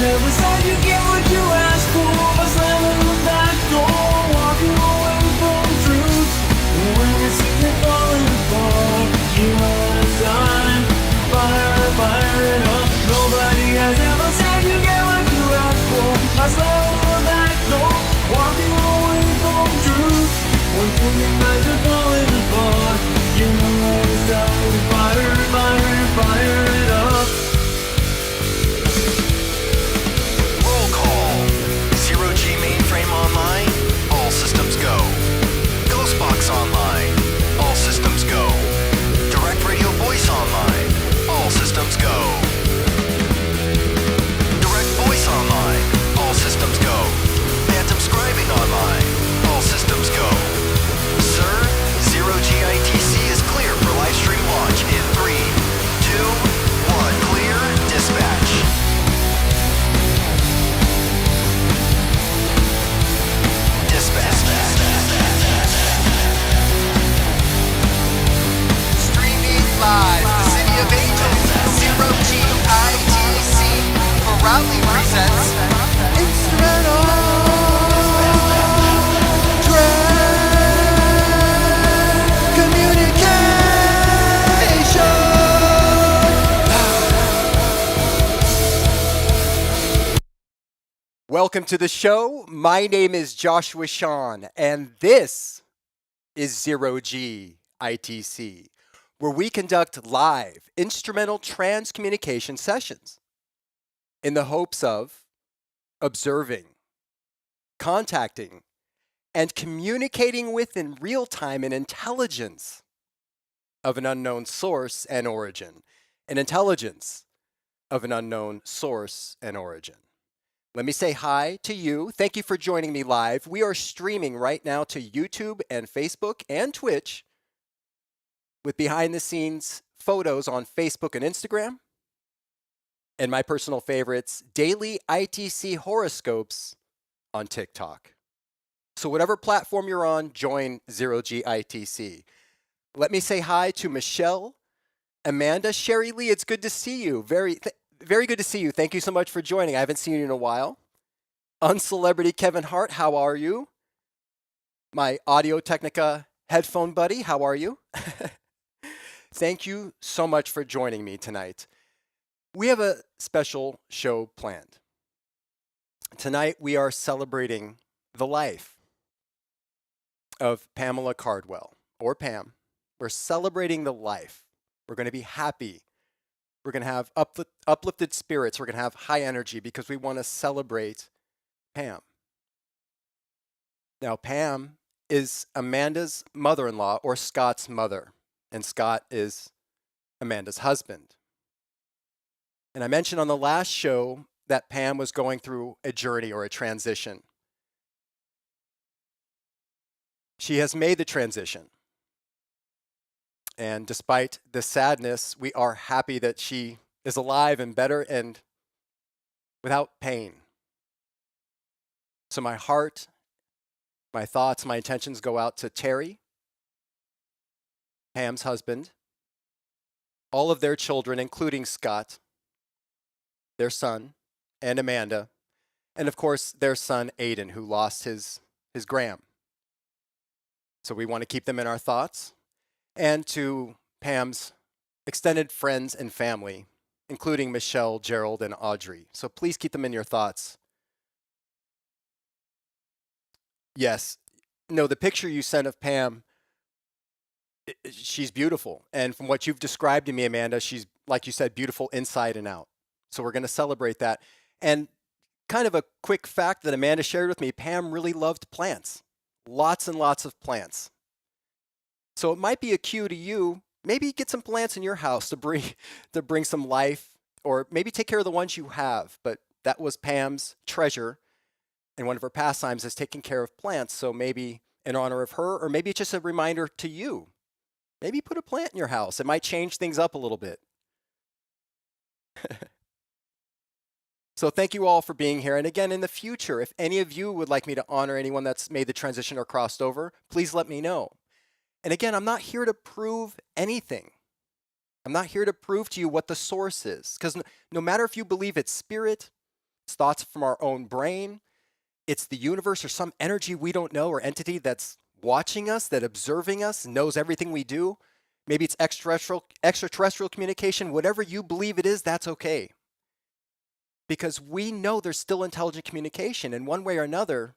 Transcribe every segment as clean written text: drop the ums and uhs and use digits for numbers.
never said you get what you ask for. I slam on the back door, walking away from truth. When you see me falling apart, you know it's time. Fire it up. Nobody has ever said you get what you ask for. I slam on the back door, walking away from truth. When thinking that you're falling apart, you know it's time to fire it up. Roll call. Zero G mainframe online. All systems go. Ghostbox online. All systems go. Direct radio voice online. All systems go. Direct voice online. All systems go. Phantom scribing online. All systems go. Sir, Zero G ITC is clear for live stream launch in 3, 2, 1. Clear. Dispatch. Streaming live, the City of Angels, Zero G ITC proudly presents Instrumental Communication. Welcome to the show. My name is Joshua Sean, and this is Zero G ITC, where we conduct live instrumental transcommunication sessions in the hopes of observing, contacting, and communicating with in real time an intelligence of an unknown source and origin. An intelligence of an unknown source and origin. Let me say hi to you. Thank you for joining me live. We are streaming right now to YouTube and Facebook and Twitch with behind the scenes photos on Facebook and Instagram. And my personal favorites, daily ITC horoscopes on TikTok. So whatever platform you're on, join Zero G ITC. Let me say hi to Michelle, Amanda, Sherry Lee. It's good to see you. Very good to see you. Thank you so much for joining. I haven't seen you in a while. Uncelebrity Kevin Hart, how are you? My Audio Technica headphone buddy, how are you? Thank you so much for joining me tonight. We have a special show planned. Tonight we are celebrating the life of Pamela Cardwell, or Pam. We're celebrating the life. We're going to be happy. We're going to have uplifted spirits. We're going to have high energy because we want to celebrate Pam. Now, Pam is Amanda's mother-in-law, or Scott's mother, and Scott is Amanda's husband. And I mentioned on the last show that Pam was going through a journey or a transition. She has made the transition. And despite the sadness, we are happy that she is alive and better and without pain. So my heart, my thoughts, my intentions go out to Terry, Pam's husband, all of their children, including Scott, their son, and Amanda, and of course their son Aiden, who lost his gram. So we want to keep them in our thoughts. And to Pam's extended friends and family, including Michelle, Gerald, and Audrey. So please keep them in your thoughts. Yes, no, the picture you sent of Pam, she's beautiful. And from what you've described to me, Amanda, she's, like you said, beautiful inside and out. So we're going to celebrate that. And kind of a quick fact that Amanda shared with me, Pam really loved plants. Lots and lots of plants. So it might be a cue to you, maybe get some plants in your house to bring some life, or maybe take care of the ones you have. But that was Pam's treasure, and one of her pastimes is taking care of plants. So maybe in honor of her, or maybe it's just a reminder to you. Maybe put a plant in your house. It might change things up a little bit. So thank you all for being here. And again, in the future, if any of you would like me to honor anyone that's made the transition or crossed over, please let me know. And again, I'm not here to prove anything. I'm not here to prove to you what the source is. Because no matter if you believe it's spirit, It's thoughts from our own brain. It's the universe or some energy we don't know or entity that's watching us, that observing us, knows everything we do. Maybe it's extraterrestrial communication. Whatever you believe it is, that's okay. Because we know there's still intelligent communication. In one way or another,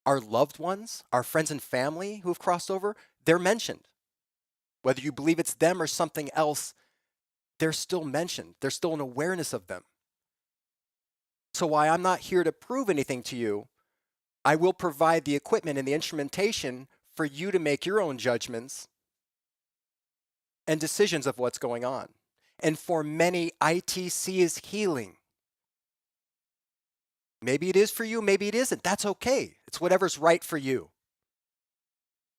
our loved ones, our friends and family who've crossed over, they're mentioned. Whether you believe it's them or something else, they're still mentioned. There's still an awareness of them. So while I'm not here to prove anything to you, I will provide the equipment and the instrumentation for you to make your own judgments and decisions of what's going on. And for many, ITC is healing. Maybe it is for you, maybe it isn't. That's okay. It's whatever's right for you.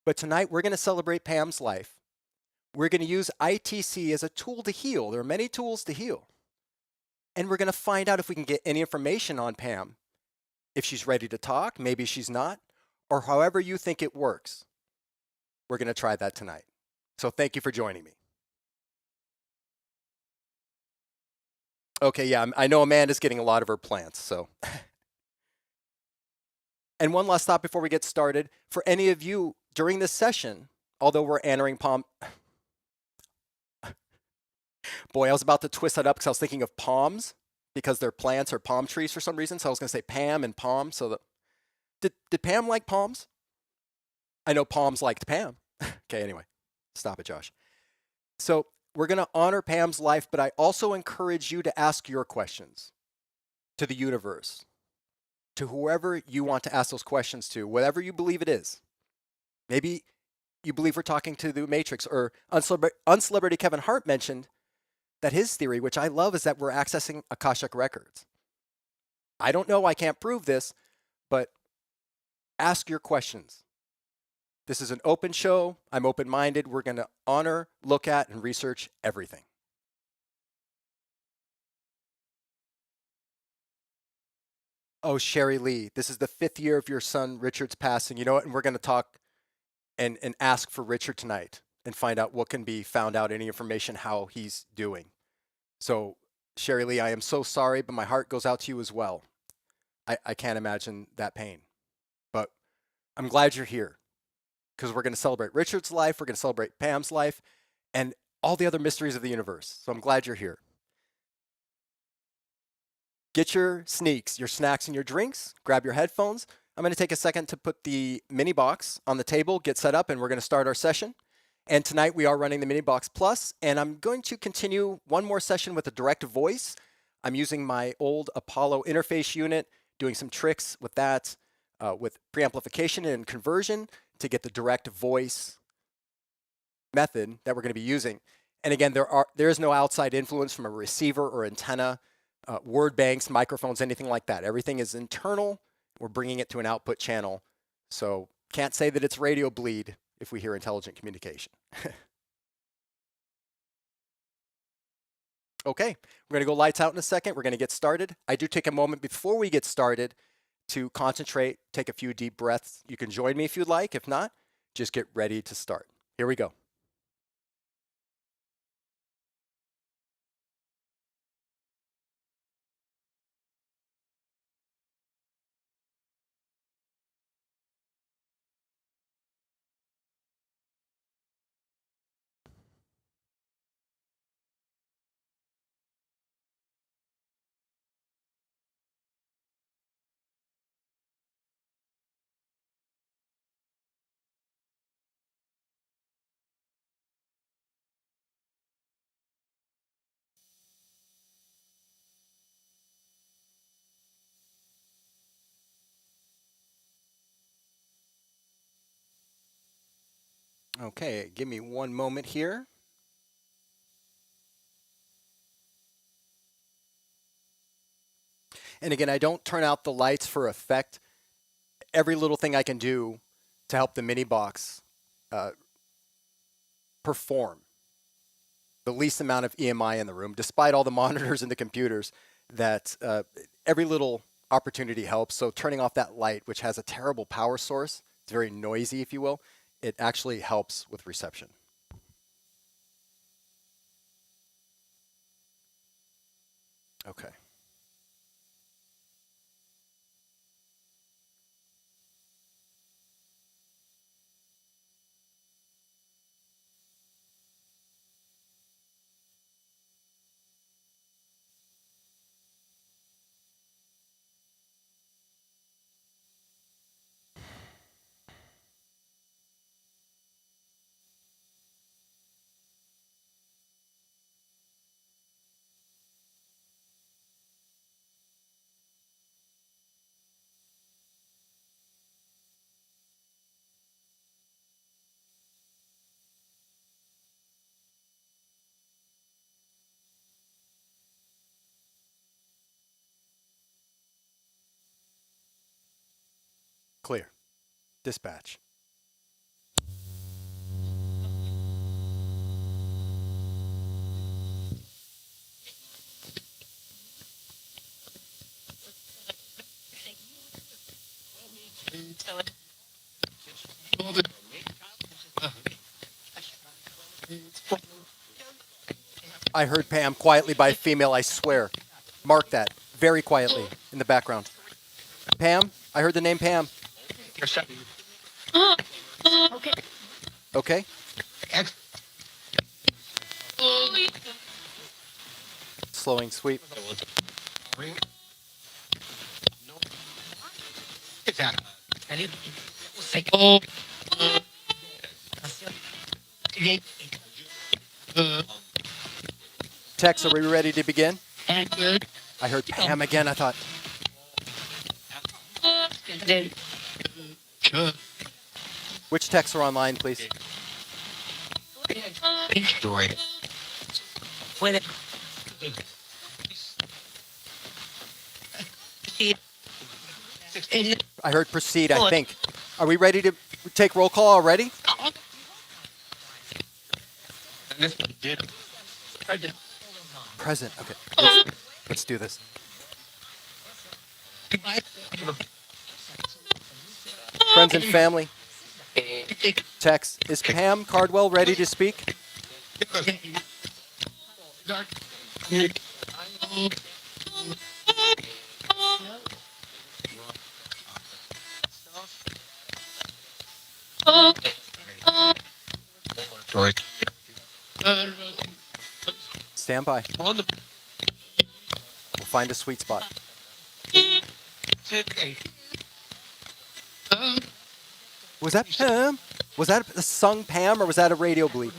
But tonight, we're going to celebrate Pam's life. We're going to use ITC as a tool to heal. There are many tools to heal. And we're going to find out if we can get any information on Pam. If she's ready to talk, maybe she's not, or however you think it works. We're going to try that tonight. So thank you for joining me. Okay, yeah, I know Amanda's getting a lot of her plants, so. And one last thought before we get started. For any of you during this session, although we're entering Palm... Boy, I was about to twist that up because I was thinking of palms, because they're plants or palm trees for some reason. So I was going to say Pam and palm. So did Pam like palms? I know palms liked Pam. Okay, anyway, stop it, Josh. So we're going to honor Pam's life, but I also encourage you to ask your questions to the universe, to whoever you want to ask those questions to, whatever you believe it is. Maybe you believe we're talking to the Matrix, or Uncelebrity Kevin Hart mentioned that his theory, which I love, is that we're accessing Akashic records. I don't know, I can't prove this, but ask your questions. This is an open show. I'm open-minded. We're going to honor, look at, and research everything. Oh, Sherry Lee, this is the 5th year of your son Richard's passing. You know what? And we're going to talk and ask for Richard tonight and find out what can be found out, any information, how he's doing. So, Sherry Lee, I am so sorry, but my heart goes out to you as well. I can't imagine that pain. But I'm glad you're here, because we're going to celebrate Richard's life, we're going to celebrate Pam's life, and all the other mysteries of the universe. So I'm glad you're here. Get your sneaks, your snacks, and your drinks. Grab your headphones. I'm going to take a second to put the MiniBox on the table, get set up, and we're going to start our session. And tonight we are running the MiniBox Plus, and I'm going to continue one more session with a direct voice. I'm using my old Apollo interface unit, doing some tricks with that, with preamplification and conversion to get the direct voice method that we're going to be using. And again, there is no outside influence from a receiver or antenna, word banks, microphones, anything like that. Everything is internal. We're bringing it to an output channel. So can't say that it's radio bleed if we hear intelligent communication. Okay, we're going to go lights out in a second. We're going to get started. I do take a moment before we get started to concentrate, take a few deep breaths. You can join me if you'd like. If not, just get ready to start. Here we go. Okay, give me one moment here. And again, I don't turn out the lights for effect. Every little thing I can do to help the MiniBox perform the least amount of EMI in the room, despite all the monitors and the computers, that every little opportunity helps. So turning off that light, which has a terrible power source, it's very noisy, if you will, it actually helps with reception. Okay. Clear. Dispatch. I heard Pam quietly by female, I swear. Mark that very quietly in the background. Pam? I heard the name Pam. Okay? Slowing sweep. Tex, are we ready to begin? I heard Pam again. I thought, which texts are online, please? I heard proceed, I think. Are we ready to take roll call already? Present. Okay. Let's do this. Friends and family. Tex, is Pam Cardwell ready to speak? Stand by. We'll find a sweet spot. Was that Pam? Was that a sung Pam or was that a radio bleep?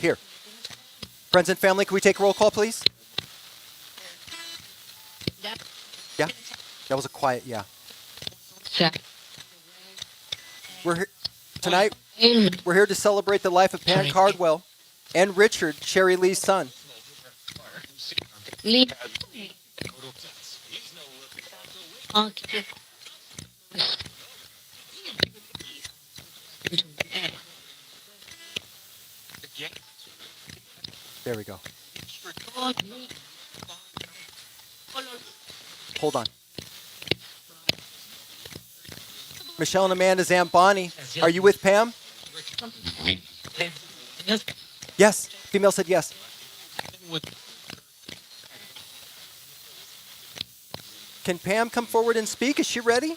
Here. Friends and family, can we take roll call, please? Yeah? That was a quiet yeah. We're here tonight. We're here to celebrate the life of Pam Cardwell and Richard, Sherry Lee's son. There we go. Hold on. Michelle and Amanda Zamboni, are you with Pam? Yes. Female said yes. Can Pam come forward and speak? Is she ready?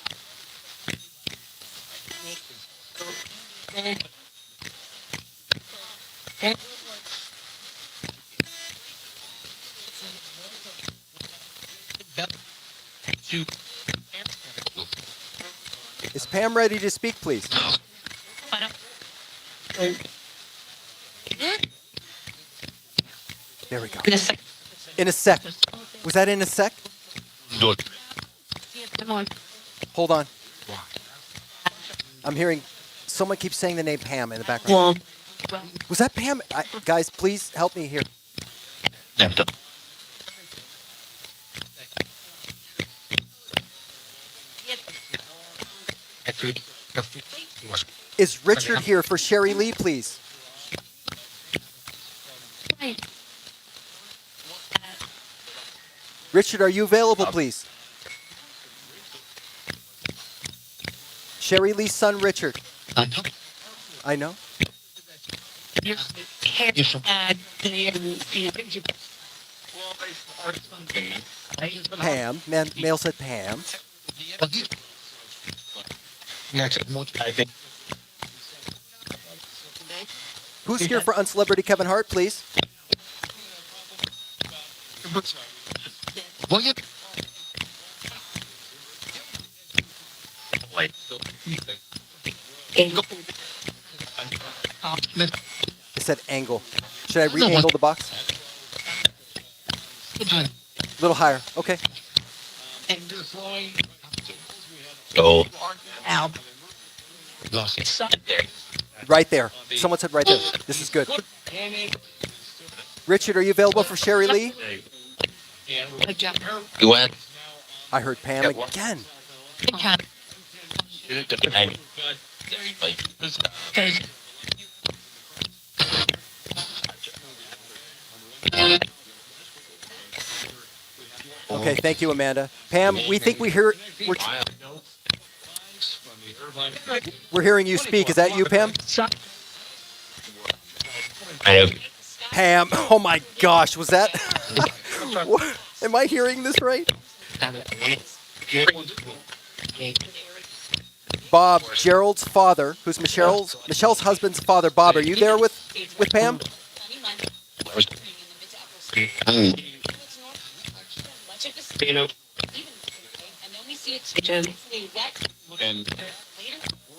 Is Pam ready to speak, please? There we go. In a sec. Was that in a sec? Hold on. I'm hearing someone keeps saying the name Pam in the background. Was that Pam? Guys, please help me here. Is Richard here for Sherry Lee, please? Richard, are you available, please? Sherry Lee's son, Richard. I know. Pam. Male said Pam. Who's here for Uncelebrity Kevin Hart, please? It said angle. Should I re-angle the box? A little higher. Okay. Right there. Someone said right there. This is good. Richard, are you available for Sherry Lee? You went. I heard Pam again. Okay, thank you, Amanda. Pam, we think we're hearing you speak. Is that you, Pam? Pam, oh my gosh, was that? Am I hearing this right? Bob, Gerald's father, who's Michelle's husband's father. Bob, are you there with Pam?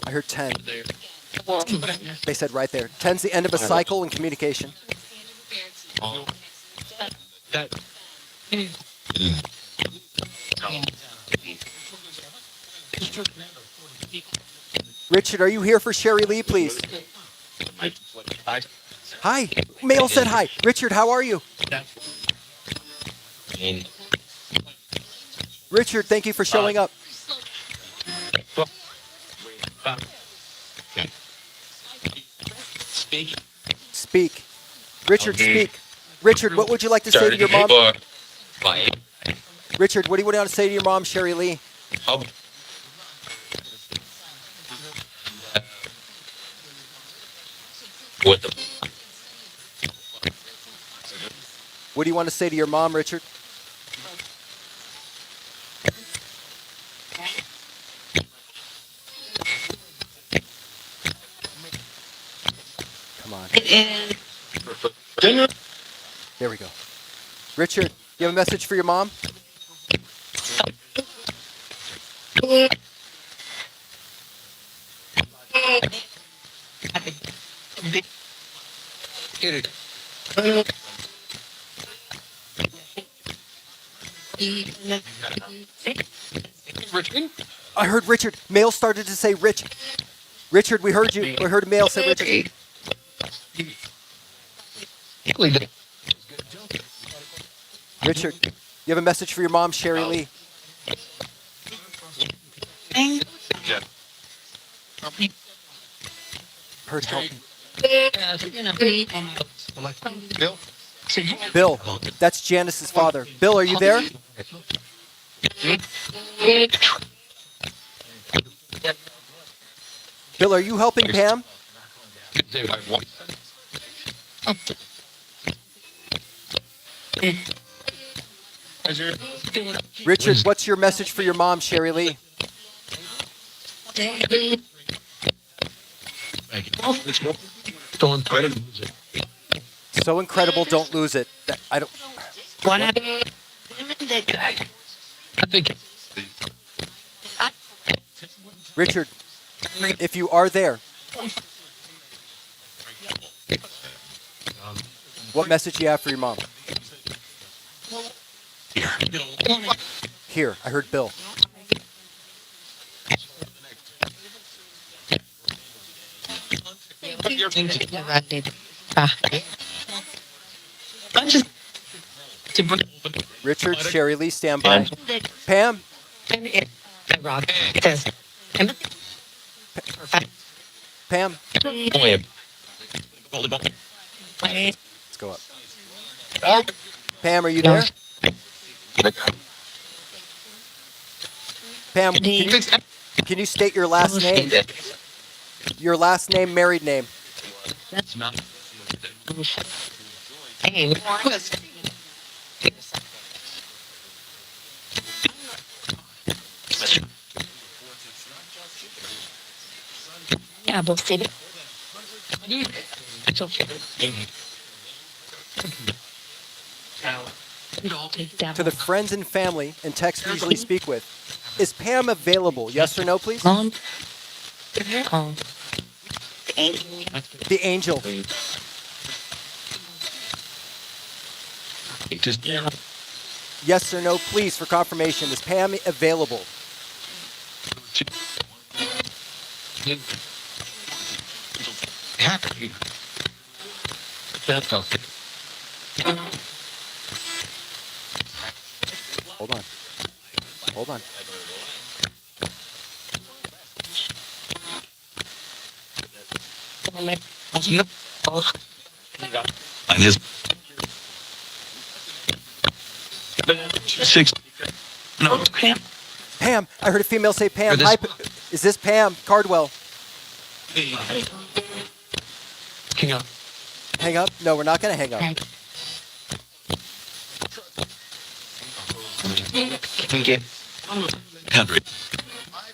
I heard 10. They said right there. 10's the end of a cycle in communication. Richard, are you here for Sherry Lee, please? Hi. Mail said hi. Richard, how are you? Richard, thank you for showing up. Speak. Richard, speak. Richard, what would you like to say to your mom? Richard, what do you want to say to your mom, Sherry Lee? What do you want to say to your mom, Richard? Come on. There we go. Richard, you have a message for your mom? I heard Richard. Mail started to say Rich. Richard, we heard you. We heard a mail say Richard. Richard, you have a message for your mom, Sherry Lee. Heard help. Bill, that's Janice's father. Bill, are you there? Bill, are you helping Pam? Richard, what's your message for your mom, Sherry Lee? So incredible, don't lose it. I don't. Richard, if you are there, what message do you have for your mom? Here, I heard Bill. Richard, Sherry Lee, stand by. Pam? Pam? Let's go up. Pam, are you there? Pam, can you state your last name? Your last name, married name. Yeah, both did. To the friends and family and texts we usually speak with, is Pam available? Yes or no, please? Oh. The angel. Yes or no, please, for confirmation. Is Pam available? Hold on. Hold on. And his 6. No, Pam, I heard a female say Pam. This- Hi, is this Pam Cardwell? King up. Hang up? No, we're not going to hang up. Get 100.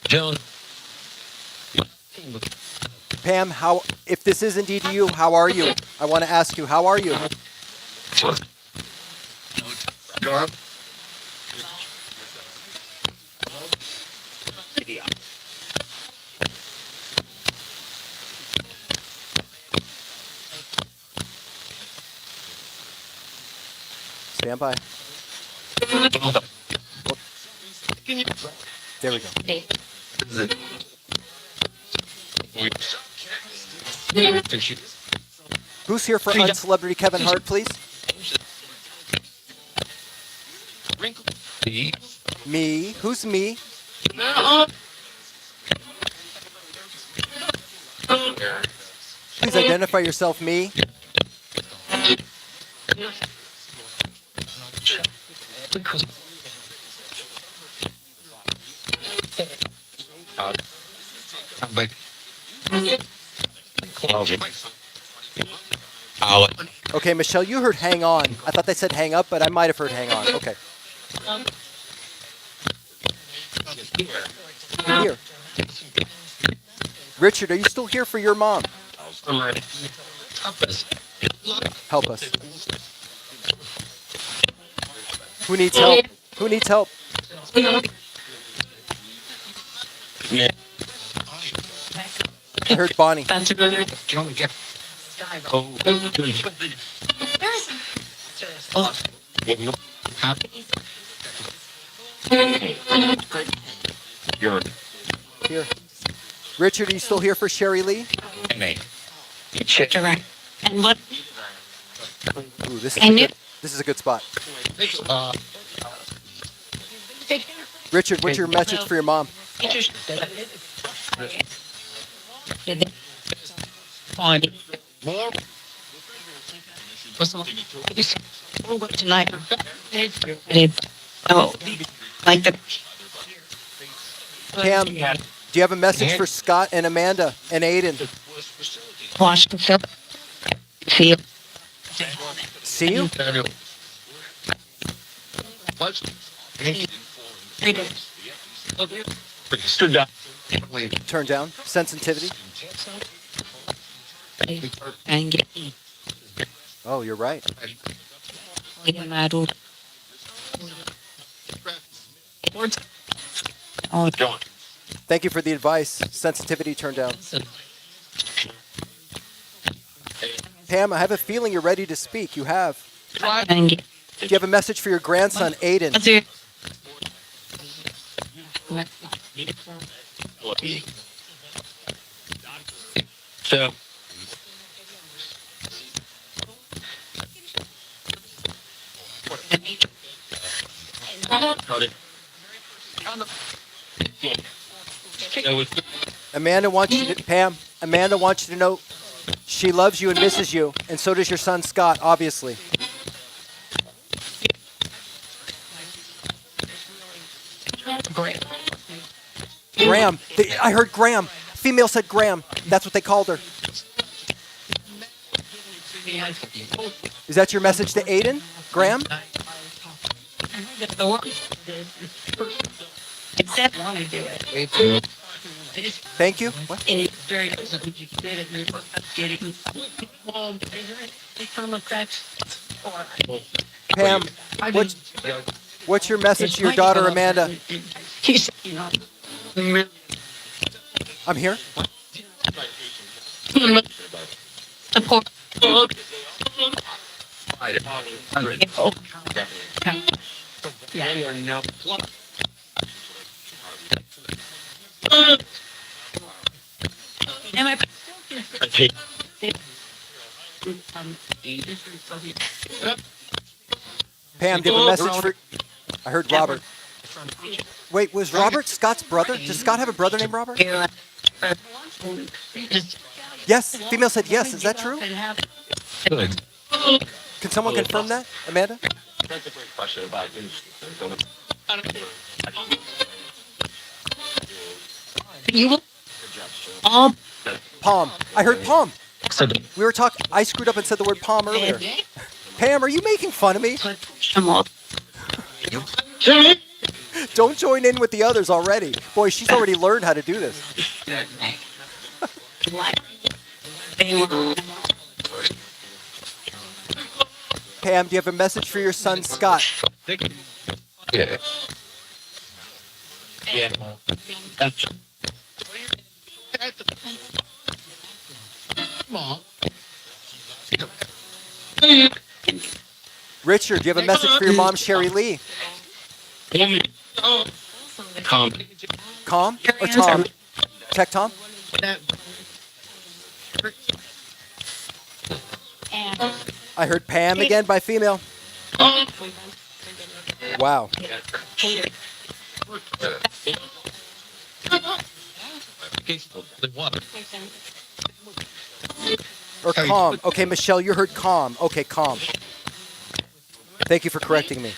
Joan. Pam, how? If this is indeed you, how are you? I want to ask you, how are you? Stand by. There we go. Who's here for uncelebrity Kevin Hart, please? Me. Who's me? Please identify yourself, me. Okay, Michelle, you heard hang on. I thought they said hang up, but I might have heard hang on. Okay. Here. Richard, are you still here for your mom? Help us. Who needs help? Who needs help? I heard Bonnie. Here. Richard, are you still here for Sherry Lee? And what? Ooh, this And is a good spot. Richard, what's your message for your mom? Tonight. Oh, like the Pam, do you have a message for Scott and Amanda and Aiden? Washington. See you. See you? Stood up. Turn down. Sensitivity. And get Oh, you're right. Oh, Thank you for the advice. Sensitivity turned down. Pam, I have a feeling you're ready to speak. You have. and get Do you have a message for your grandson, Aiden? So. Amanda wants you to, Pam, Amanda wants you to know she loves you and misses you, and so does your son, Scott, obviously. Graham. I heard Graham. Female said Graham. That's what they called her. Is that your message to Aiden? Graham? Thank you. What? Pam, what's your message to your daughter, Amanda? I'm here. Pam, do you have a message for? I heard Robert. Wait, was Robert Scott's brother? Does Scott have a brother named Robert? Yes. Female said yes. Is that true? Good. Can someone confirm that, Amanda? That's a great question about You will all Palm. I heard palm. So, We were talking. I screwed up and said the word palm earlier. Pam, are you making fun of me? put some all. Don't join in with the others already. Boy, she's already learned how to do this. Pam, do you have a message for your son Scott? yeah. Yeah. That's Richard, do you have a message for your mom, Sherry Lee? calm. Calm or Tom? Check Tom. I heard Pam again by female. Wow. Or calm. Okay, Michelle, you heard calm. Okay, calm. Thank you for correcting me.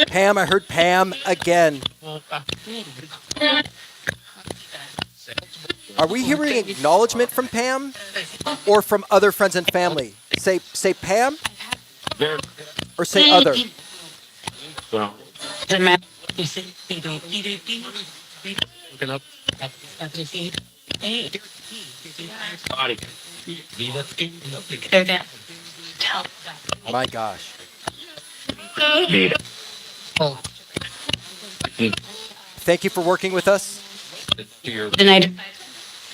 Pam, I heard Pam again. Are we hearing acknowledgement from Pam or from other friends and family? Say Pam or say other. Doesn't matter. Looking up. Body. They're down. Tell. My gosh. Oh. Thank you for working with us. Good night.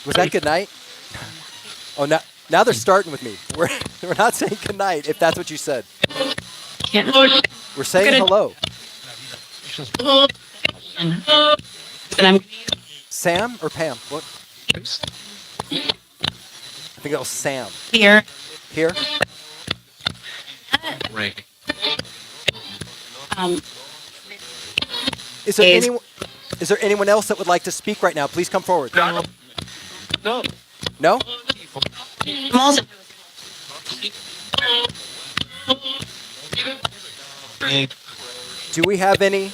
Was that good night? Oh, now they're starting with me. We're not saying good night if that's what you said. Can't. We're saying Good. hello. And I'm Sam or Pam? What? I think that was Sam. here. Here? Rank. Is there Is- is there anyone else that would like to speak right now? Please come forward. No. No? I'm also Do we have any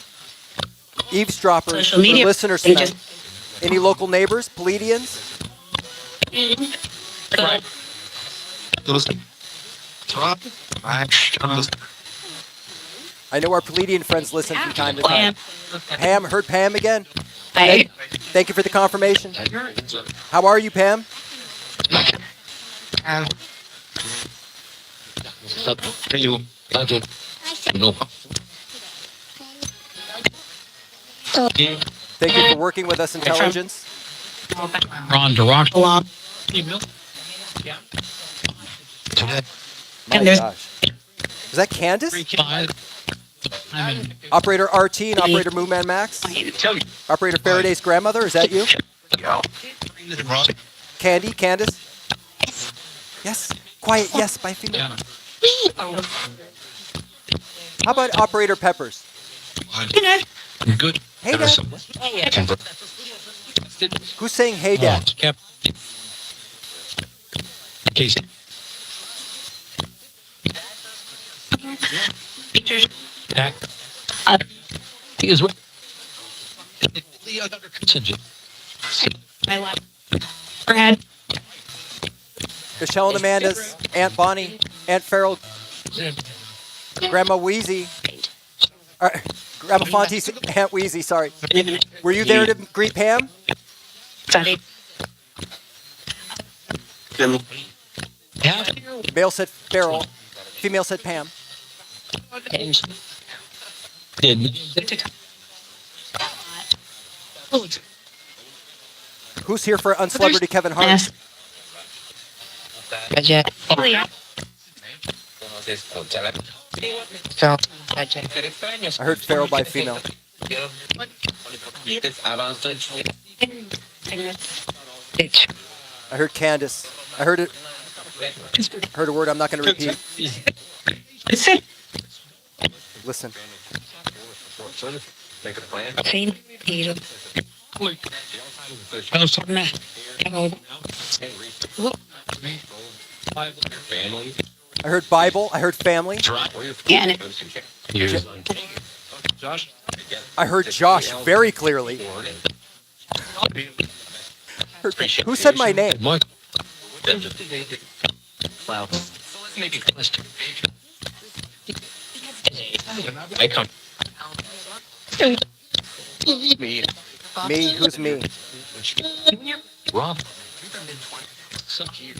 eavesdroppers Social media or listeners pages. tonight? Any local neighbors, Palladians? I know our Palladian friends listen from time to time. Pam, heard Pam again? I Thank you for the confirmation. How are you, Pam? Thank you for working with us, intelligence. Ron DeRock. belong. My And there's- gosh. Is that Candace? Operator RT and Operator Moonman Max? Operator Faraday's grandmother, is that you? Candace? Yes. Quiet, yes, by female. How about Operator Peppers? Good. Hey, Dad. Who's saying hey, Dad? Casey. Pack. He is what? My lap. Brad. Michelle and Amanda's Aunt Bonnie, Aunt Farrell, Grandma Wheezy, Grandma Fonte's Aunt Wheezy, sorry. Were you there to greet Pam? Sorry. Male said Farrell, female said Pam. Who's here for Uncelebrity Kevin Hart? Yes. Gotcha. So, gotcha. I heard Farrell by female. It's I heard Candace. I heard it. Heard a word I'm not going to repeat. Listen. Listen. Clean. Eat. I heard Bible. I heard family. Yeah. I heard Josh very clearly. Who said my name? I come. Me? Who's me? Rob.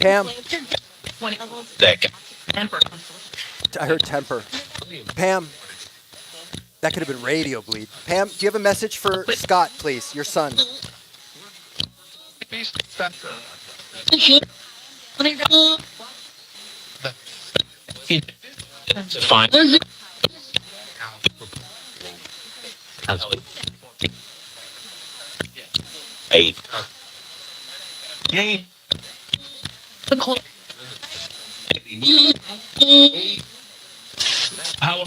Pam. That guy. I heard temper. Pam. That could have been radio bleed. Pam, do you have a message for Scott, please? Your son. Fine. Eight. Yay. How?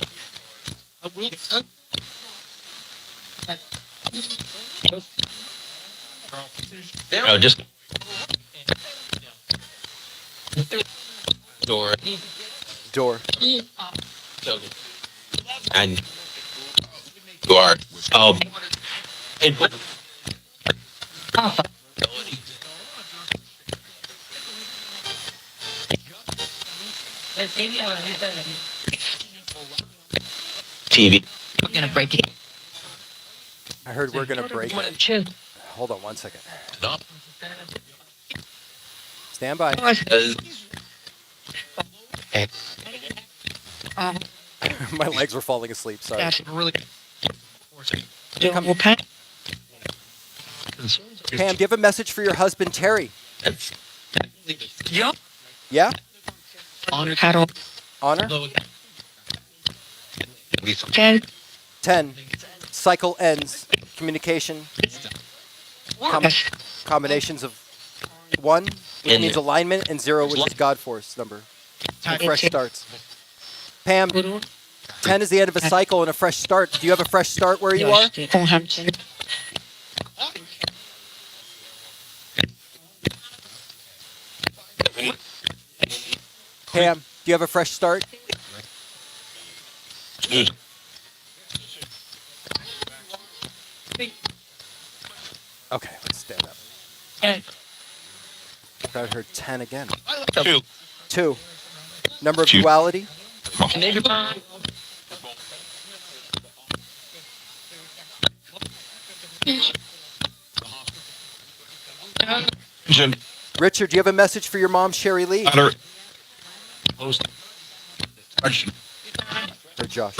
No, just door. Door. And you are. TV. We're gonna break it. I heard we're going to break it. Hold on one second. Stop. Stand by. My legs were falling asleep. Sorry. Really. Double pack. Pam, do you have a message for your husband, Terry? Yup. Yeah? Honor. Paddle. Honor? 10. 10. Cycle ends. Communication. Yes. Combinations of 1, which means alignment, and 0, which is God Force number. And fresh starts. Pam, 10 is the end of a cycle and a fresh start. Do you have a fresh start where you are? Pam, do you have a fresh start? Okay, let's stand up. I heard 10 again. 2. Number of duality. Richard, do you have a message for your mom, Sherry Lee? Or Josh?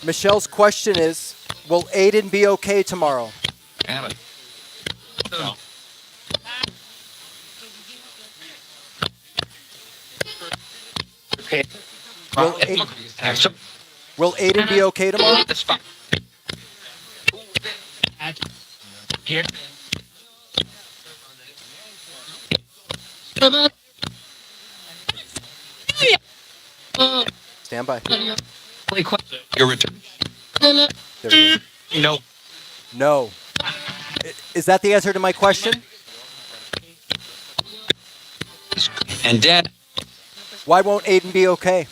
Michelle's question is, will Aiden be okay tomorrow? Will Aiden be okay tomorrow? Here. Stand by. Your return. There we go. No. No. Is that the answer to my question? And Dad. Why won't Aiden be okay?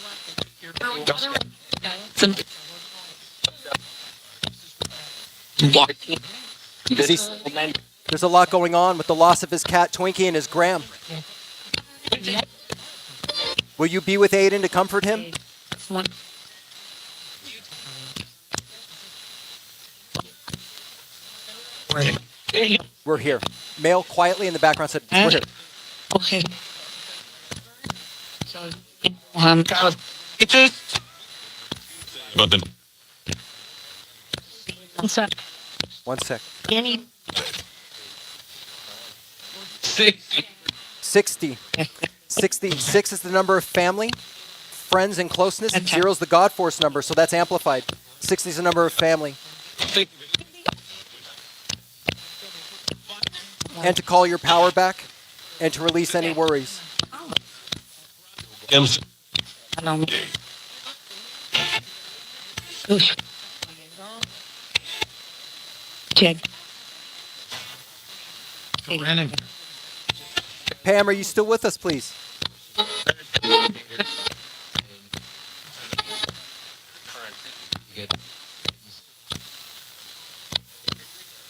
There's a lot going on with the loss of his cat Twinkie and his Graham. Will you be with Aiden to comfort him? We're here. Male quietly in the background said, we're here. Okay. So, It's just. But then. what's that? 1 sec. Any? 6. 60. 66 is the number of family. friends and closeness. Okay. 0 is the God force number, so that's amplified. 60 is the number of family. And to call your power back and to release any worries. Hello. Push. Check. Pam, are you still with us, please?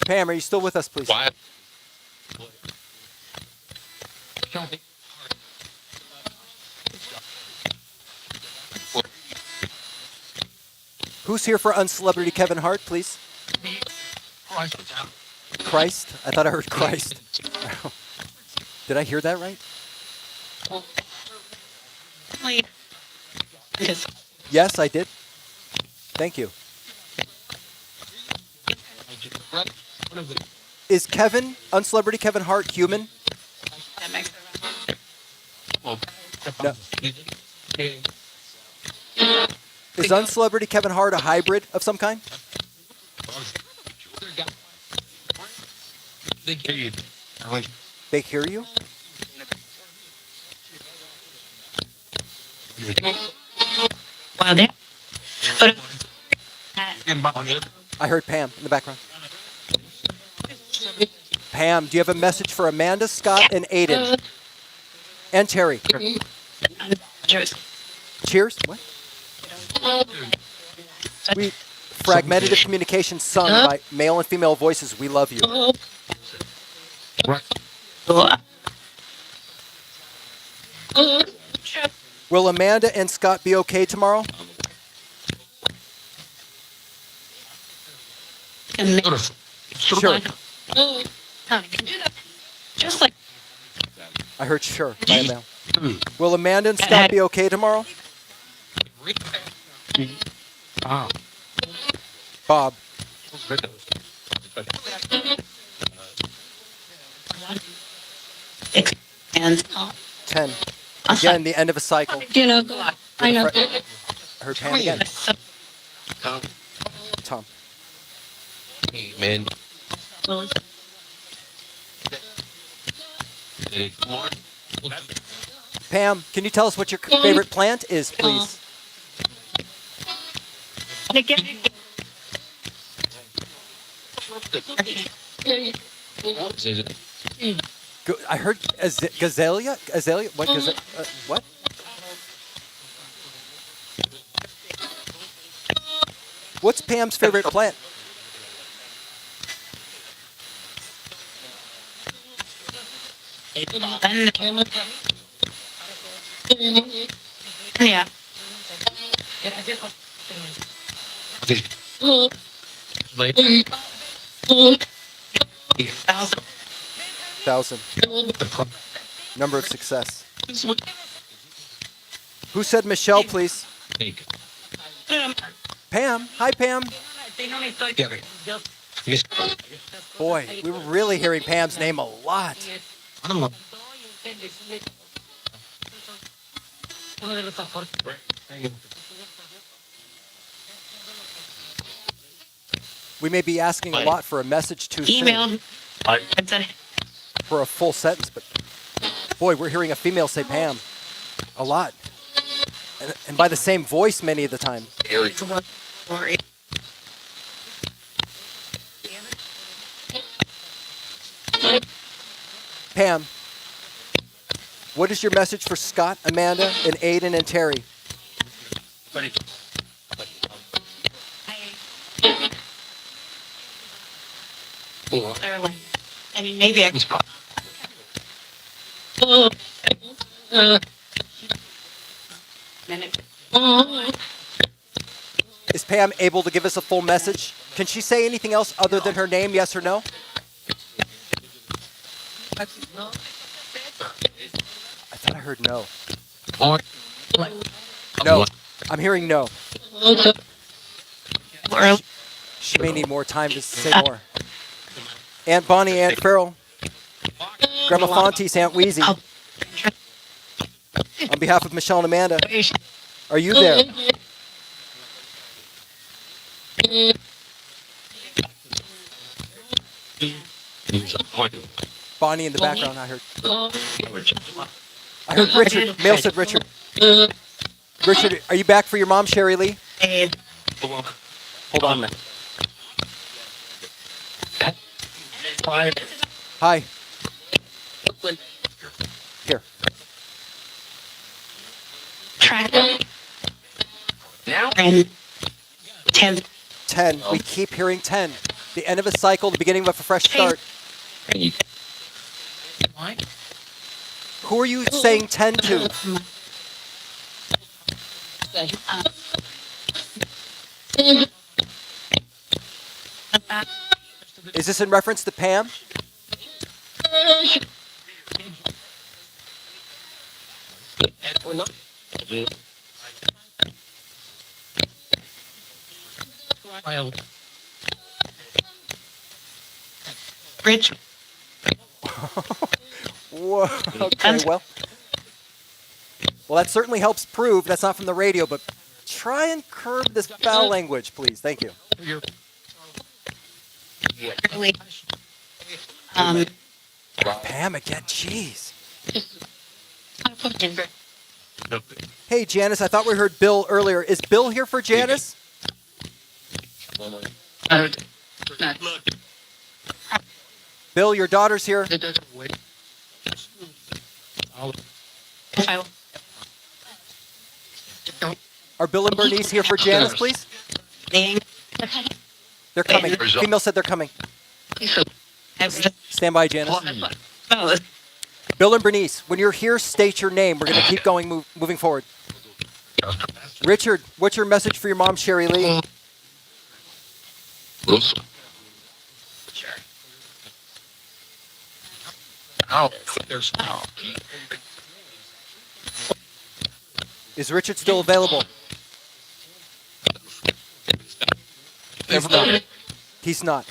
Pam, are you still with us, please? Why? Who's here for uncelebrity Kevin Hart, please? Christ? I thought I heard Christ. Did I hear that right? Yes, I did. Thank you. Is Kevin, uncelebrity Kevin Hart, human? No. Is uncelebrity Kevin Hart a hybrid of some kind? They hear you? Well, there. But I heard Pam in the background. Pam, do you have a message for Amanda, Scott, and Aiden? And Terry. Cheers? What? We fragmentative communication sung by male and female voices. We love you. Will Amanda and Scott be okay tomorrow? Sure. Just like I heard sure by email. Will Amanda and Scott be okay tomorrow? Bob. and 10. Again, the end of a cycle. you know, I know. I heard Pam again. Tom. Man. Pam, can you tell us what your favorite plant is, please? I heard Gazalea? Azalea? What? What? What's Pam's favorite plant? Yeah. 1,000. Number of success. Who said Michelle, please? Pam. Hi, Pam. Boy, we were really hearing Pam's name a lot. We may be asking a lot for a message too soon Emailed. for a full sentence, but boy, we're hearing a female say Pam a lot. And by the same voice many of the time. Pam, what is your message for Scott, Amanda, and Aiden and Terry? I mean, maybe I can. Is Pam able to give us a full message? Can she say anything else other than her name, yes or no? I thought I heard no. No. I'm hearing no. She may need more time to say more. Aunt Bonnie, Aunt Farrell, Grandma Fontes, Aunt Wheezy. On behalf of Michelle and Amanda, Are you there? Bonnie in the background, I heard. I heard Richard. Mail said Richard. Richard, are you back for your mom, Sherry Lee? Hold on. Hi. Here. Track. Now. And 10. 10. We keep hearing 10. The end of a cycle, the beginning of a fresh start. Who are you saying 10 to? Is this in reference to Pam? Rich. Whoa. Okay, well, that certainly helps prove that's not from the radio, but try and curb this foul language, please. Thank you. Pam again, jeez. Hey, Janice, I thought we heard Bill earlier. Is Bill here for Janice? Bill, your daughter's here. Are Bill and Bernice here for Janice, please? They're coming. Female said they're coming. Stand by, Janice. Bill and Bernice, when you're here, state your name. We're going to keep going, moving forward. Richard, what's your message for your mom, Sherry Lee? Is Richard still available? He's not. He's not.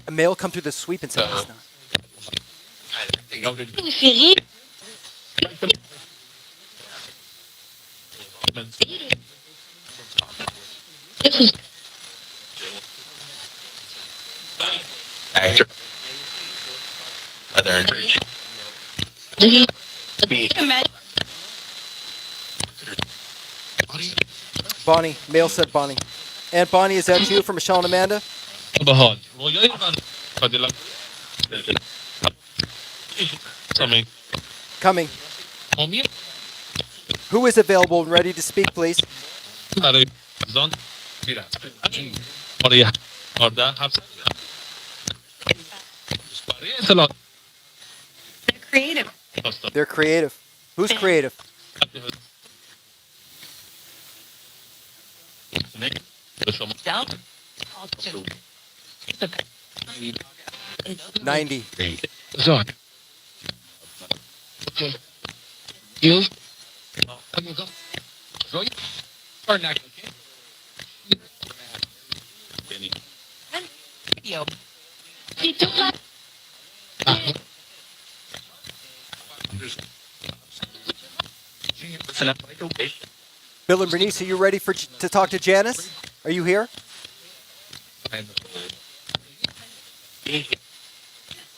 A male come through the sweep and say he's not. Actor. Other. Bonnie, male said Bonnie. And Bonnie, is that you from Michelle and Amanda? Coming. Who is available and ready to speak, please? Creative. They're creative. Who's creative? Down. 90. You? Bill and Bernice, are you ready to talk to Janice? Are you here?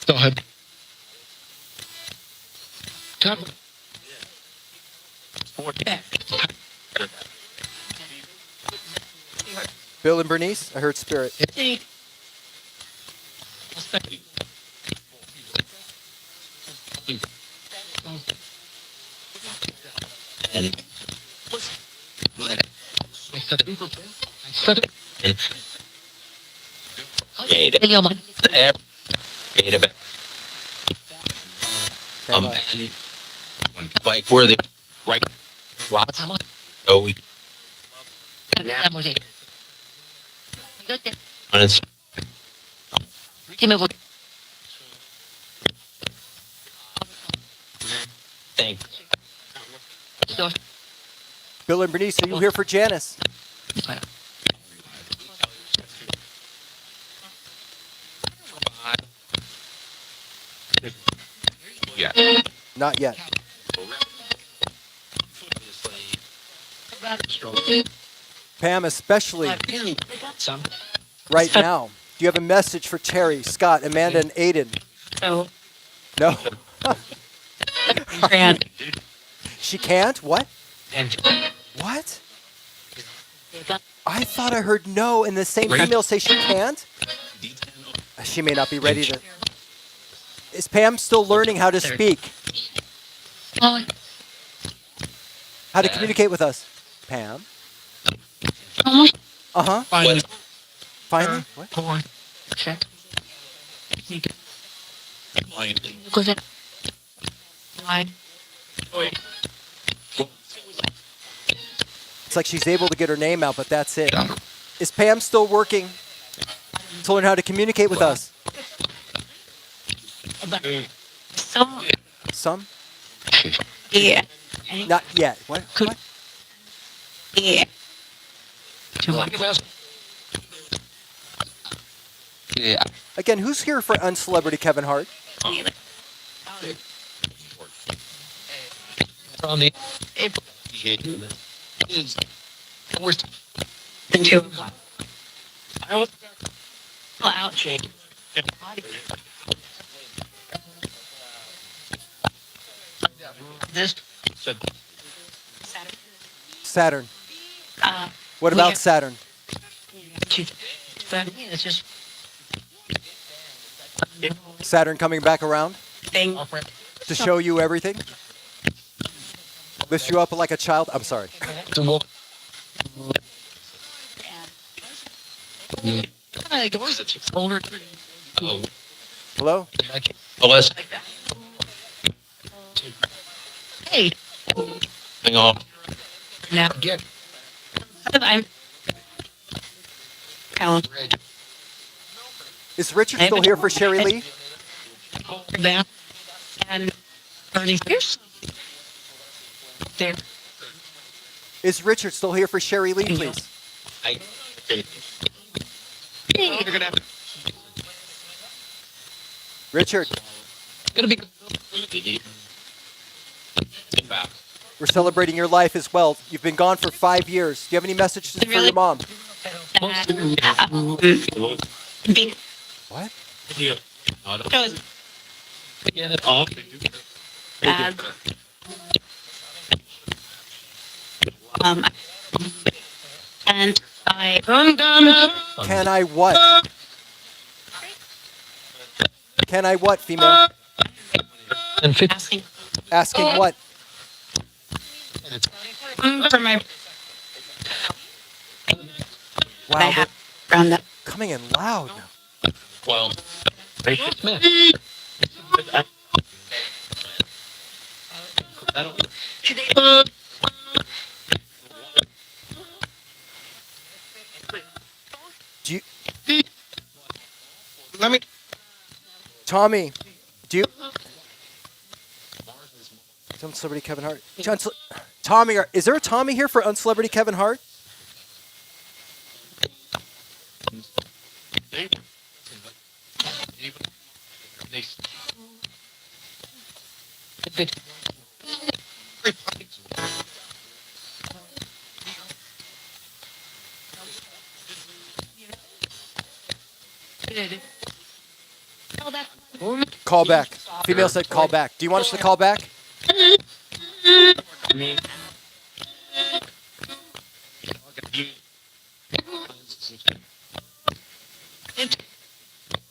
Go ahead. Bill and Bernice, I heard spirit. Like where the right lots. Oh, we. Honest. Thanks. Bill and Bernice, are you here for Janice? Yeah. Not yet. Pam, especially Some. right now. Do you have a message for Terry, Scott, Amanda, and Aiden? So, No. grand. She can't? What? And What? I thought I heard no, and the same female say she can't? She may not be ready to. Is Pam still learning how to speak? How to communicate with us? Pam? Uh-huh. finally. Finally? What? Check. Was it? Line. It's like she's able to get her name out, but that's it. Is Pam still working to learn how to communicate with us? Some. Some? Yeah. Not yet. What? Could. What? Yeah. Too much. Yeah. Again, who's here for Uncelebrity Kevin Hart? From the April. is worst. And 2 o'clock. I was out, Jake. This Saturday. Saturn. Uh, What about Saturn? It's just Saturn coming back around thing. to show you everything? Lift you up like a child? I'm sorry. Like, what is it? Older. Oh, Hello? Alyssa, Like that. Hey. hang on. Now. I'm. Callum. Is Richard still here for Sherry Lee? That. And 30 years. There. Is Richard still here for Sherry Lee, please? I. You're gonna have Richard, Gonna be. we're celebrating your life as well. You've been gone for 5 years. Do you have any messages for your mom? Big. What? Get it off. Um, and I Can I what? Can I what, female? And 50 asking Asking what? for my I Wow, have they're around that. coming in loud now. well. Smith. Do you, Let me. Tommy, do you? Uncelebrity Kevin Hart. Tommy, is there a Tommy here for Uncelebrity Kevin Hart? Call back. Female said call back. Do you want us to call back?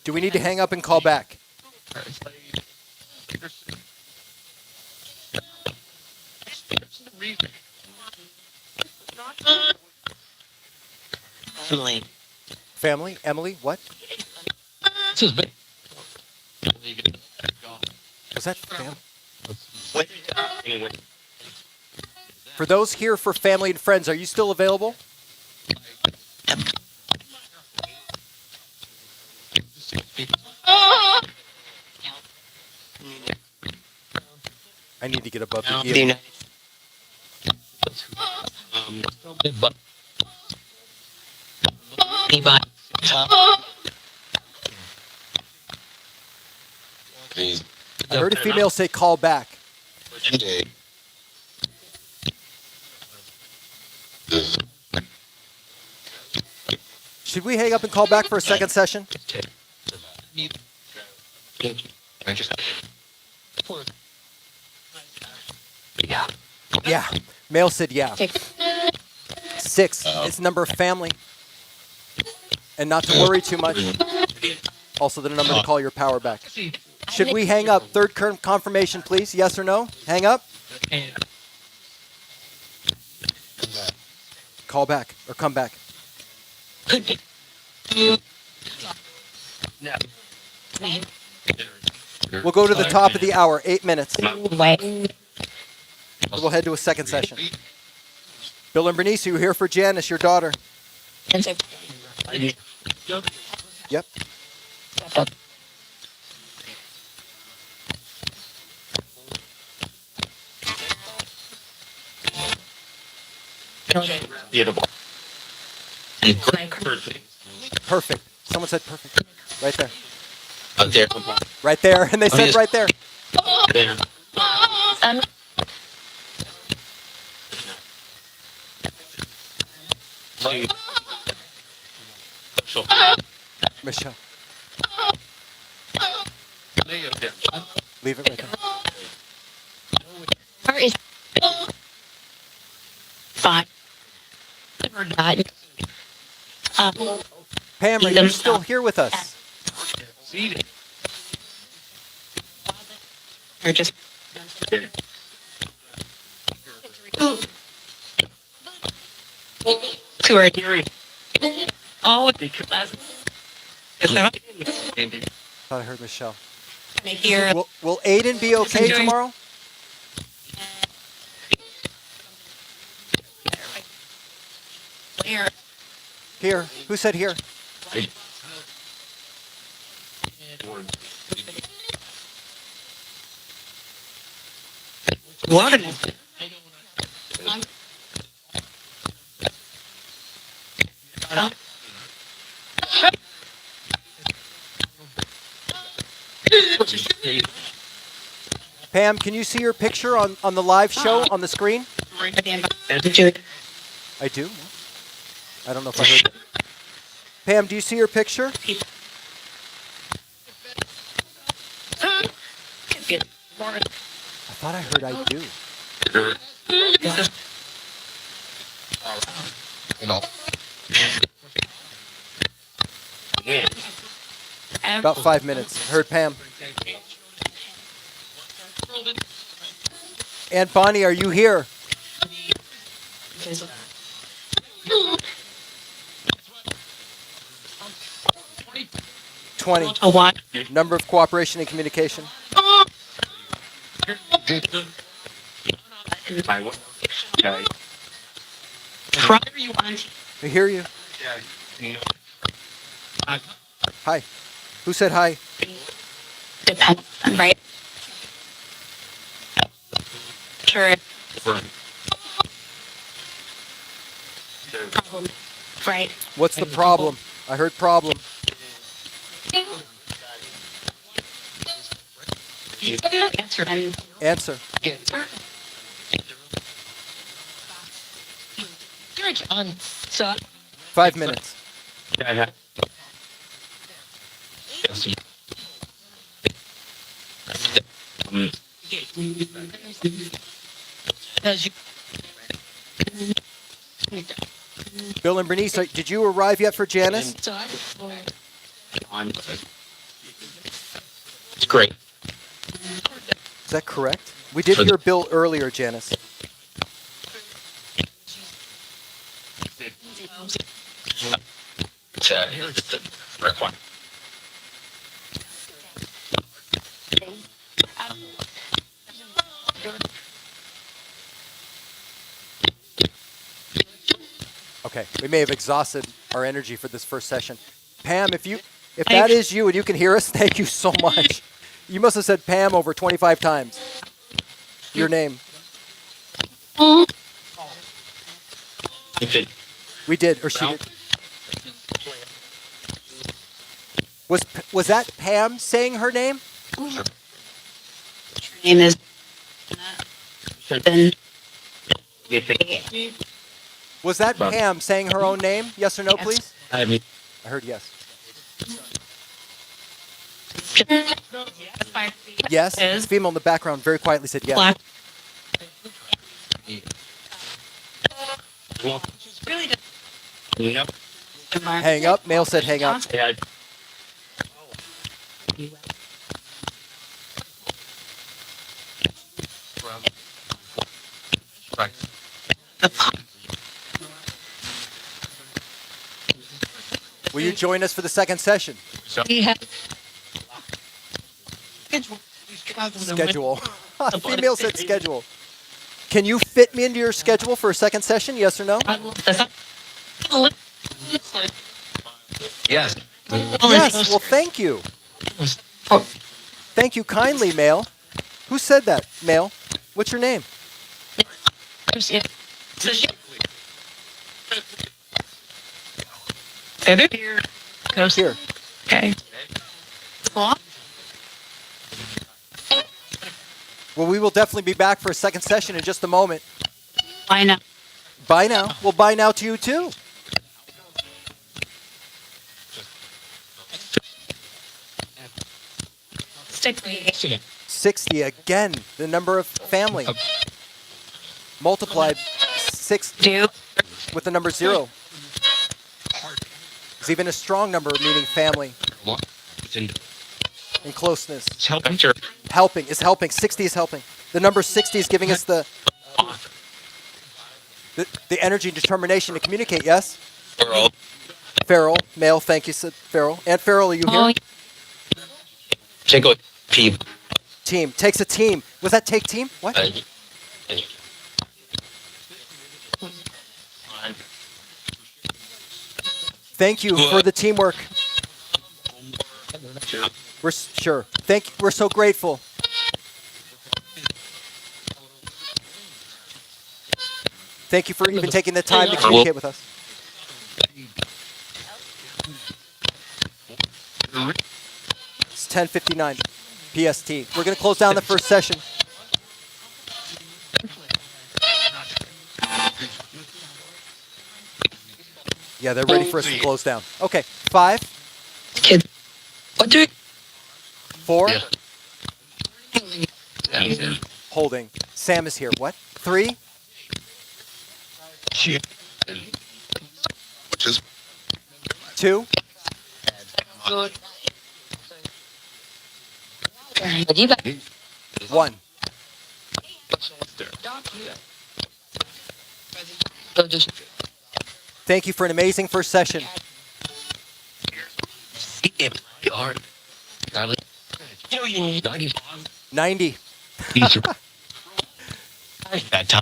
Do we need to hang up and call back? Family. Family? Emily? What? This is big. Was that family? For those here for family and friends, are you still available? I need to get above the ear. But Levi. I heard a female say call back. Should we hang up and call back for a second session? Yeah. Yeah. Male said yeah. 6 Oh. is the number of family. And not to worry too much. Also the number to call your power back. Should we hang up? Third confirmation, please. Yes or no? Hang up. Call back or come back. We'll go to the top of the hour, 8 minutes. Wait. We'll head to a second session. Bill and Bernice, you here for Janice, your daughter? Yep. Beautiful. Perfect. Someone said perfect. Right there. There. Right there. And they said yes. right there. There. Michelle. Leave it right there. Where is fine? Never died. Pam, are you still here with us? Or just to our theory. Oh, because Thought I heard Michelle. here. Will Aiden be okay tomorrow? Here. Here. Who said here? What? Pam, can you see your picture on the live show on the screen? I do. I don't know if I heard that. Pam, do you see your picture? I thought I heard I do. About 5 minutes. Heard Pam. And Bonnie, are you here? $20. A what? Number of cooperation and communication. Whatever you want. I hear you. Hi. Who said hi? Depends, right? Sure. Problem. Right. What's the problem? I heard problem. Answer. And Answer. you're on. So 5 minutes. does you Bill and Bernice, did you arrive yet for Janice? so It's great. Is that correct? We did hear Bill earlier, Janice. It's the right one. Okay, we may have exhausted our energy for this first session. Pam, if that is you and you can hear us, thank you so much. You must have said Pam over 25 times. Your name. If it, We did, or she did. Was that Pam saying her name? name is then if it, Was that But- Pam saying her own name? Yes or no, Yes. please? I mean, I heard yes. That's fine. Yes. Is Female in the background very quietly said yes. black. Really does. yep. Hang up. Male said hang up. Yeah. Right. Will you join us for the second session? He has Schedule. Female said schedule. Can you fit me into your schedule for a second session? Yes or no? Yes. Yes. Well, thank you. Thank you kindly, male. Who said that, male? What's your name? Here. Goes Here. Okay. Well, Well, we will definitely be back for a second session in just a moment. why not? Bye now. Well, bye now to you too. Stick me. 60 again, the number of family. Multiplied 6 Do. with the number 0. It's even a strong number, meaning family and closeness. It's helping to Helping is helping. 60 is helping. The number 60 is giving us the energy and determination to communicate, yes? Farrell, male, thank you, said Farrell. And Farrell, are you Oh, here? check out P. Team. Takes a team. Was that take team? What? Thank you for the teamwork. Sure. We're so grateful. Thank you for even taking the time to communicate with us. It's 10:59 PST. We're going to close down the first session. Yeah, they're ready for us to close down. Okay, 5, kid. What do? 4, Yeah. holding. Sam is here. What? 3, Just 2, Good. 1. So just Thank you for an amazing first session. You know, you need 90. that time.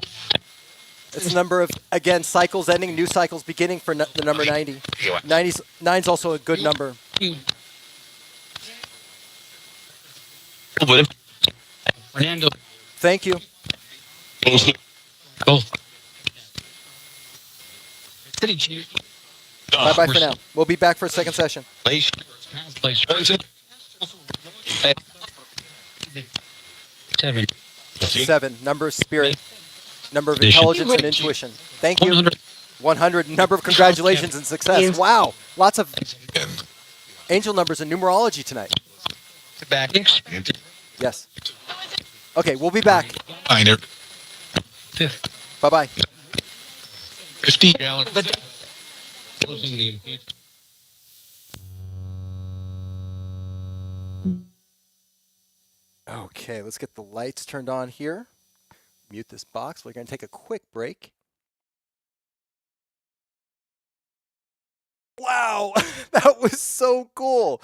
It's the number of, again, cycles ending, new cycles beginning for the number 90. 9's also a good number. Fernando. Thank you. Go. Bye-bye for now. We'll be back for a second session. Place. 7. 7, number of spirit, number of intelligence and intuition. Thank you. 100. 100, number of congratulations and success. Wow, lots of angel numbers and numerology tonight. Back. Yes. Okay, we'll be back. Minor. Bye-bye. 50 gallon. Closing the Okay, let's get the lights turned on here. Mute this box. We're going to take a quick break. Wow, that was so cool.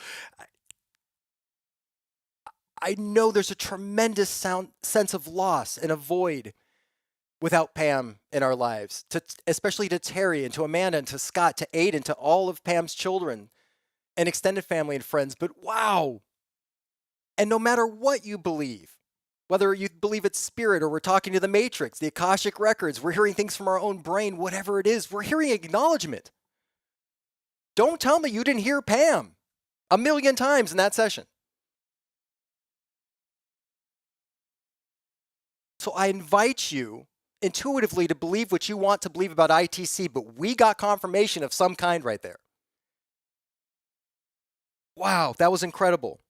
I know there's a tremendous sense of loss and a void without Pam in our lives, especially to Terry and to Amanda and to Scott, to Aiden, to all of Pam's children and extended family and friends. But wow. And no matter what you believe, whether you believe it's spirit or we're talking to the Matrix, the Akashic Records, we're hearing things from our own brain, whatever it is, we're hearing acknowledgement. Don't tell me you didn't hear Pam 1,000,000 times in that session. So I invite you intuitively to believe what you want to believe about ITC, but we got confirmation of some kind right there. Wow, that was incredible.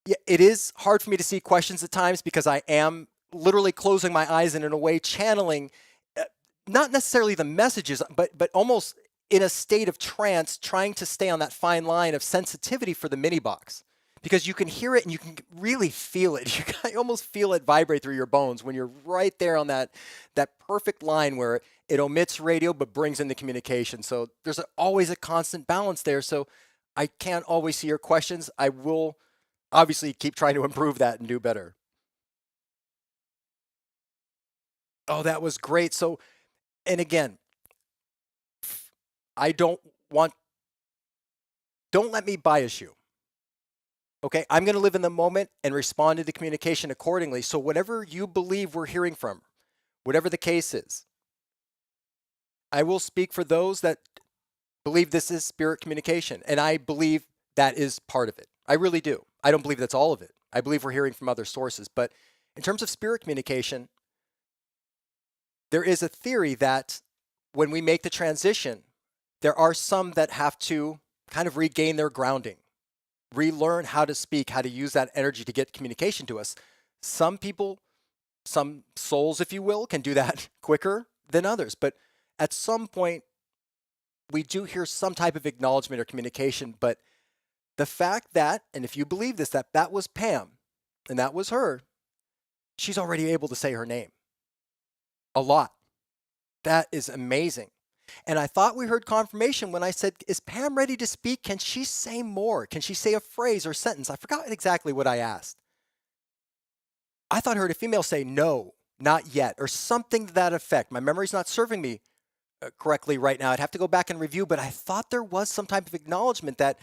Yeah, it is hard for me to see questions at times because I am literally closing my eyes and in a way channeling not necessarily the messages, but almost in a state of trance, trying to stay on that fine line of sensitivity for the MiniBox. Because you can hear it and you can really feel it. You can almost feel it vibrate through your bones when you're right there on that perfect line where it omits radio but brings in the communication. So there's always a constant balance there. So I can't always see your questions. I will obviously keep trying to improve that and do better. Oh, that was great. So, and again, I don't let me bias you. Okay, I'm going to live in the moment and respond to the communication accordingly. So whatever you believe we're hearing from, whatever the case is, I will speak for those that believe this is spirit communication. And I believe that is part of it. I really do. I don't believe that's all of it. I believe we're hearing from other sources. But in terms of spirit communication, there is a theory that when we make the transition, there are some that have to kind of regain their grounding, relearn how to speak, how to use that energy to get communication to us. Some people, some souls, if you will, can do that quicker than others. But at some point, we do hear some type of acknowledgement or communication. But the fact that, and if you believe this, that was Pam and that was her, she's already able to say her name a lot. That is amazing. And I thought we heard confirmation when I said, is Pam ready to speak? Can she say more? Can she say a phrase or sentence? I forgot exactly what I asked. I thought I heard a female say, no, not yet, or something to that effect. My memory's not serving me correctly right now. I'd have to go back and review, but I thought there was some type of acknowledgement that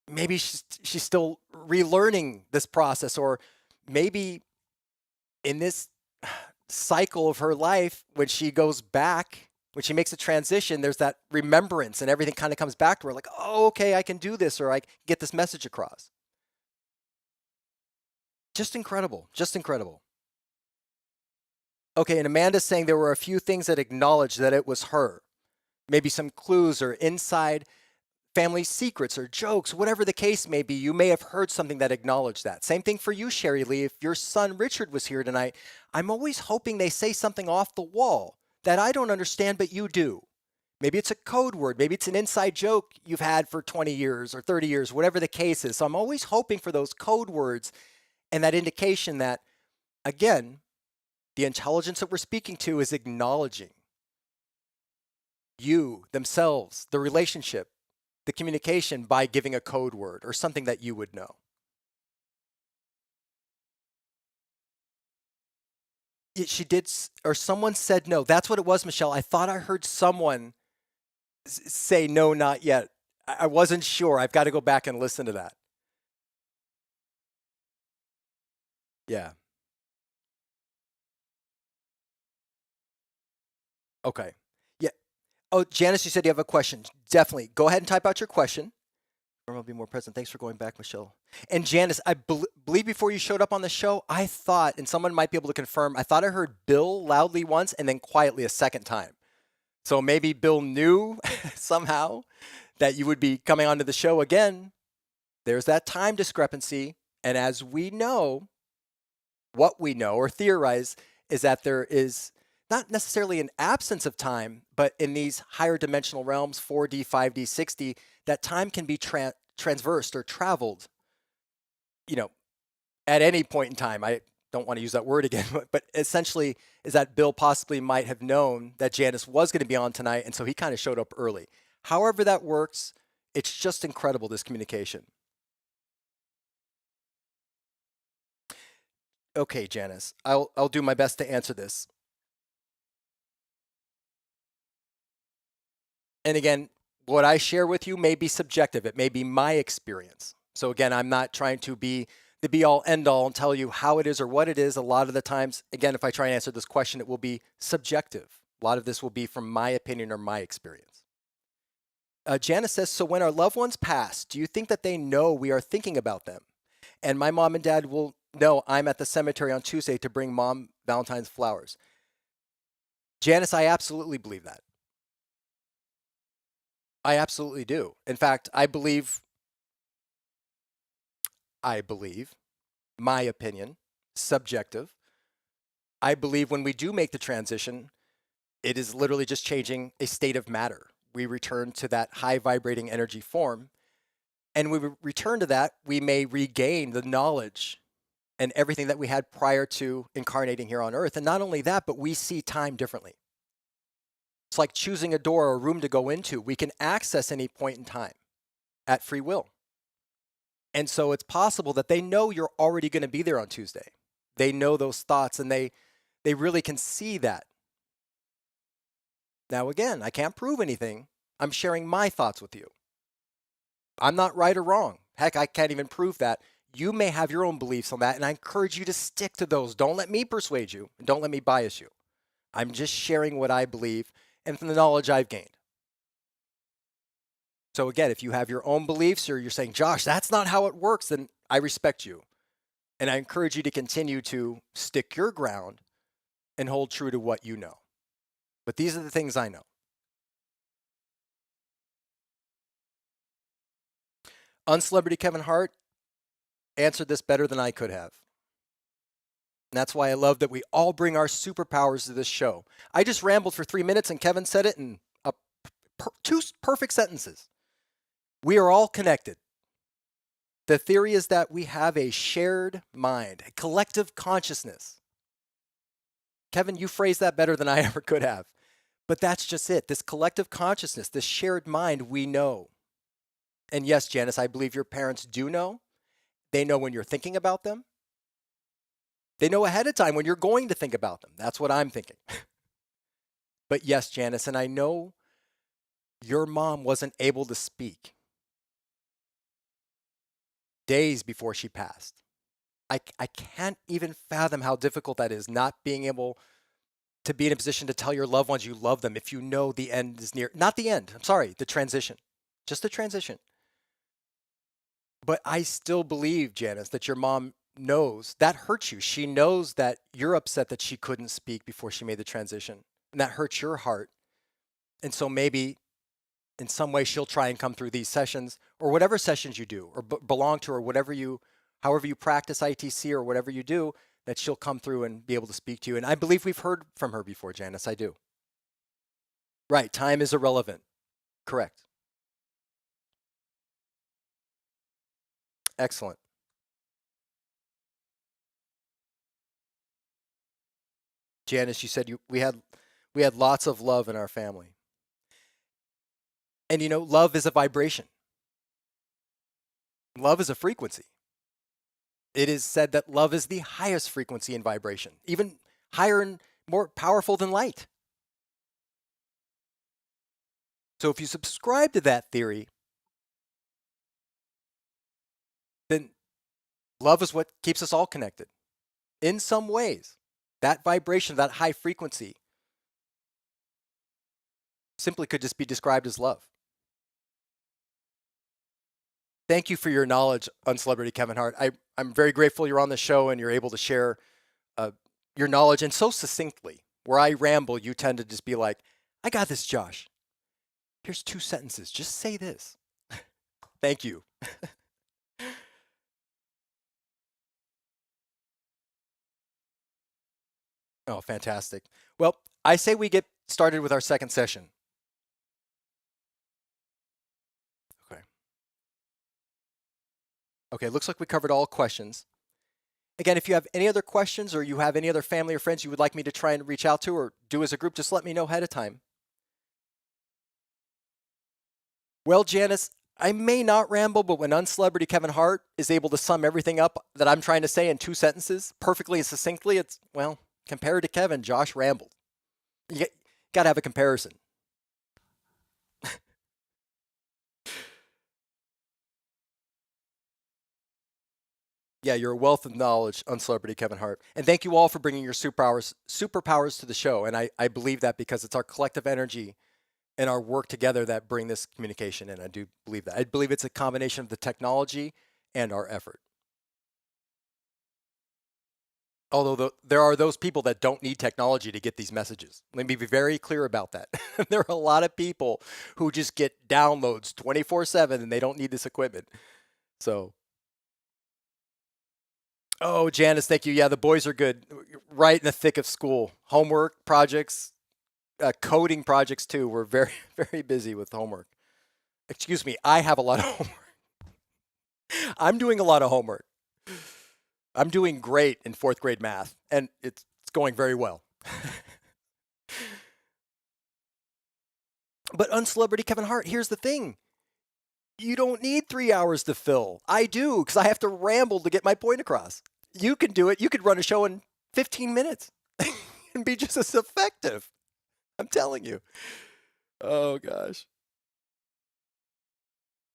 maybe she's still relearning this process, or maybe in this cycle of her life, when she goes back, when she makes a transition, there's that remembrance and everything kind of comes back to her like, oh, okay, I can do this, or I get this message across. Just incredible. Just incredible. Okay, and Amanda's saying there were a few things that acknowledged that it was her. Maybe some clues or inside family secrets or jokes, whatever the case may be. You may have heard something that acknowledged that. Same thing for you, Sherry Lee. If your son Richard was here tonight, I'm always hoping they say something off the wall that I don't understand, but you do. Maybe it's a code word. Maybe it's an inside joke you've had for 20 years or 30 years, whatever the case is. So I'm always hoping for those code words and that indication that, again, the intelligence that we're speaking to is acknowledging you, themselves, the relationship, the communication by giving a code word or something that you would know. She did, or someone said no. That's what it was, Michelle. I thought I heard someone say no, not yet. I wasn't sure. I've got to go back and listen to that. Yeah. Okay. Yeah. Oh, Janice, you said you have a question. Definitely. Go ahead and type out your question. I'll be more present. Thanks for going back, Michelle. And Janice, I believe before you showed up on the show, I thought, and someone might be able to confirm, I thought I heard Bill loudly once and then quietly a second time. So maybe Bill knew somehow that you would be coming onto the show again. There's that time discrepancy. And as we know, what we know or theorize is that there is not necessarily an absence of time, but in these higher dimensional realms, 4D, 5D, 6D, that time can be transversed or traveled, at any point in time. I don't want to use that word again, but essentially is that Bill possibly might have known that Janice was going to be on tonight, and so he kind of showed up early. However that works, it's just incredible, this communication. Okay, Janice, I'll do my best to answer this. And again, what I share with you may be subjective. It may be my experience. So again, I'm not trying to be the be-all, end-all and tell you how it is or what it is. A lot of the times, again, if I try and answer this question, it will be subjective. A lot of this will be from my opinion or my experience. Janice says, so when our loved ones pass, do you think that they know we are thinking about them? And my mom and dad will know I'm at the cemetery on Tuesday to bring mom Valentine's flowers. Janice, I absolutely believe that. I absolutely do. In fact, I believe, my opinion, subjective, I believe when we do make the transition, it is literally just changing a state of matter. We return to that high vibrating energy form. And when we return to that, we may regain the knowledge and everything that we had prior to incarnating here on Earth. And not only that, but we see time differently. It's like choosing a door or a room to go into. We can access any point in time at free will. And so it's possible that they know you're already going to be there on Tuesday. They know those thoughts and they really can see that. Now, again, I can't prove anything. I'm sharing my thoughts with you. I'm not right or wrong. Heck, I can't even prove that. You may have your own beliefs on that, and I encourage you to stick to those. Don't let me persuade you, and don't let me bias you. I'm just sharing what I believe and from the knowledge I've gained. So again, if you have your own beliefs or you're saying, Josh, that's not how it works, then I respect you. And I encourage you to continue to stick your ground and hold true to what you know. But these are the things I know. Uncelebrity Kevin Hart answered this better than I could have. And that's why I love that we all bring our superpowers to this show. I just rambled for 3 minutes and Kevin said it in two perfect sentences. We are all connected. The theory is that we have a shared mind, a collective consciousness. Kevin, you phrased that better than I ever could have. But that's just it. This collective consciousness, this shared mind, we know. And yes, Janice, I believe your parents do know. They know when you're thinking about them. They know ahead of time when you're going to think about them. That's what I'm thinking. But yes, Janice, and I know your mom wasn't able to speak days before she passed. I can't even fathom how difficult that is, not being able to be in a position to tell your loved ones you love them if you know the end is near. Not the end, I'm sorry, the transition. Just the transition. But I still believe, Janice, that your mom knows that hurts you. She knows that you're upset that she couldn't speak before she made the transition. And that hurts your heart. And so maybe in some way she'll try and come through these sessions or whatever sessions you do or belong to or however you practice ITC or whatever you do, that she'll come through and be able to speak to you. And I believe we've heard from her before, Janice. I do. Right. Time is irrelevant. Correct. Excellent. Janice, you said we had lots of love in our family. And you know, love is a vibration. Love is a frequency. It is said that love is the highest frequency in vibration, even higher and more powerful than light. So if you subscribe to that theory, then love is what keeps us all connected. In some ways, that vibration, that high frequency, simply could just be described as love. Thank you for your knowledge on Celebrity Kevin Hart. I'm very grateful you're on the show and you're able to share your knowledge, and so succinctly. Where I ramble, you tend to just be like, I got this, Josh. Here's 2 sentences. Just say this. Thank you. Oh, fantastic. Well, I say we get started with our second session. Okay, looks like we covered all questions. Again, if you have any other questions or you have any other family or friends you would like me to try and reach out to or do as a group, just let me know ahead of time. Well, Janice, I may not ramble, but when Uncelebrity Kevin Hart is able to sum everything up that I'm trying to say in 2 sentences perfectly and succinctly, it's, well, compared to Kevin, Josh rambled. You got to have a comparison. Yeah, you're a wealth of knowledge on Celebrity Kevin Hart. And thank you all for bringing your superpowers to the show. And I believe that because it's our collective energy and our work together that bring this communication in. I do believe that. I believe it's a combination of the technology and our effort. Although there are those people that don't need technology to get these messages. Let me be very clear about that. There are a lot of people who just get downloads 24/7 and they don't need this equipment. So, oh, Janice, thank you. Yeah, the boys are good. Right in the thick of school. Homework, projects, coding projects too. We're very, very busy with homework. Excuse me, I have a lot of homework. I'm doing a lot of homework. I'm doing great in 4th grade math, and it's going very well. But Uncelebrity Kevin Hart, here's the thing. You don't need 3 hours to fill. I do, because I have to ramble to get my point across. You can do it. You could run a show in 15 minutes and be just as effective. I'm telling you. Oh, gosh.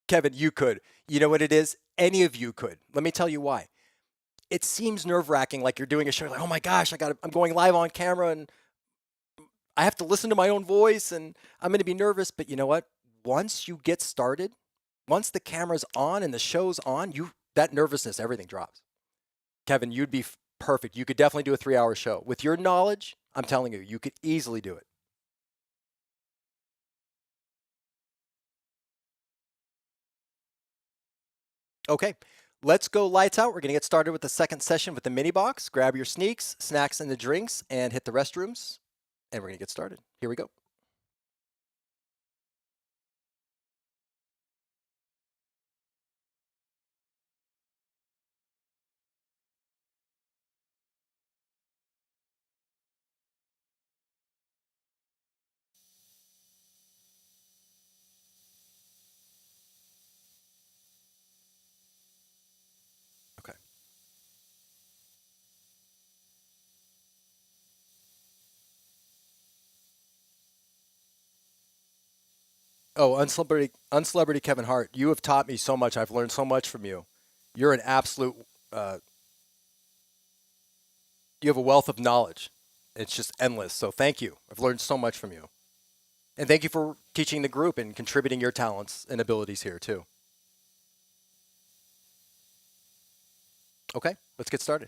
Kevin, you could. You know what it is? Any of you could. Let me tell you why. It seems nerve-wracking, like you're doing a show, like, oh my gosh, I'm going live on camera and I have to listen to my own voice and I'm going to be nervous. But you know what? Once you get started, once the camera's on and the show's on, that nervousness, everything drops. Kevin, you'd be perfect. You could definitely do a 3-hour show. With your knowledge, I'm telling you, you could easily do it. Okay. Let's go lights out. We're going to get started with the second session with the MiniBox. Grab your sneaks, snacks, and the drinks, and hit the restrooms. And we're going to get started. Here we go. Okay. Oh, Uncelebrity Kevin Hart, you have taught me so much. I've learned so much from you. You're an absolute, you have a wealth of knowledge. It's just endless. So thank you. I've learned so much from you. And thank you for teaching the group and contributing your talents and abilities here too. Okay, let's get started.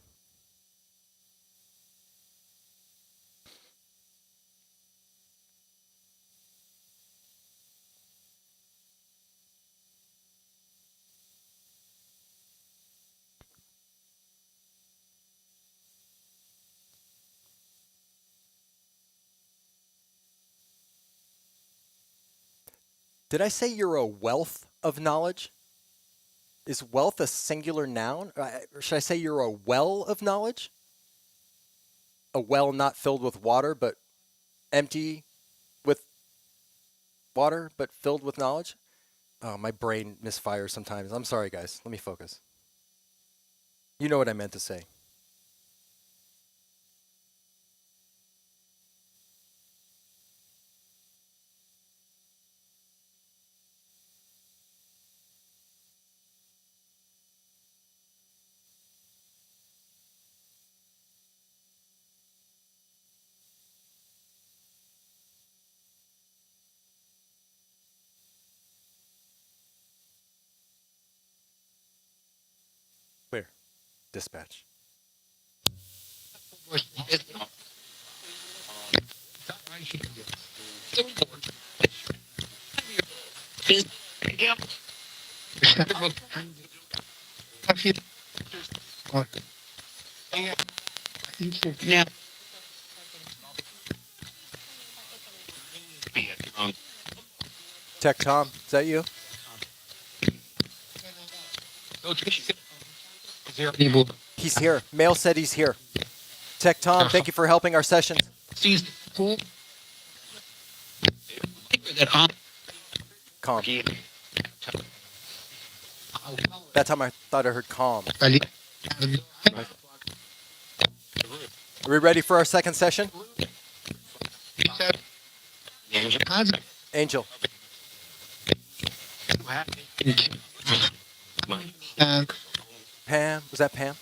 Did I say you're a wealth of knowledge? Is wealth a singular noun? Or should I say you're a well of knowledge? A well not filled with water, but empty with water, but filled with knowledge? Oh, my brain misfires sometimes. I'm sorry, guys. Let me focus. You know what I meant to say. Clear. Dispatch. Now, Tech Tom, is that you? He's here. Mail said he's here. Tech Tom, thank you for helping our sessions. Calm. That time I thought I heard calm. Are we ready for our second session? Angel. Pam, was that Pam?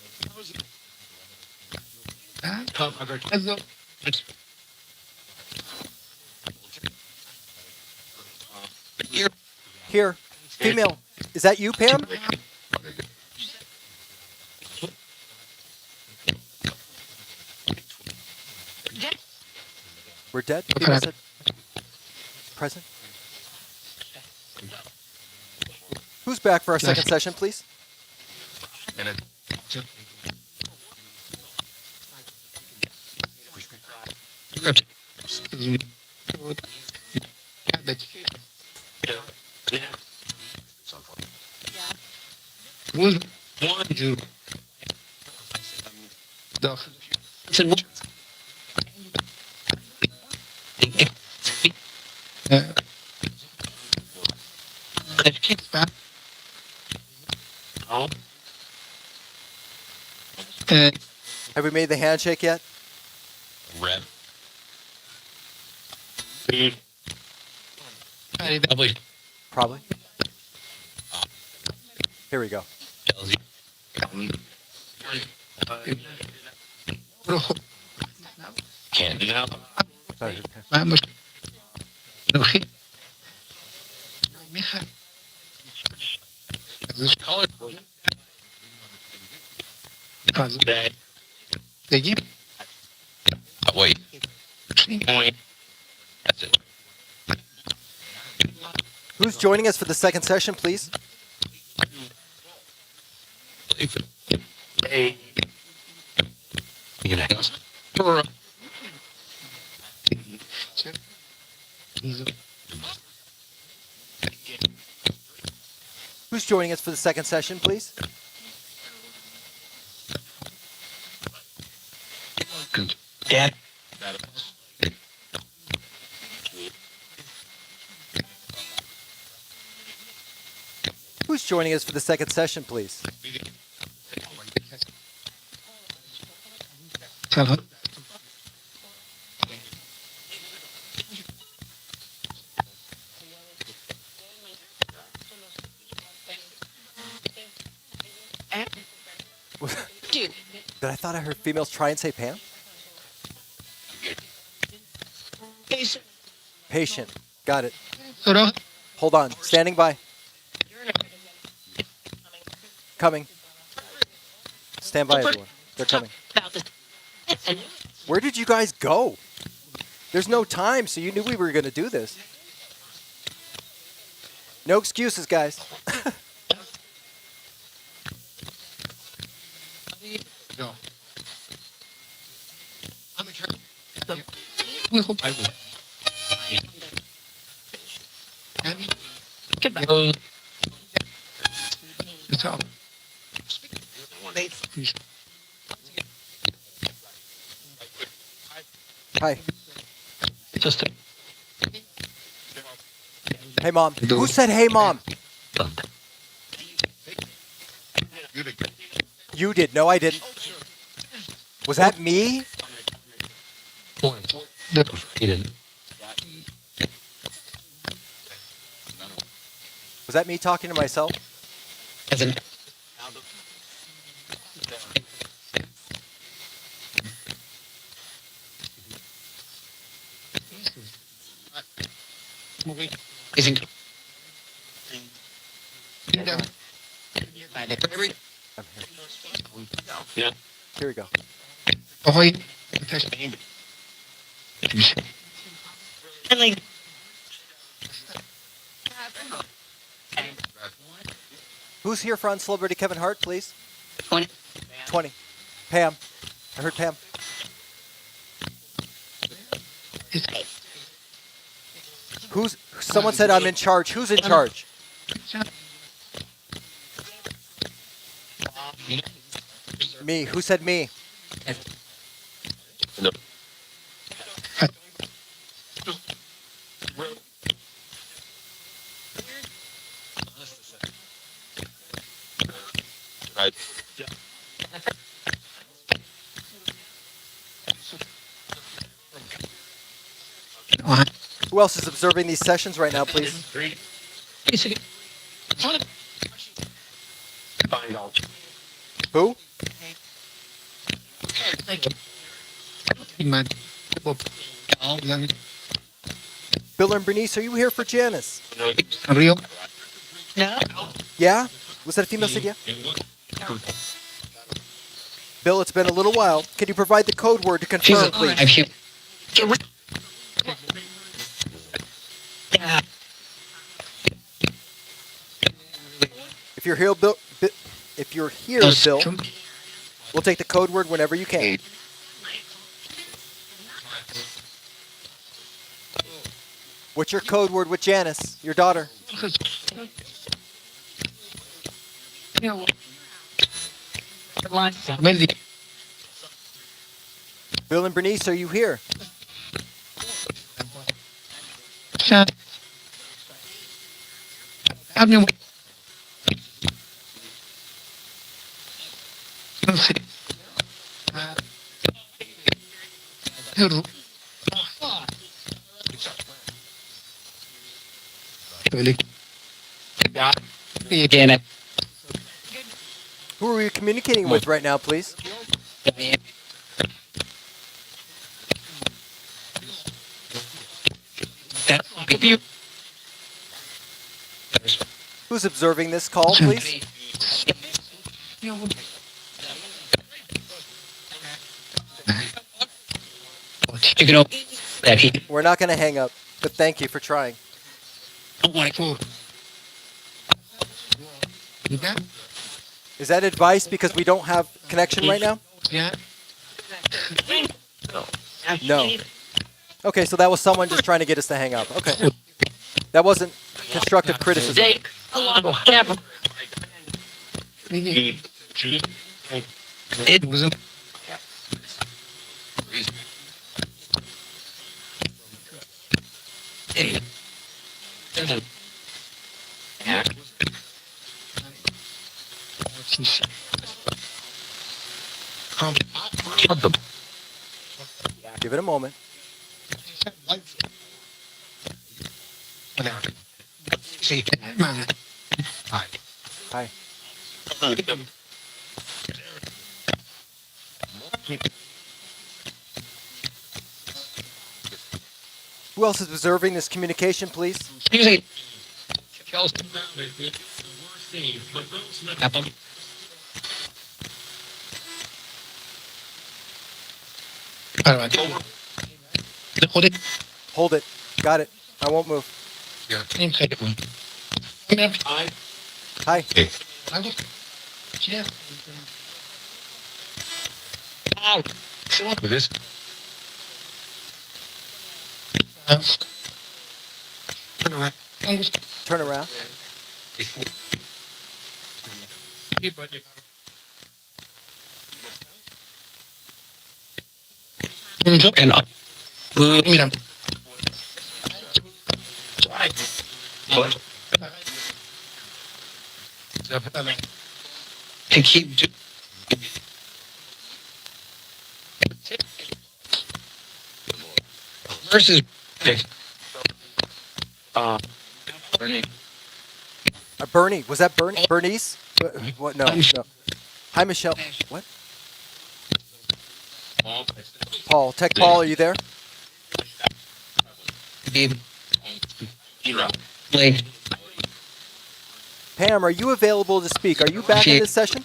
Here, female. Is that you, Pam? We're dead? Female said present? Who's back for our second session, please? Have we made the handshake yet? Red. Probably Probably. Here we go. tells you. Can't do that. Sorry. Color. Bad. Wait. Point. That's it. Who's joining us for the second session, please? Hey. You gonna hang us? Who's joining us for the second session, please? Dad. Who's joining us for the second session, please? But I thought I heard females try and say Pam. Patient. Got it. Hold on. Standing by. Coming. Stand by, everyone. They're coming. Where did you guys go? There's no time, so you knew we were going to do this. No excuses, guys. Hi. Just a Hey, Mom. Who said, hey, Mom? You did. No, I didn't. Was that me? point. He didn't. Was that me talking to myself? As in, isn't. Yeah. Here we go. Ahoy. And like, Who's here for Uncelebrity Kevin Hart, please? 20. 20. Pam. I heard Pam. Someone said I'm in charge. Who's in charge? Me. Who said me? No. Right. Who else is observing these sessions right now, please? Find out. Who? Bill and Bernice, are you here for Janice? No. Yeah? Was that a female said yeah? Bill, it's been a little while. Can you provide the code word to confirm, please? If you're here, Bill, if you're here, Bill, we'll take the code word whenever you can. What's your code word with Janice, your daughter? Bill and Bernice, are you here? Who are we communicating with right now, please? Who's observing this call, please? We're not going to hang up, but thank you for trying. Is that advice because we don't have connection right now? No. Okay, so that was someone just trying to get us to hang up. Okay. That wasn't constructive criticism. It was Give it a moment. Hi. Who else is observing this communication, please? Hold it. Got it. I won't move. Hi. this. Turn around. And to keep versus Bernie. Was that Bernie? Bernice? What? No. No. Hi, Michelle. What? Paul. Tech Paul, are you there? Pam, are you available to speak? Are you back in this session?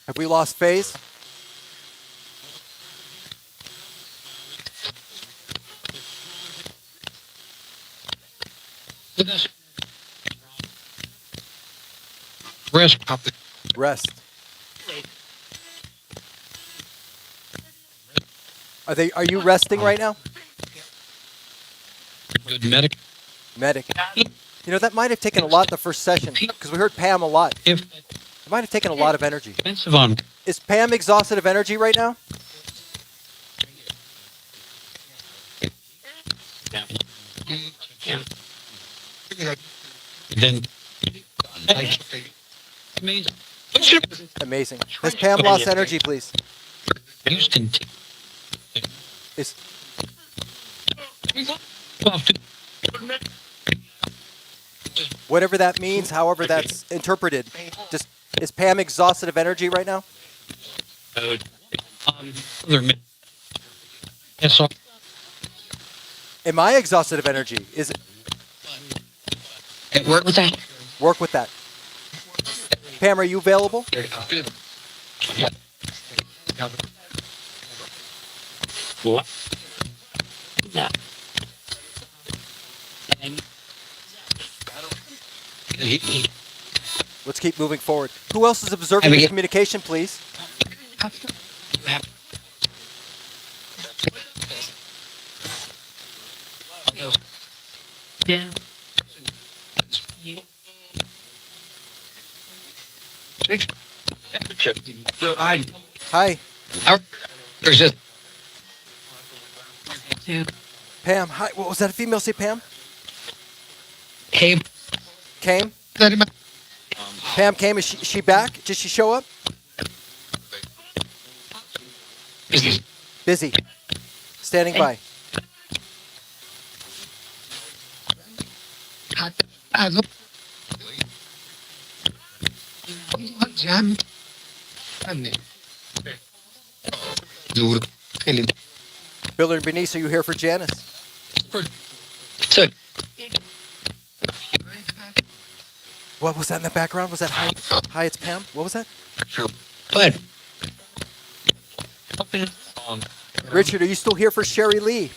Have we lost phase? Rest. Are you resting right now? Good medic. Medic. You know, that might have taken a lot the first session because we heard Pam a lot. If It might have taken a lot of energy. expensive on Is Pam exhausted of energy right now? then Amazing. Has Pam lost energy, please? Houston. Is Whatever that means, however that's interpreted. Just is Pam exhausted of energy right now? Yes, Am I exhausted of energy? Is it it worked with that. work with that? Pam, are you available? What? No. Let's keep moving forward. Who else is observing this communication, please? Yeah. Hi, There's just Dude. Pam. Hi. What was that? A female? Say Pam. came. Came. Pam came. Is she back? Did she show up? Busy. Standing by. Bill and Bernice, are you here for Janice? So, What was that in the background? Was that hi? Hi, it's Pam. What was that? but Richard, are you still here for Sherry Lee?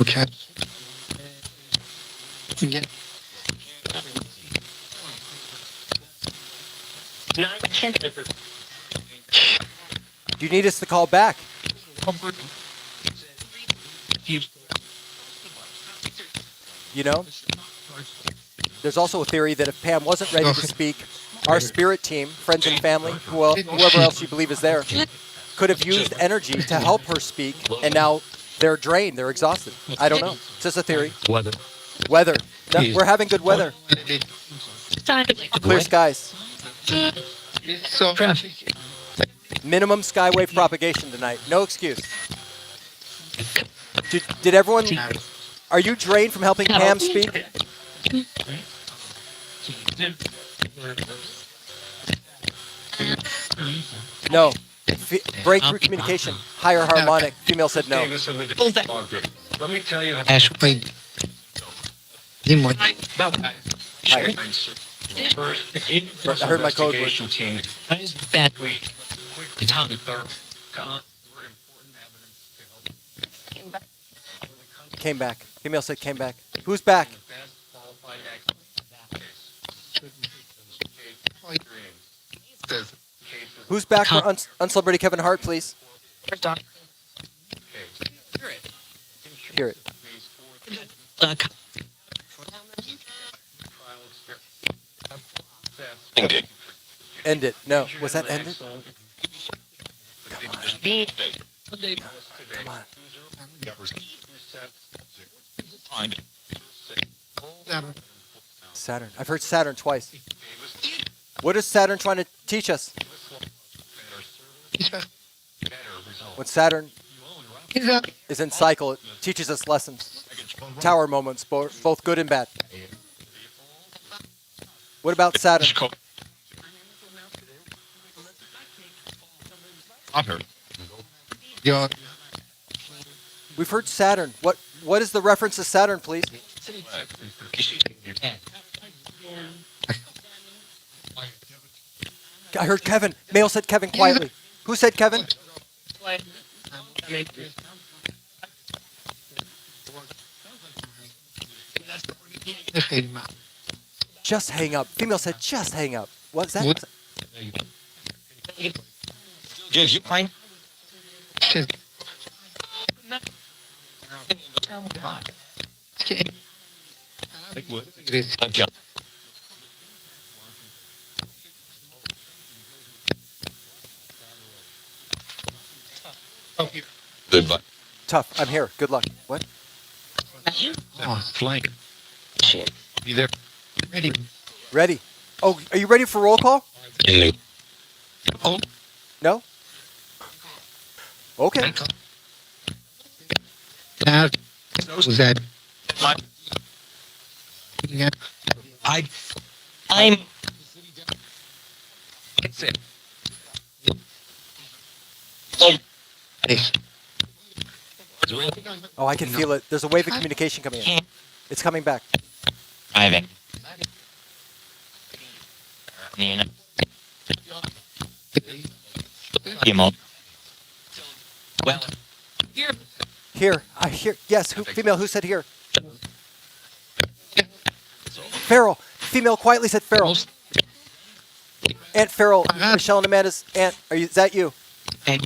Okay. Yeah. Do you need us to call back? You know, there's also a theory that if Pam wasn't ready to speak, our spirit team, friends and family, whoever else you believe is there, could have used energy to help her speak, and now they're drained, they're exhausted. I don't know. It's just a theory. Weather. No, we're having good weather. Clear skies. Minimum skywave propagation tonight. No excuse. Did everyone... Are you drained from helping Pam speak? No. Breakthrough communication. Higher harmonic. Female said no. Let me tell you. Ash, wait. Dimmo. Hi. I heard my code word. Team. That is bad. It's on the third. Came back. Female said came back. Who's back? Who's back for Uncelebrity Kevin Hart, please? Hear it. End it. No. Was that ended? Come on. Saturn. I've heard Saturn twice. What is Saturn trying to teach us? When Saturn is in cycle, it teaches us lessons. Tower moments, both good and bad. What about Saturn? We've heard Saturn. What is the reference to Saturn, please? I heard Kevin. Male said Kevin quietly. Who said Kevin? Just hang up. Female said just hang up. What's that? What? Gives you fine. Goodbye. Tough. I'm here. Good luck. What? Oh, flank. Shit. You there? Ready? Ready. Oh, are you ready for roll call? Oh, No? Okay. now, was that? Yeah. I'm. It's it. Oh, I can feel it. There's a wave of communication coming in. It's coming back. Driving. You know. Well, here. Here. I hear. Yes. Who? Female. Who said here? Farrell. Female quietly said Farrell. Aunt Farrell. Michelle and Amanda's aunt. Is that you? And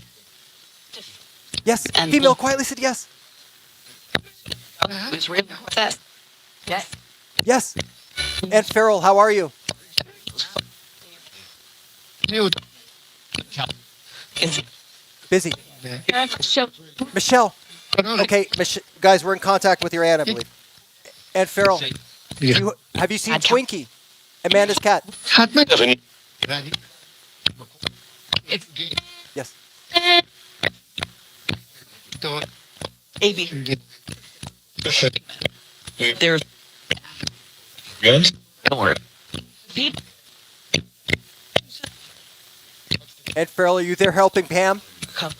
Yes. And- Female quietly said yes. What's real? What's that? Yes. Yes. Aunt Farrell, how are you? dude. It's Busy. show. Michelle. Okay, guys, we're in contact with your aunt, I believe. Aunt Farrell, have you seen Twinkie? Amanda's cat. It's Yes. AB. There's. Good? Don't worry. Pete. Aunt Farrell, are you there helping Pam? Come.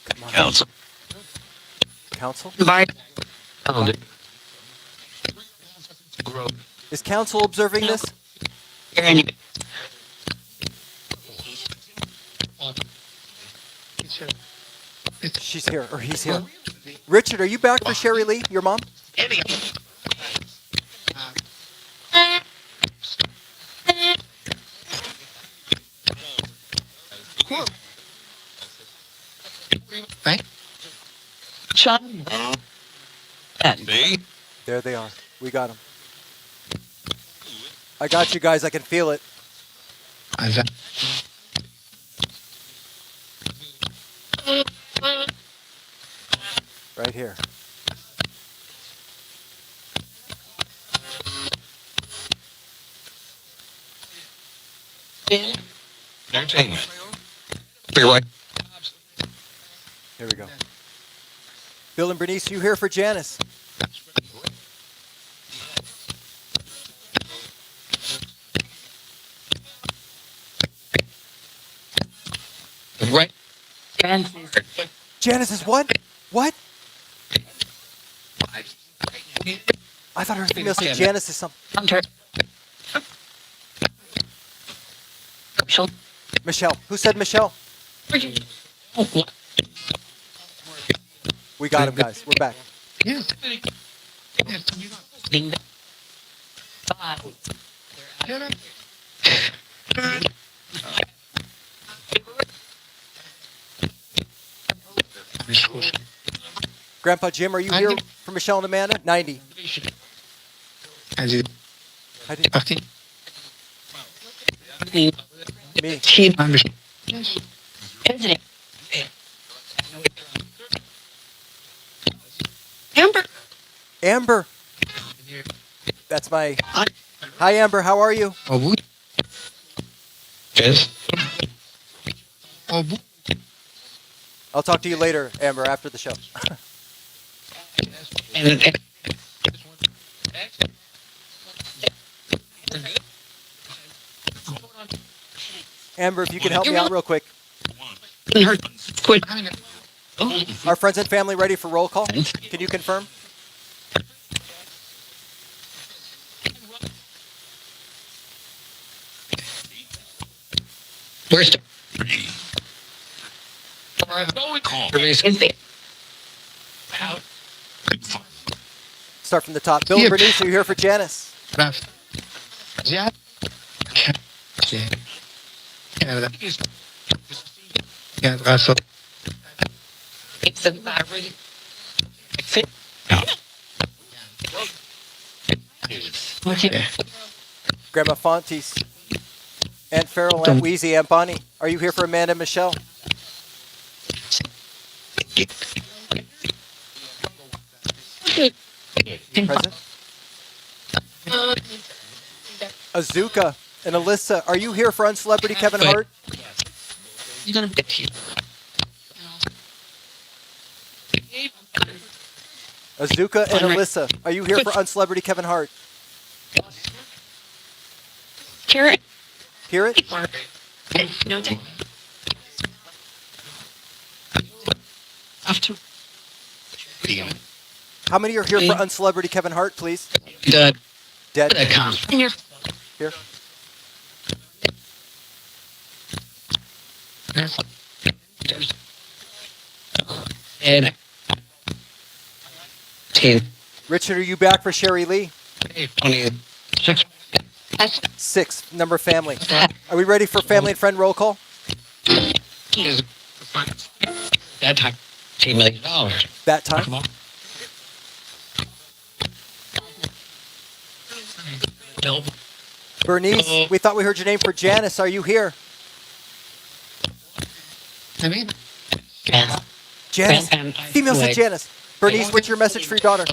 Come on. Council. Council? Bye. Found it. Is council observing this? And She's here, or he's here. Richard, are you back for Sherry Lee, your mom? Sean. There they are. We got them. I got you guys. I can feel it. Right here. Entertainment. Be right. Here we go. Bill and Bernice, you here for Janice? Right. Janice is what? What? I thought her female said Janice is something. Hunter. Sean. Michelle. Who said Michelle? We got him, guys. We're back. Yeah. Ding. Bye. Grandpa Jim, are you here for Michelle and Amanda? 90. I did. Me. Team. Anthony. Amber. Amber. That's my... Hi, Amber. How are you? Yes. I'll talk to you later, Amber, after the show. Amber, if you can help me out real quick. Quit. Our friends and family ready for roll call? Can you confirm? Where's the... Start from the top. Bill and Bernice, are you here for Janice? Yeah. It's a battery. Okay. Grandma Fontes, Aunt Farrell, Aunt Wheezy, Aunt Bonnie. Are you here for Amanda and Michelle? Present. Azuka and Alyssa, are you here for Uncelebrity Kevin Hart? You're gonna get here. Azuka and Alyssa, are you here for Uncelebrity Kevin Hart? Chariot. Hear it? No time. After. How many are here for Uncelebrity Kevin Hart, please? Dead. Dead. That counts. Here. Here. And 10, Richard, are you back for Sherry Lee? 26. 6, number family. Are we ready for family and friend roll call? Is that time $10 million. That time. Come on. No. Bernice, we thought we heard your name for Janice. Are you here? I mean, yeah. Janice. And- Female said wait. Janice. Bernice, what's your message for your daughter?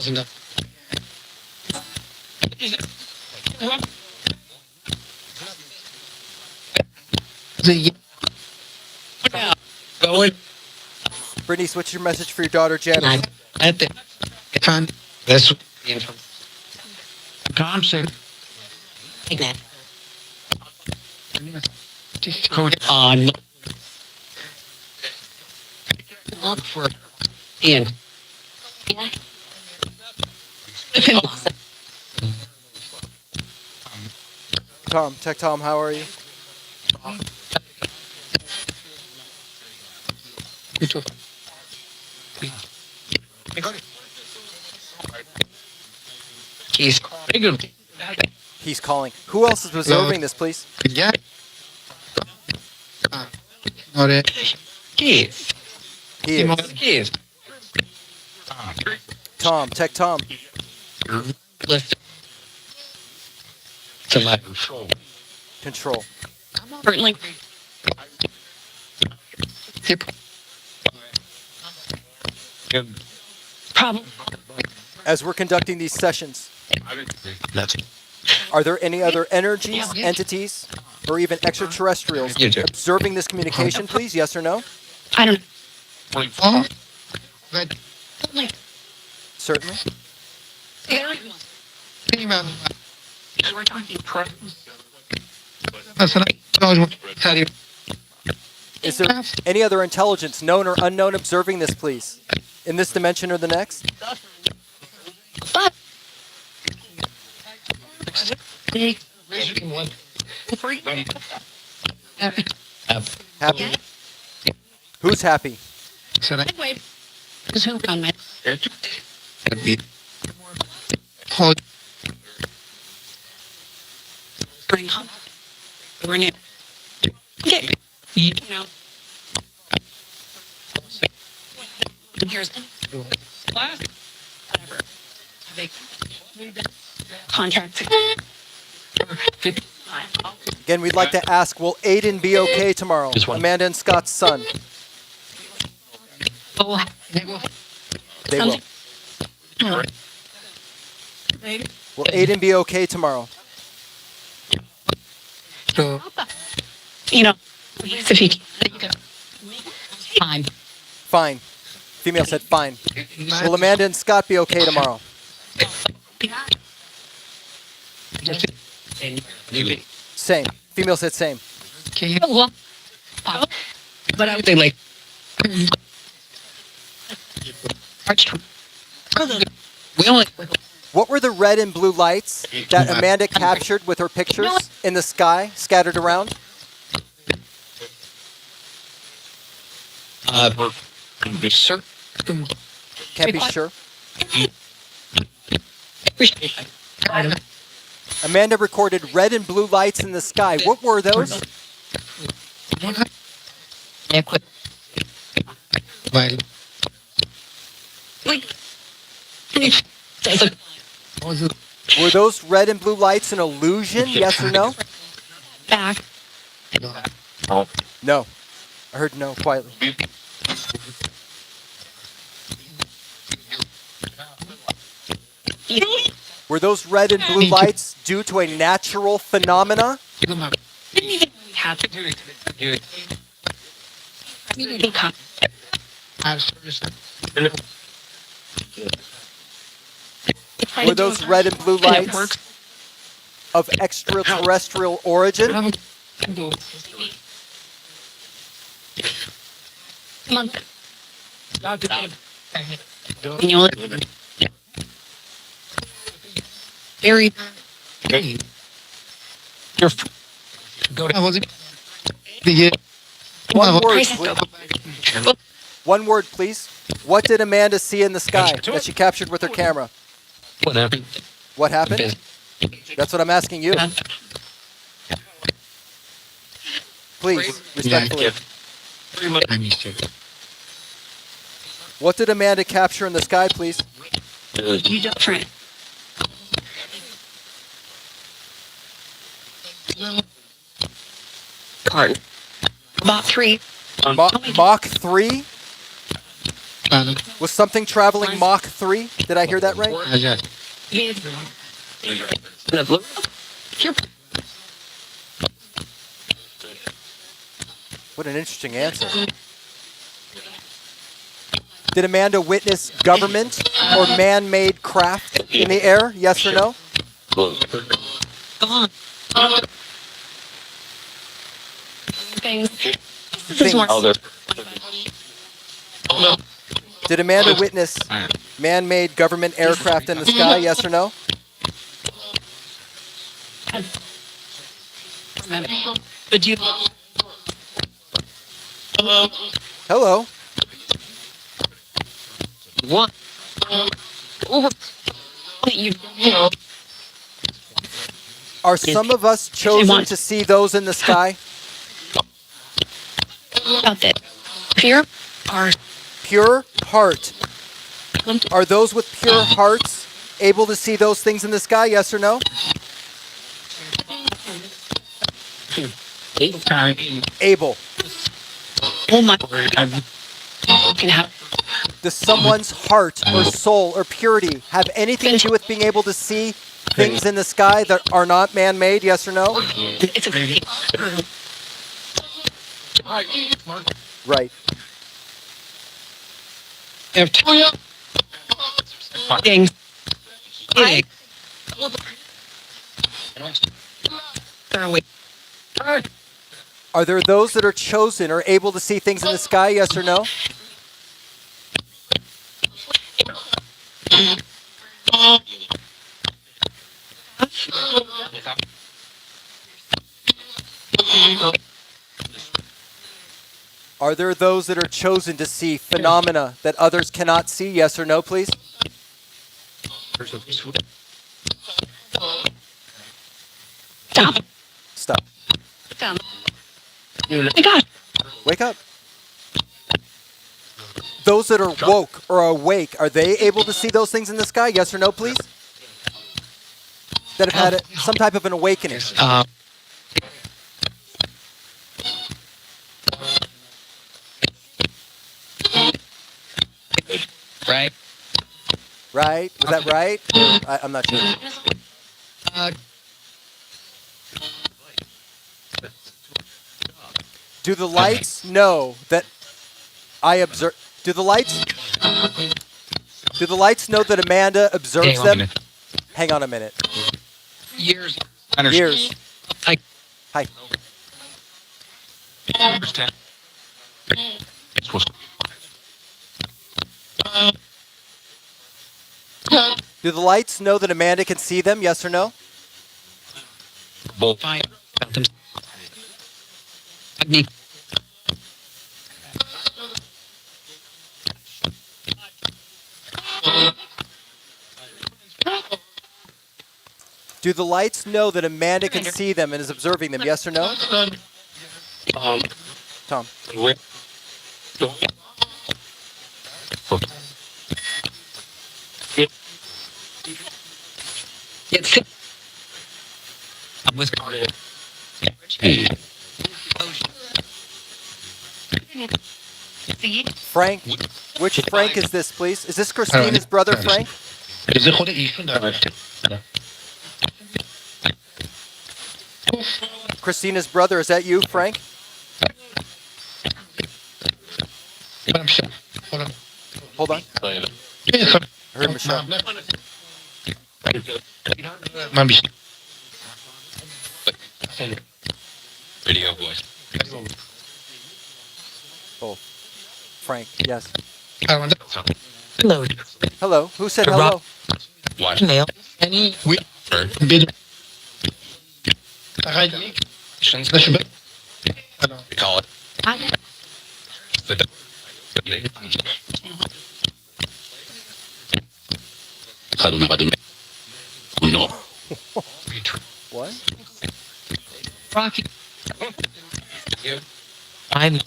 The going Bernice, what's your message for your daughter, Janice? at the con. That's concept. On look for Ian. Tom, Tech Tom, how are you? He's good. He's calling. Who else is observing this, please? Yeah. Not it. Keith. He is. Keith. Tom, Tech Tom. Lift. To my Control. Certainly. hip. Problem. As we're conducting these sessions, That's are there any other energies, entities, or even extraterrestrials You do. observing this communication, please? Yes or no? I don't. oh. But Like. Certainly. We're talking pro. that's what I tell you. Is there any other intelligence, known or unknown, observing this, please? In this dimension or the next? But. Happy? Who's happy? Said I Wait. Who's who on my? could be. Hold. Bring home. Bring it. Okay. You know. Here's whatever. Big contract. Again, we'd like to ask, will Aiden be okay tomorrow? Amanda and Scott's son. Oh, They will. Will Aiden be okay tomorrow? So you know, if he fine. Fine. Female said fine. Will Amanda and Scott be okay tomorrow? Same. Female said same. can you Well, but I they like we only What were the red and blue lights that Amanda captured with her pictures in the sky scattered around? sir Can't be sure. Amanda recorded red and blue lights in the sky. What were those? Weil like. was it Were Were those red and blue lights an illusion? Yes or no? Back. Oh. No. I heard no quietly. Were those red and blue lights due to a natural phenomena? Didn't even happen. Were those red and blue lights of extraterrestrial origin? Come on. You know, very. You're. Go to. One word, please. One word, please. What did Amanda see in the sky that she captured with her camera? Whatever. What happened? That's what I'm asking you. Please, respectfully. What did Amanda capture in the sky, please? You don't try. Card. Mach 3. Mach 3? Was something traveling Mach 3? Did I hear that right? What an interesting answer. Did Amanda witness government or man-made craft in the air? Yes or no? Go on. Things. Things. Did Amanda witness man-made government aircraft in the sky? Yes or no? But you. Hello. What? You know. Are some of us chosen to see those in the sky? About that. Pure are Pure heart. Are those with pure hearts able to see those things in the sky? Yes or no? Able. oh my can have Does someone's heart or soul or purity have anything to do with being able to see things in the sky that are not man-made? Yes or no? it's a Right. things. Are there those that are chosen or able to see things in the sky? Yes or no? Are there those that are chosen to see phenomena that others cannot see? Yes or no, please? Stop. Stop. Stop. Oh my God. Wake up. Those that are woke or awake, are they able to see those things in the sky? Yes or no, please? That have had some type of an awakening. Right. Right? Was that right? I'm not sure. Do the lights know that I observe? Do the lights know that Amanda observes them? Hang on a minute. Years. Years. Like Hi. Understand. Do the lights know that Amanda can see them? Yes or no? fire. Technique. Do the lights know that Amanda can see them and is observing them? Yes or no? Tom. It's with Frank, which Frank is this, please? Is this Christina's brother, Frank? Christina's brother, is that you, Frank? Hold on. I heard Michelle. video voice. Oh, Frank, yes. Hello. Hello. Who said hello? Watch. Mail. Any We call it I the no. What? Rocky. I'm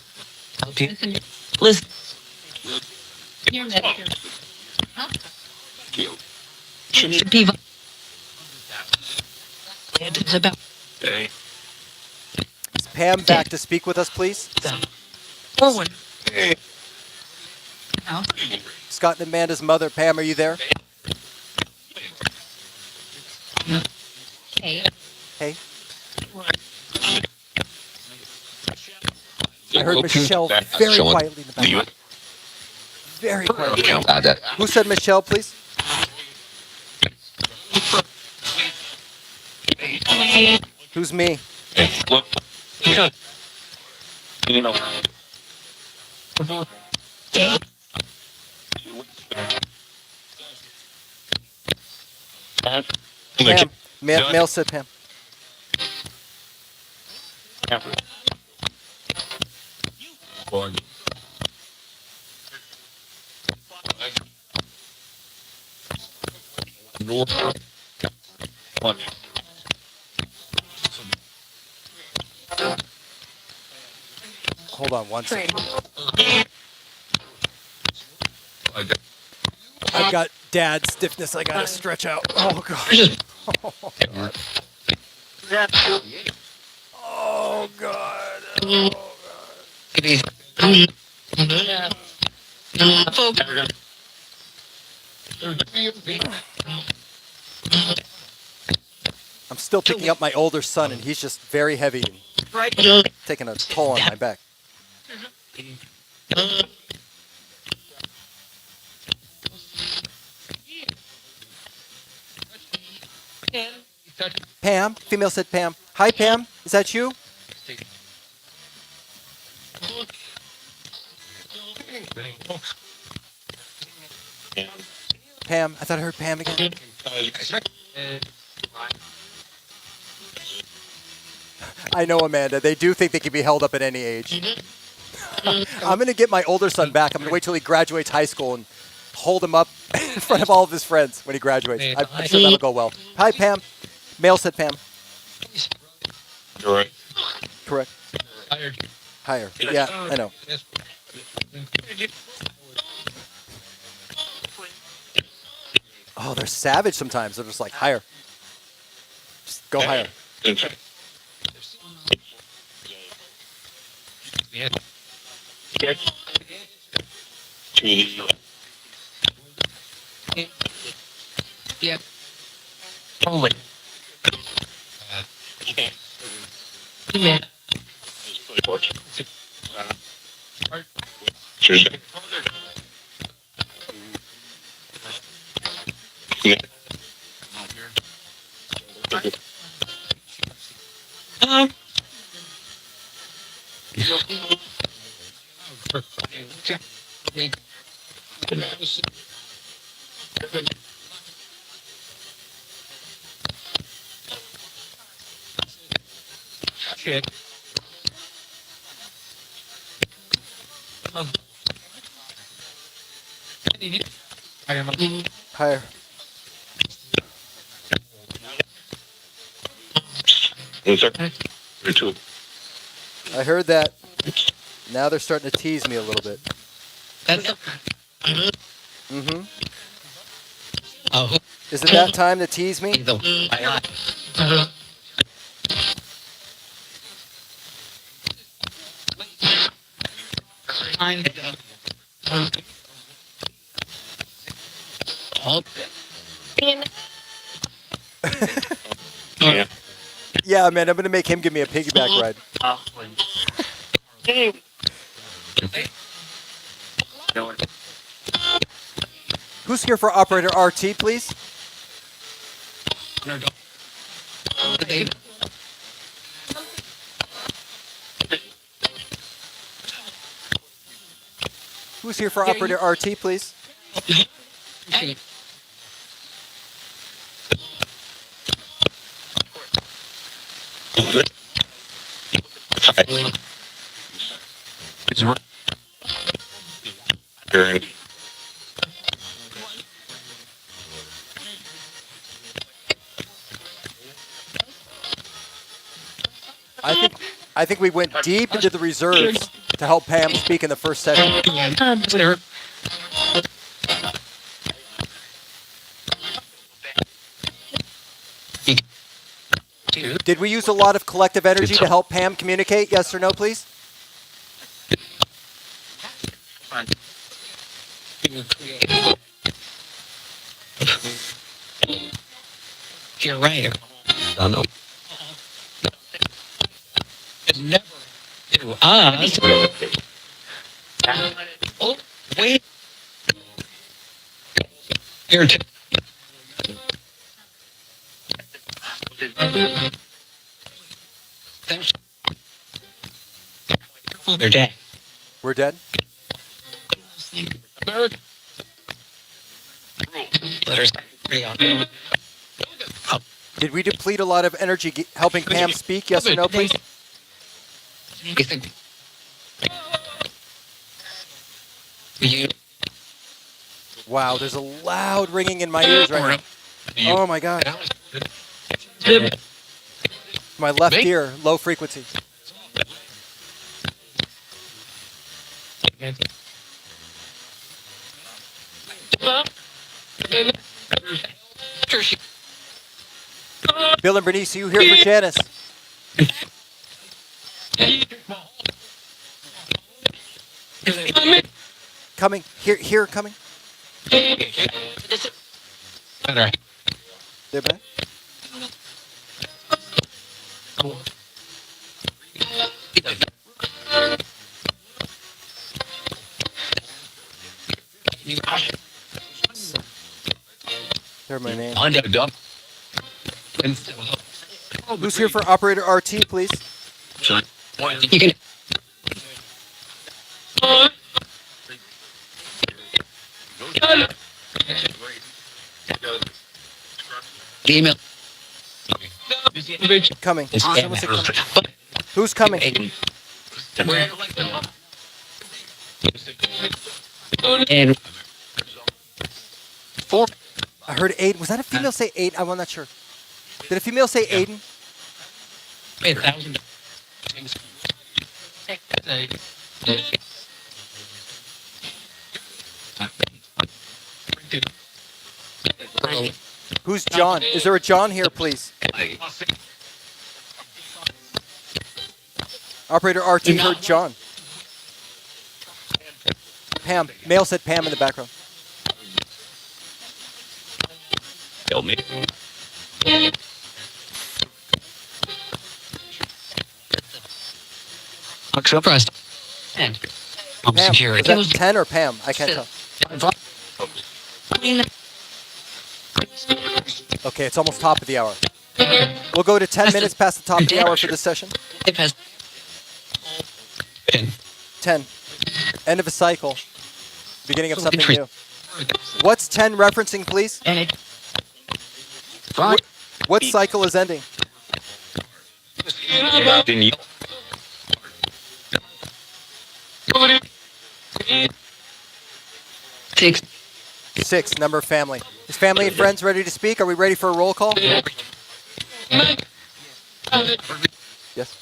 listen. You're should be it's about Is Pam back to speak with us, please? forward. No. Scott and Amanda's mother. Pam, are you there? Hey. Hey. I heard Michelle very quietly in the background. Very quietly. Who said Michelle, please? Who's me? Pam. Male said Pam. Hold on one second. I've got dad stiffness I gotta stretch out. Oh, God. Oh, God. I'm still picking up my older son, and he's just very heavy and taking a toll on my back. Pam, female said Pam. Hi, Pam. Is that you? Pam, I thought I heard Pam again. I know, Amanda. They do think they can be held up at any age. I'm going to get my older son back. I'm going to wait till he graduates high school and hold him up in front of all of his friends when he graduates. I'm sure that'll go well. Hi, Pam. Male said Pam. Correct. Correct. Higher. Yeah, I know. Oh, they're savage sometimes. They're just like, higher. Just go higher. Yeah. Holy. Yeah. Shit. Higher. I heard that. Now they're starting to tease me a little bit. Mm-hmm. Oh. Is it that time to tease me? I'm all yeah. Yeah, man, I'm gonna make him give me a piggyback ride. Hey. Who's here for operator RT, please? Who's here for operator RT, please? I think we went deep into the reserves to help Pam speak in the first session. Did we use a lot of collective energy to help Pam communicate? Yes or no, please? You're right. I know. It's never to us. Oh, wait. Here. They're dead. We're dead? Letters. Did we deplete a lot of energy helping Pam speak? Yes or no, please? Wow, there's a loud ringing in my ears right now. Oh my God. My left ear, low frequency. Bill and Bernice, are you here for Janice? Coming. Here, coming. They're back. They're my name. Who's here for operator RT, please? You can. Email. Coming. Someone say coming. Who's coming? And four. I heard Aiden. Was that a female say Aiden? I'm not sure. Did a female say Aiden? 1,000. Who's John? Is there a John here, please? Operator RT heard John. Pam. Male said Pam in the background. Tell me. Pressed. And Pam. security. Is that 10 or Pam? I can't tell. Okay, it's almost top of the hour. We'll go to 10 minutes past the top of the hour for this session. 10. End of a cycle. Beginning of something new. What's 10 referencing, please? What cycle is ending? Six. 6, number of family. Is family and friends ready to speak? Are we ready for a roll call? Yes.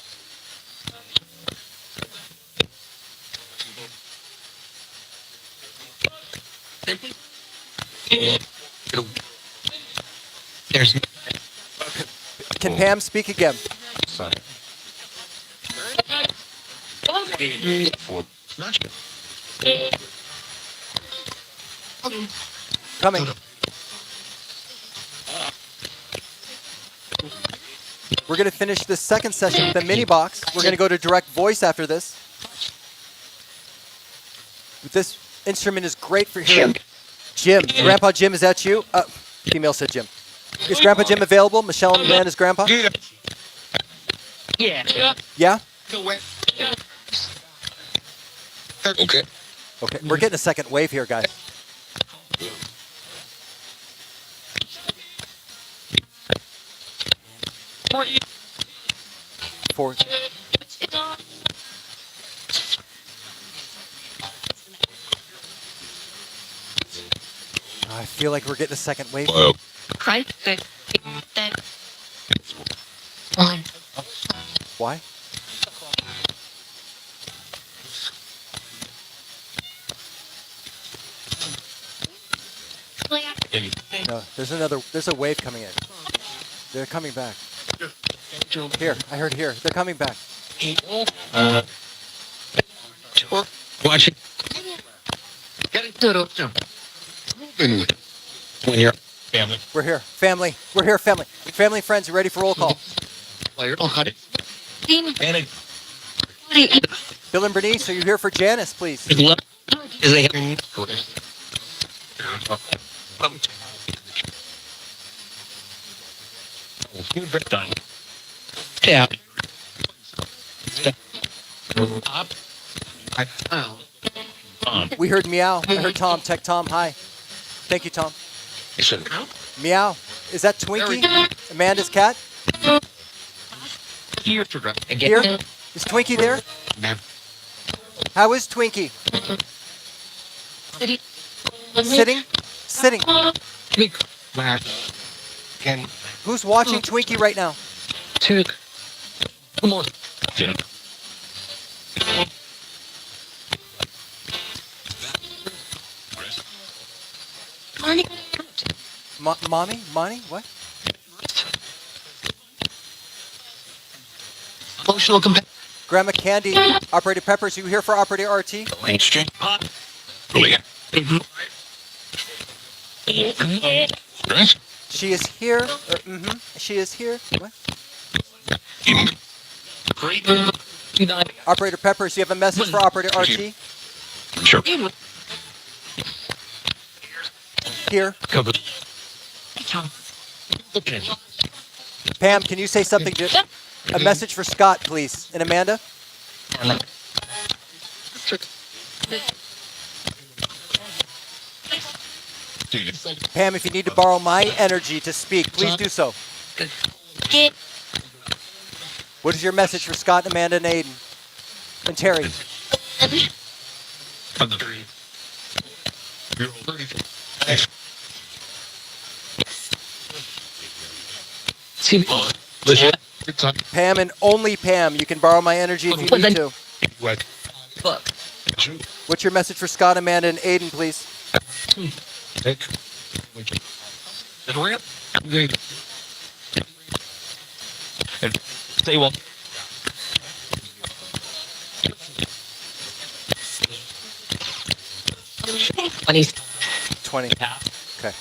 There's. Can Pam speak again? Coming. We're going to finish this second session with the MiniBox. We're going to go to direct voice after this. This instrument is great for hearing. Jim. Grandpa Jim, is that you? Female said Jim. Is Grandpa Jim available? Michelle and Amanda's grandpa? Yeah. Yeah? Okay. Okay, we're getting a second wave here, guys. Four. I feel like we're getting a second wave. Whoa. Right. That. One. Why? No, there's a wave coming in. They're coming back. Here, I heard here. They're coming back. Watch it. When you're family. We're here. Family. We're here, family. Family and friends, you ready for roll call? Player. Panic. Bill and Bernice, are you here for Janice, please? Is they have done. Yeah. Up. We heard meow. I heard Tom. Tech Tom. Hi. Thank you, Tom. Meow. Is that Twinkie? Amanda's cat? Here? Is Twinkie there? How is Twinkie? Sitting? Sitting. Who's watching Twinkie right now? Come on. Mommy? Monty? What? Emotional compassion. Grandma Candy. Operator Peppers, you here for Operator RT? Mainstream. She is here. She is here. What? Operator Peppers, you have a message for Operator RT? Sure. Here. Covered. Pam, can you say something to... A message for Scott, please. And Amanda? Pam, if you need to borrow my energy to speak, please do so. What is your message for Scott, Amanda, and Aiden? And Terry? Pam and only Pam. You can borrow my energy if you need to. What's your message for Scott, Amanda, and Aiden, please? Say well. When he's 20. Okay.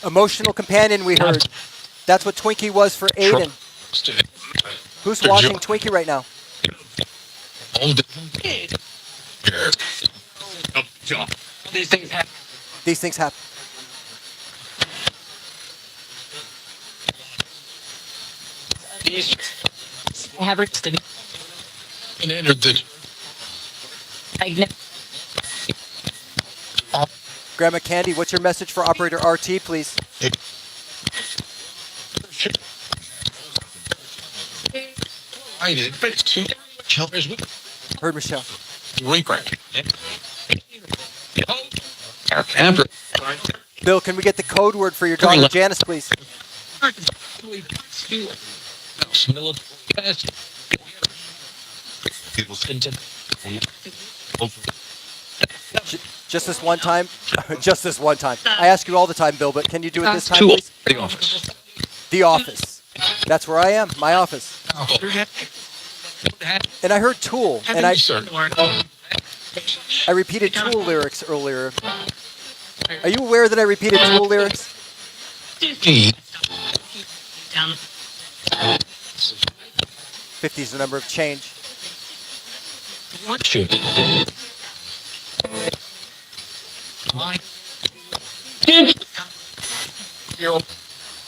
Emotional companion, we heard. That's what Twinkie was for Aiden. Who's watching Twinkie right now? These things happen. These things happen. These habits that And entered the Grandma Candy, what's your message for Operator RT, please? I did. Heard Michelle. Bill, can we get the code word for your daughter Janice, please? Just this one time? Just this one time. I ask you all the time, Bill, but can you do it this time, please? The office. The office. That's where I am, my office. And I heard Tool, and I repeated Tool lyrics earlier. Are you aware that I repeated Tool lyrics? Down. 50 is the number of change. Shoot.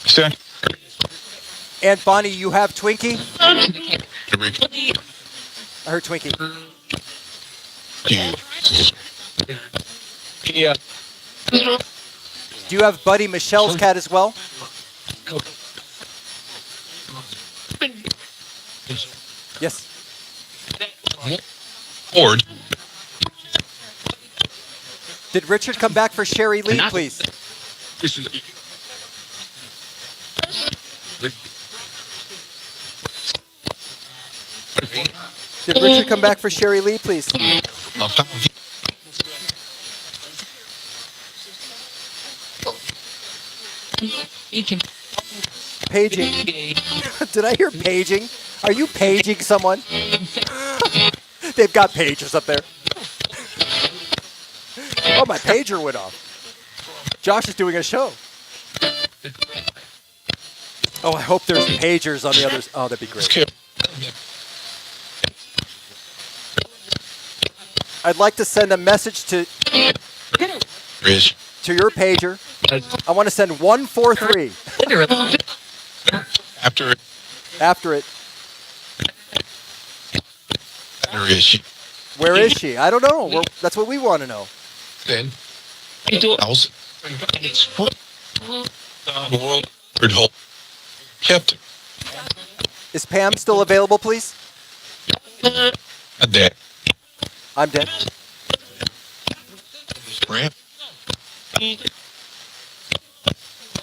Sir. And Bonnie, you have Twinkie? I heard Twinkie. Yeah. Do you have Buddy Michelle's cat as well? Yes. Board. Did Richard come back for Sherry Lee, please? Did Richard come back for Sherry Lee, please? Paging. Did I hear paging? Are you paging someone? They've got pagers up there. Oh, my pager went off. Josh is doing a show. Oh, I hope there's pagers on the others. Oh, that'd be great. I'd like to send a message to your pager. I want to send 143. After it. After it. Where is she? Where is she? I don't know. That's what we want to know. Then. House. World. Hole. Captain. Is Pam still available, please? And that. I'm dead. Ramp.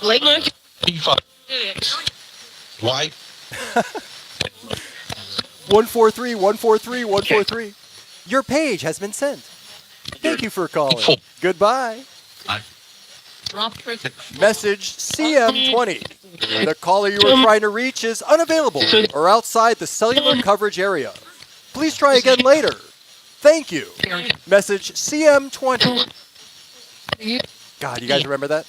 Lakeland. Why? 143, 143, 143. Your page has been sent. Thank you for calling. Goodbye. Message CM20. The caller you are trying to reach is unavailable or outside the cellular coverage area. Please try again later. Thank you. Message CM20. God, you guys remember that?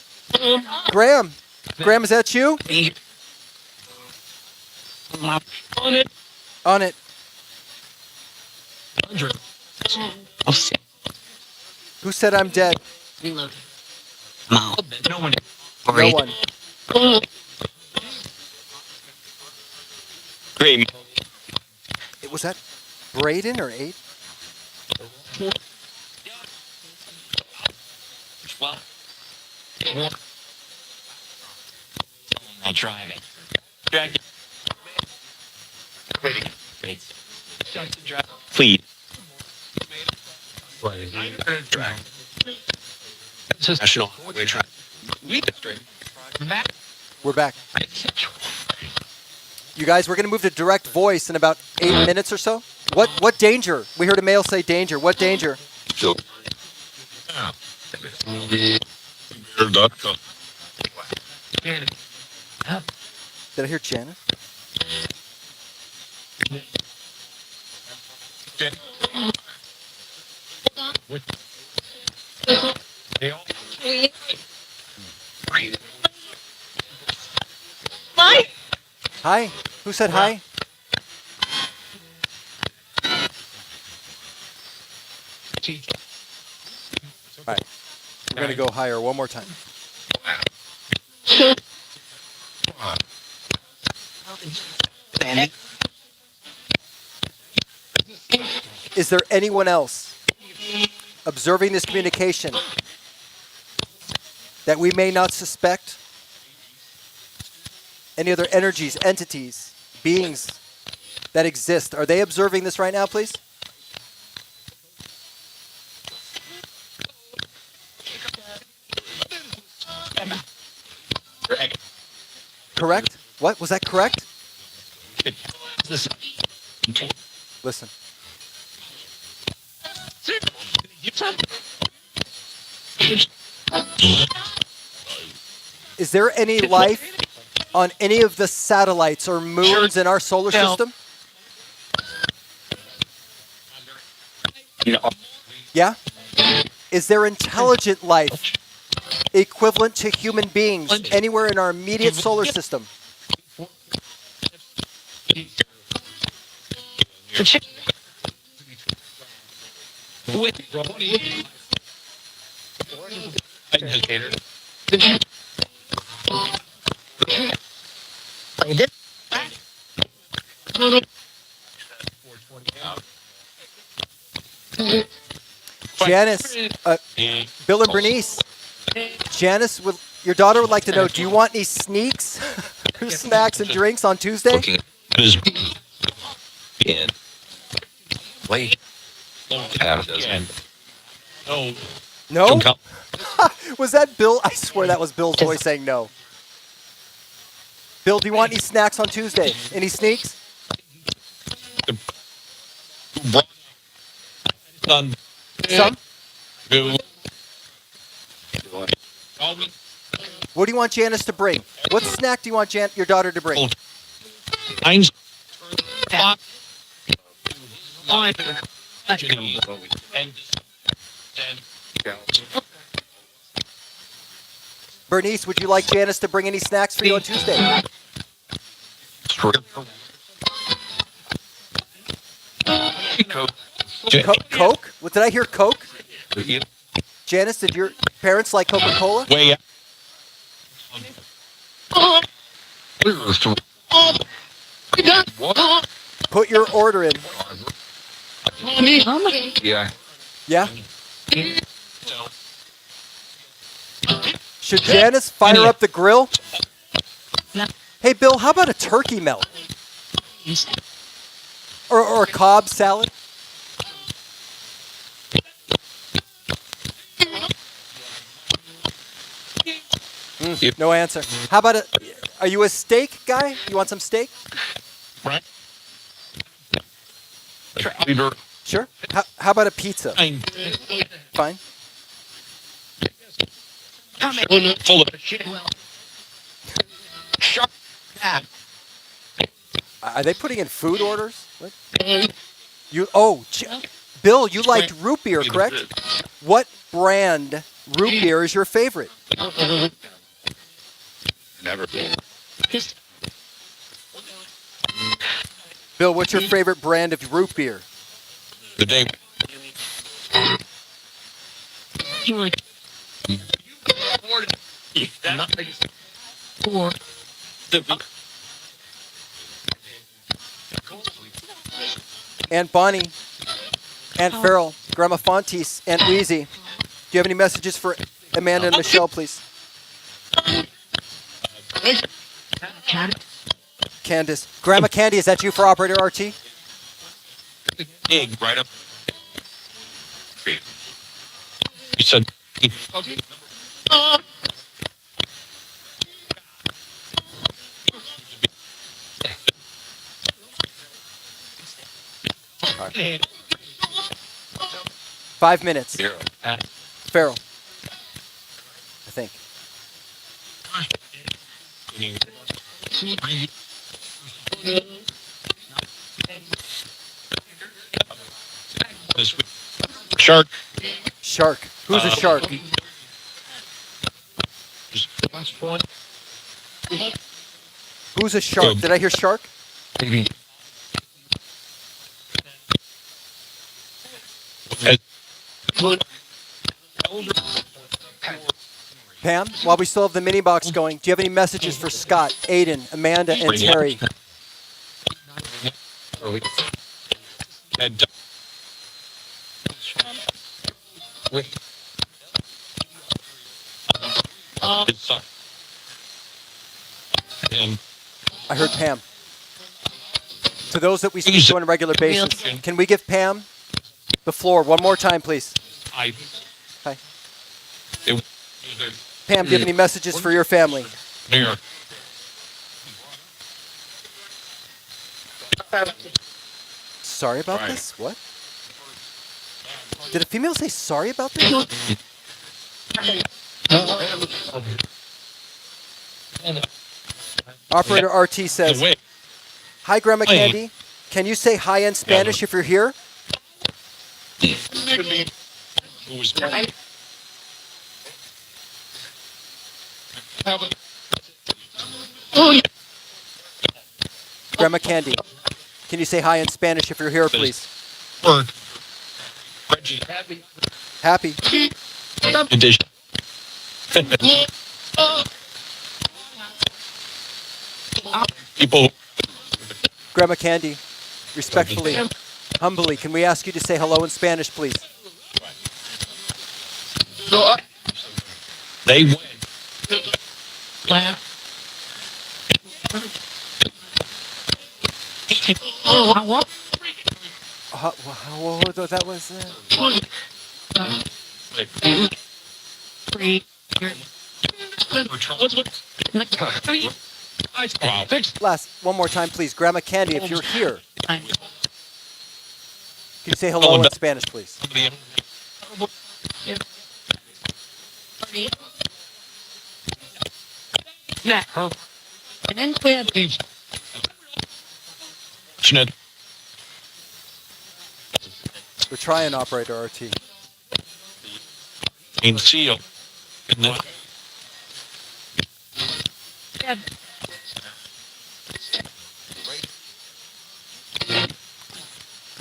Graham. Graham, is that you? On it. On it. Who said I'm dead? Reload. No one. No one. Great. Was that Braden or 8? I'll drive it. Please. This is national. We're back. You guys, we're going to move to direct voice in about 8 minutes or so. What danger? We heard a male say danger. What danger? Did I hear Janice? Hi. Hi. Who said hi? All right. We're going to go higher one more time. Is there anyone else observing this communication that we may not suspect? Any other energies, entities, beings that exist? Are they observing this right now, please? Correct? What? Was that correct? Listen. Is there any life on any of the satellites or moons in our solar No. system? No. Yeah? Is there intelligent life equivalent to human beings anywhere in our immediate solar system? The chick. Indicator. Janice, Bill and Bernice, Janice, your daughter would like to know, do you want any sneaks or snacks and drinks on Tuesday? Looking at his in. Wait. No. No? Was that Bill? I swear that was Bill's voice saying no. Bill, do you want any snacks on Tuesday? Any sneaks? Son. Some? What do you want Janice to bring? What snack do you want your daughter to bring? Mine's Bernice, would you like Janice to bring any snacks for you on Tuesday? Coke? What did I hear? Coke? Janice, did your parents like Coca-Cola? Way up. Put your order in. Yeah. Yeah? Should Janice fire up the grill? Hey, Bill, how about a turkey melt? Or a Cobb salad? No answer. How about are you a steak guy? You want some steak? Right. Sure. How about a pizza? Fine. Full of shit. Are they putting in food orders? What? Bill, you liked root beer, correct? What brand root beer is your favorite? Never. Bill, what's your favorite brand of root beer? The day. Aunt Bonnie, Aunt Farrell, Grandma Fontes, Aunt Wheezy. Do you have any messages for Amanda and Michelle, please? Candace. Grandma Candy, is that you for Operator RT? Egg right up. You said. Right. 5 minutes. Farrell. I think. Shark. Shark. Who's a shark? Who's a shark? Did I hear shark? Pam, while we still have the mini box going, do you have any messages for Scott, Aiden, Amanda, and Terry? I heard Pam. To those that we speak to on a regular basis, can we give Pam the floor one more time, please? Hi. Pam, do you have any messages for your family? Sorry about this? What? Did a female say sorry about this? All Operator RT says, Wait. "Hi, Grandma Candy. Can you say hi in Spanish if you're here?" It was Grandma Candy, can you say hi in Spanish if you're here, please? word. Reggie. Happy. Edition. People. Grandma Candy, respectfully, humbly, can we ask you to say hello in Spanish, please? They win. That was. Last, one more time, please. Grandma Candy, if you're here, can you say hello in Spanish, please? We're trying, Operator RT. In seal.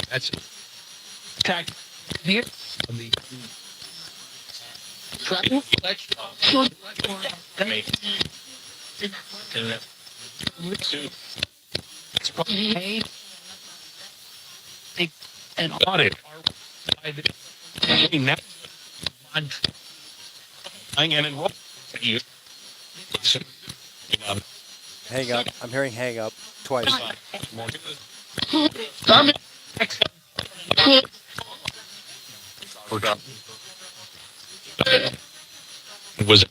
That's it. Tack. Here. An audit. Hang up. I'm hearing hang up twice. It was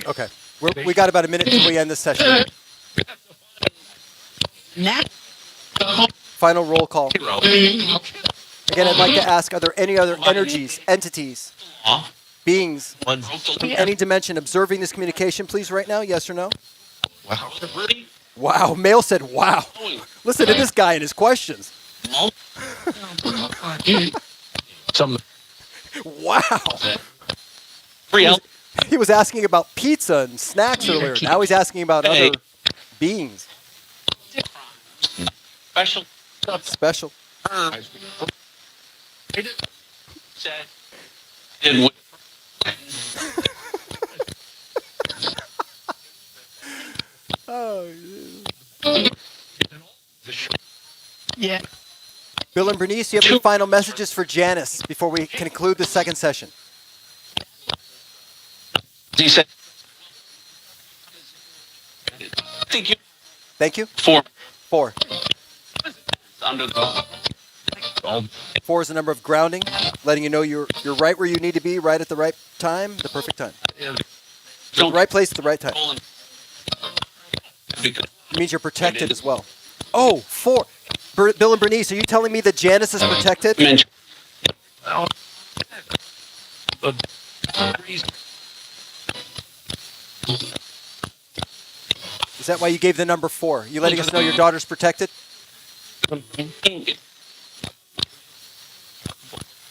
Okay. We got about a minute until we end this session. Final roll call. Again, I'd like to ask, are there any other energies, entities, beings from any dimension observing this communication, please, right now? Yes or no? wow. Wow. Male said, wow. Listen to this guy and his questions. Some Wow. He was asking about pizza and snacks earlier. Now he's asking about other beings. special Special. in Oh, Yeah. Bill and Bernice, do you have any final messages for Janice before we conclude the second session? he said thank you Thank you. for 4. under the 4 is the number of grounding, letting you know you're right where you need to be, right at the right time, the perfect time. The right place at the right time. It means you're protected as well. Oh, 4. Bill and Bernice, are you telling me that Janice is protected? Is that why you gave the number 4? You letting us know your daughter's protected?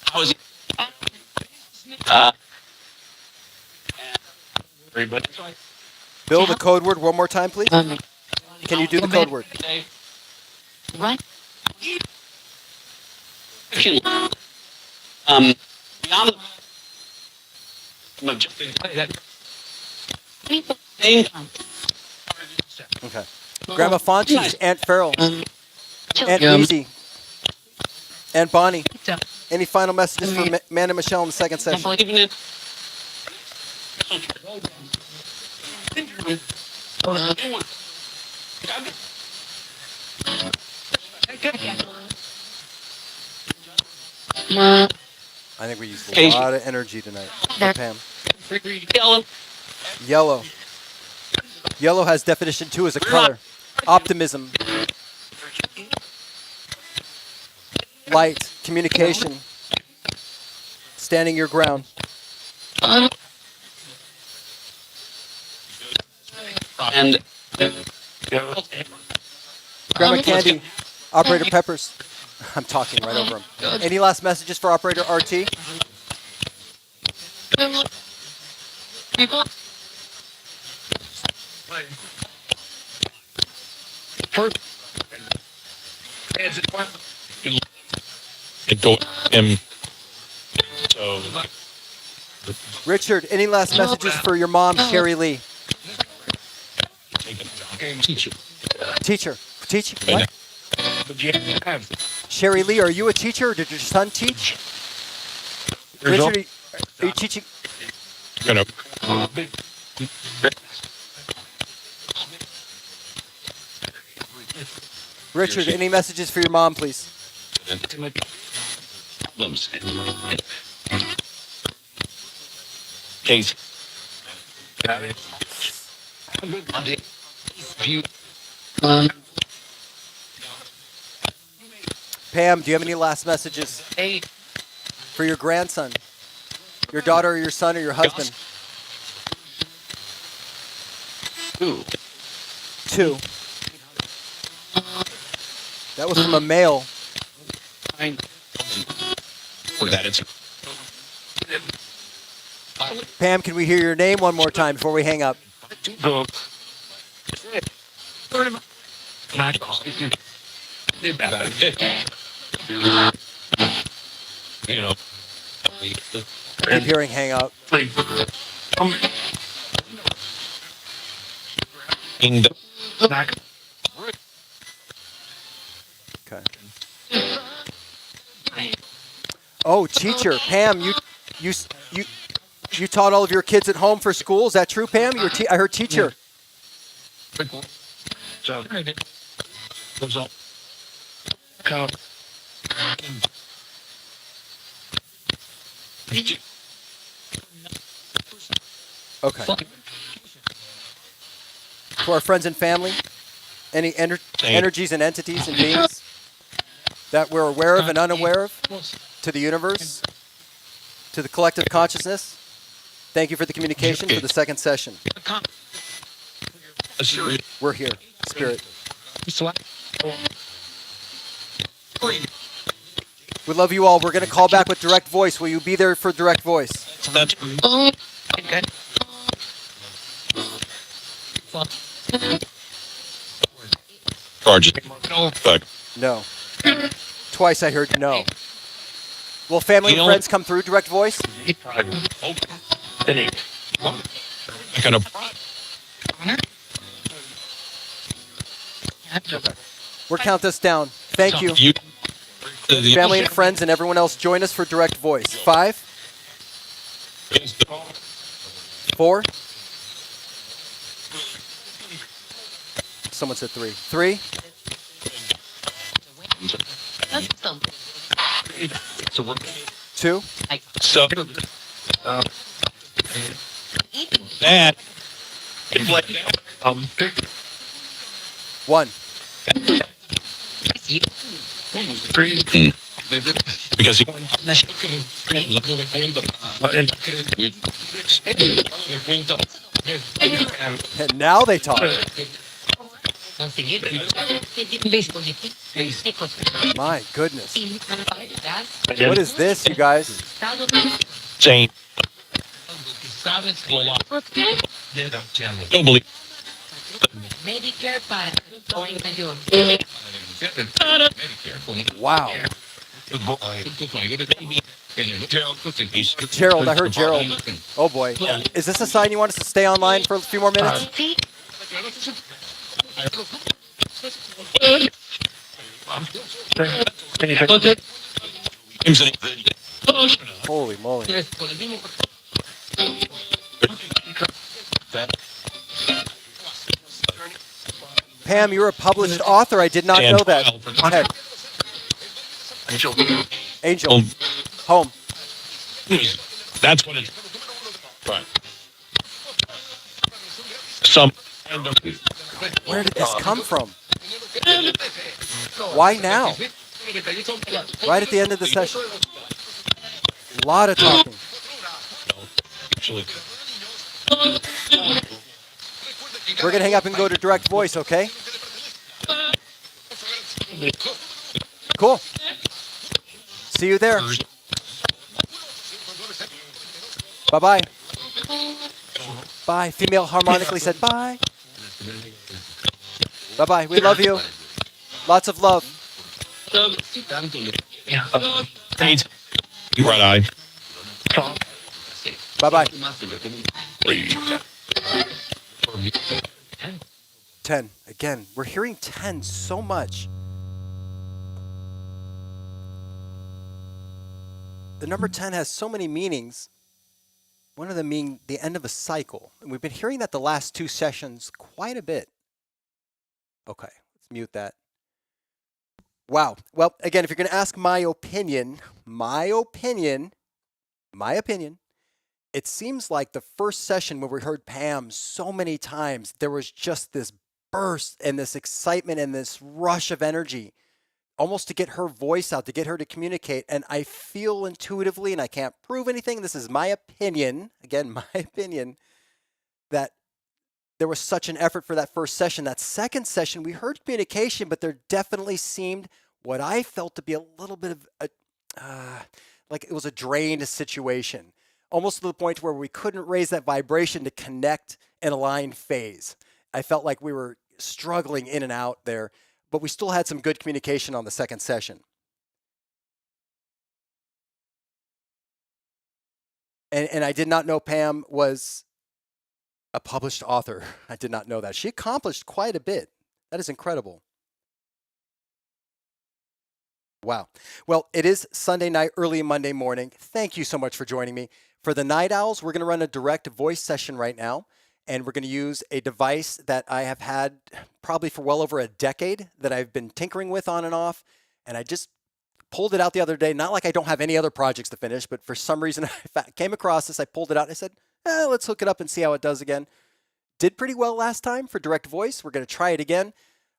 How is he? Everybody. Bill, the code word one more time, please. Can you do the code word? Right. Beyond Okay. Grandma Fonchie's, Aunt Farrell, Aunt Weezy, Aunt Bonnie. Any final messages for Man and Michelle in the second session? I think we used a lot of energy tonight. Hey, Pam. Yellow. Yellow has definition 2 as a color. Optimism. Light. Communication. Standing your ground. And Grandma Candy, Operator Peppers. I'm talking right over him. Any last messages for Operator RT? it go him. So Richard, any last messages for your mom, Sherry Lee? teach you. Teacher. Teach? What? Sherry Lee, are you a teacher or did your son teach? Richard, are you teaching? Gonna Richard, any messages for your mom, please? problems. Case. Pam, do you have any last messages for your grandson, your daughter, or your son, or your husband? Two. That was from a male. For that, it's Pam, can we hear your name one more time before we hang up? you know. Keep hearing hang up. In the Okay. Oh, teacher, Pam, you taught all of your kids at home for school. Is that true, Pam? You were I heard teacher. Okay. To our friends and family, any energies and entities and beings that we're aware of and unaware of, to the universe, to the collective consciousness, thank you for the communication for the second session. We're here, Spirit. We love you all. We're going to call back with direct voice. Will you be there for direct voice? charges. Fuck. No. Twice I heard no. Will family You and know- friends come through direct voice? I kind of We'll count this down. Thank you. Family and friends and everyone else, join us for direct voice. 5, 4. Someone said 3. 3, So we're 2, So that 1. because he And now they talk. My goodness. What is this, you guys? saying don't believe Medicare para Wow. Gerald, I heard Gerald. Oh boy. Is this a sign you want us to stay online for a few more minutes? Holy moly. Pam, you're a published author. I did not know that. Heck. Angel. Home. That's what it's right. Some Where did this come from? Why now? Right at the end of the session. A lot of talking. We're going to hang up and go to direct voice, okay? Cool. See you there. Bye-bye. Bye. Female harmonically said bye. Bye-bye. We love you. Lots of love. Yeah. Right eye. Bye-bye. 10. Again, we're hearing 10 so much. The number 10 has so many meanings. One of them being the end of a cycle. And we've been hearing that the last 2 sessions quite a bit. Okay, let's mute that. Wow. Well, again, if you're going to ask my opinion, it seems like the first session when we heard Pam so many times, there was just this burst and this excitement and this rush of energy, almost to get her voice out, to get her to communicate. And I feel intuitively, and I can't prove anything, this is my opinion, again, my opinion, that there was such an effort for that first session. That second session, we heard communication, but there definitely seemed what I felt to be a little bit of like it was a drained situation, almost to the point where we couldn't raise that vibration to connect and align phase. I felt like we were struggling in and out there, but we still had some good communication on the second session. And I did not know Pam was a published author. I did not know that. She accomplished quite a bit. That is incredible. Wow. Well, it is Sunday night, early Monday morning. Thank you so much for joining me. For the Night Owls, we're going to run a direct voice session right now, and we're going to use a device that I have had probably for well over a decade that I've been tinkering with on and off, and I just pulled it out the other day. Not like I don't have any other projects to finish, but for some reason I came across this. I pulled it out and I said, let's hook it up and see how it does again. Did pretty well last time for direct voice. We're going to try it again.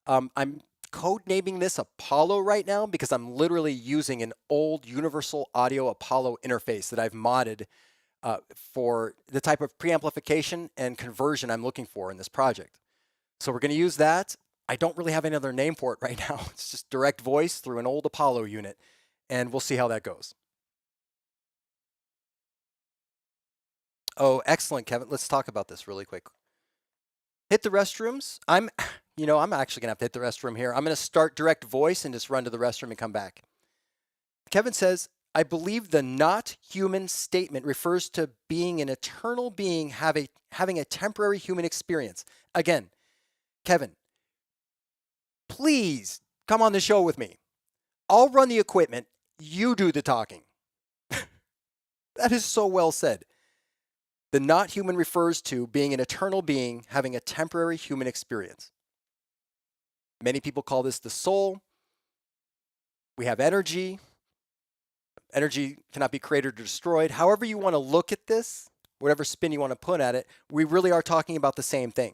I'm code naming this Apollo right now because I'm literally using an old Universal Audio Apollo interface that I've modded for the type of preamplification and conversion I'm looking for in this project. So we're going to use that. I don't really have any other name for it right now. It's just direct voice through an old Apollo unit, and we'll see how that goes. Oh, excellent, Kevin. Let's talk about this really quick. Hit the restrooms. I'm actually going to have to hit the restroom here. I'm going to start direct voice and just run to the restroom and come back. Kevin says, I believe the not human statement refers to being an eternal being having a temporary human experience. Again, Kevin, please come on the show with me. I'll run the equipment. You do the talking. That is so well said. The not human refers to being an eternal being having a temporary human experience. Many people call this the soul. We have energy. Energy cannot be created or destroyed. However you want to look at this, whatever spin you want to put at it, we really are talking about the same thing.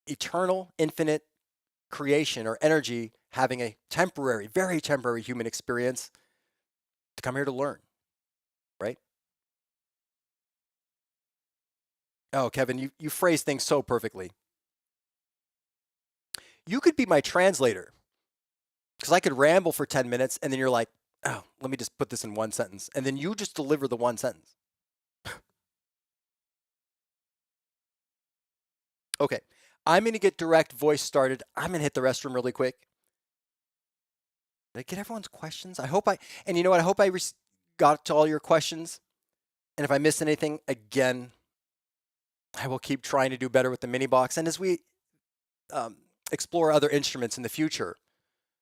Eternal, infinite creation or energy having a temporary, very temporary human experience to come here to learn, right? Oh, Kevin, you phrase things so perfectly. You could be my translator because I could ramble for 10 minutes and then you're like, oh, let me just put this in one sentence. And then you just deliver the one sentence. Okay, I'm going to get direct voice started. I'm going to hit the restroom really quick. Did I get everyone's questions? I hope and you know what? I hope I got to all your questions. And if I missed anything, again, I will keep trying to do better with the MiniBox. And as we explore other instruments in the future,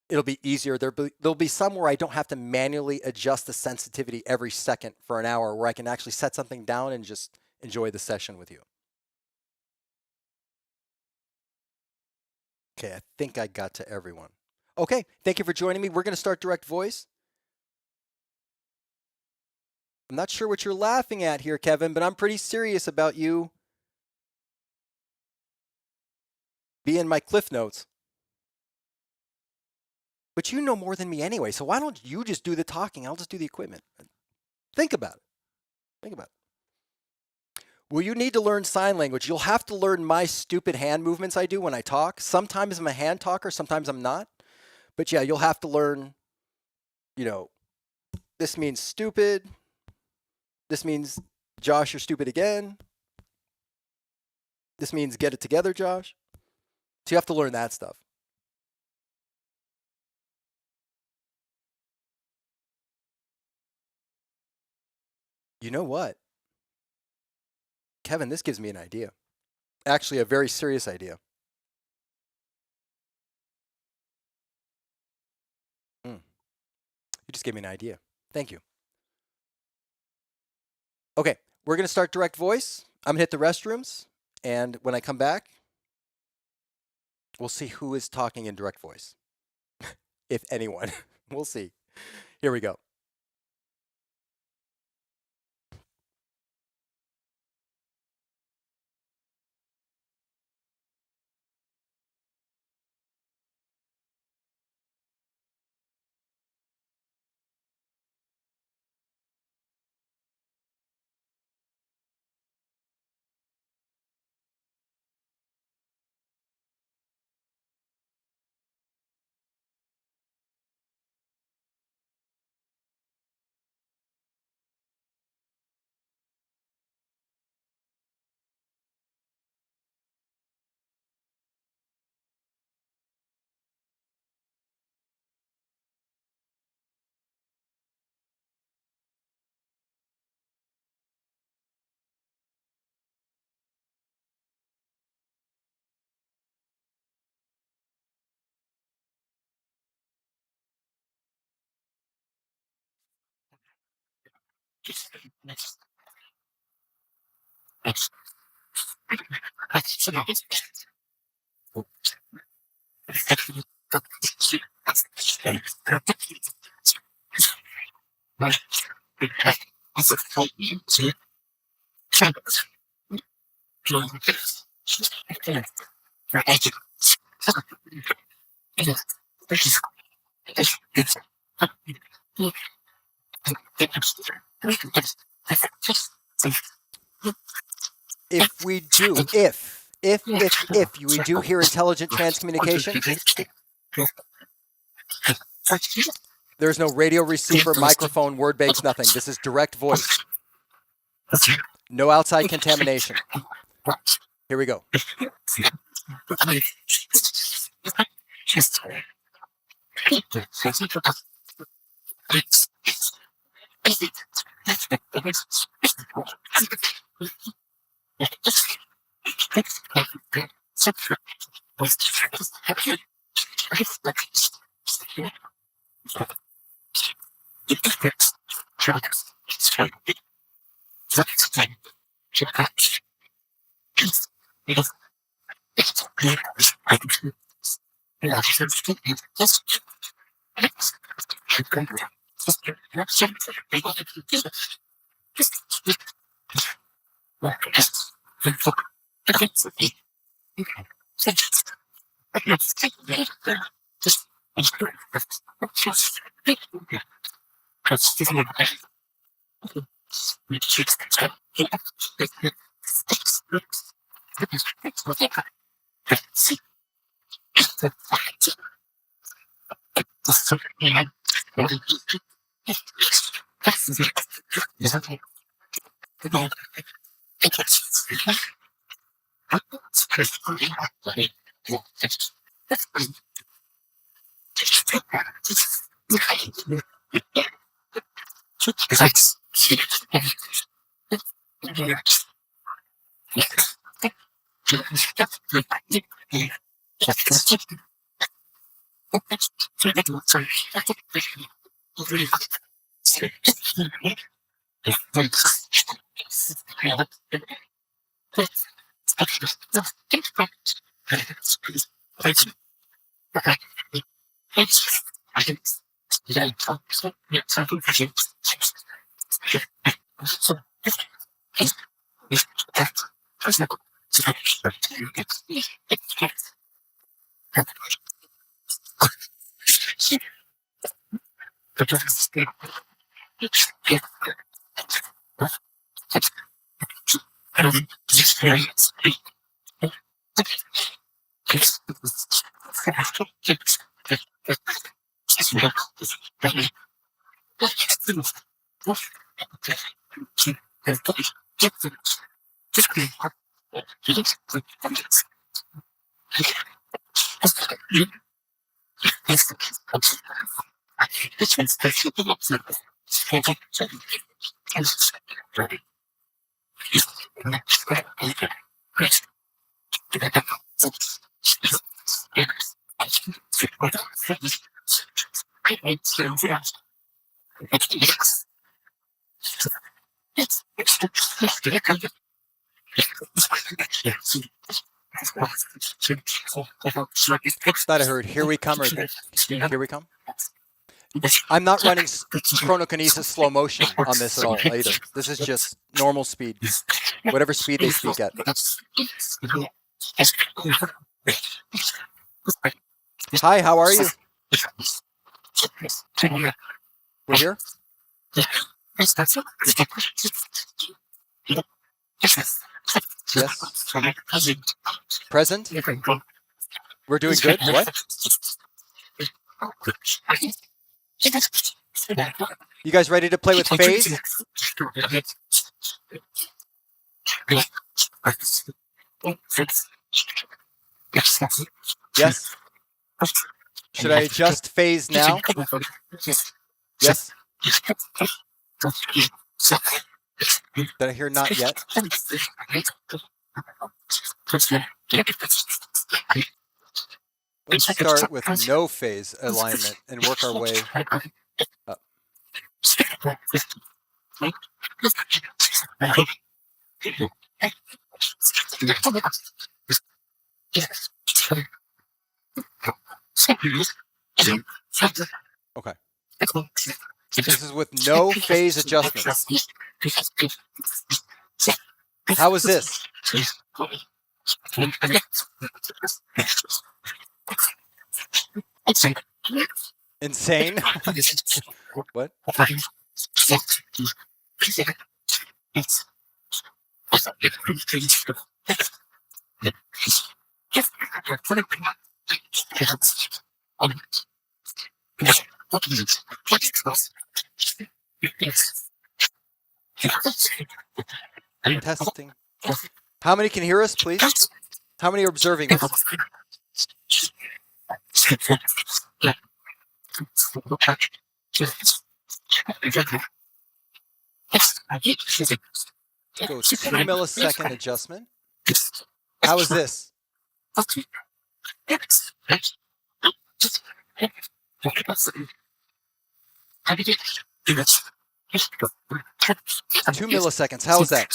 it'll be easier. There'll be some where I don't have to manually adjust the sensitivity every second for an hour, where I can actually set something down and just enjoy the session with you. Okay, I think I got to everyone. Okay, thank you for joining me. We're going to start direct voice. I'm not sure what you're laughing at here, Kevin, but I'm pretty serious about you being my cliff notes. But you know more than me anyway, so why don't you just do the talking? I'll just do the equipment. Think about it. Think about it. Well, you need to learn sign language. You'll have to learn my stupid hand movements I do when I talk. Sometimes I'm a hand talker, sometimes I'm not. But yeah, you'll have to learn, this means stupid. This means, Josh, you're stupid again. This means get it together, Josh. So you have to learn that stuff. You know what? Kevin, this gives me an idea. Actually, a very serious idea. You just gave me an idea. Thank you. Okay, we're going to start direct voice. I'm going to hit the restrooms. And when I come back, we'll see who is talking in direct voice. If anyone. We'll see. Here we go. If we do, if we do hear intelligent transcommunication, there's no radio receiver, microphone, word banks, nothing. This is direct voice. No outside contamination. Here we go. Thought I heard "Here we come" or "Here we come." I'm not running chronokinesis slow motion on this at all either. This is just normal speed, whatever speed they speak at. Hi, how are you? We're here? Yes. Present? We're doing good? What? You guys ready to play with phase? Yes? Should I adjust phase now? Yes? Did I hear not yet? Let's start with no phase alignment and work our way up. Okay. This is with no phase adjustments. How is this? Insane? What? Testing. How many can hear us, please? How many are observing us? Go 2 millisecond adjustment. How is this? 2 milliseconds. How is that?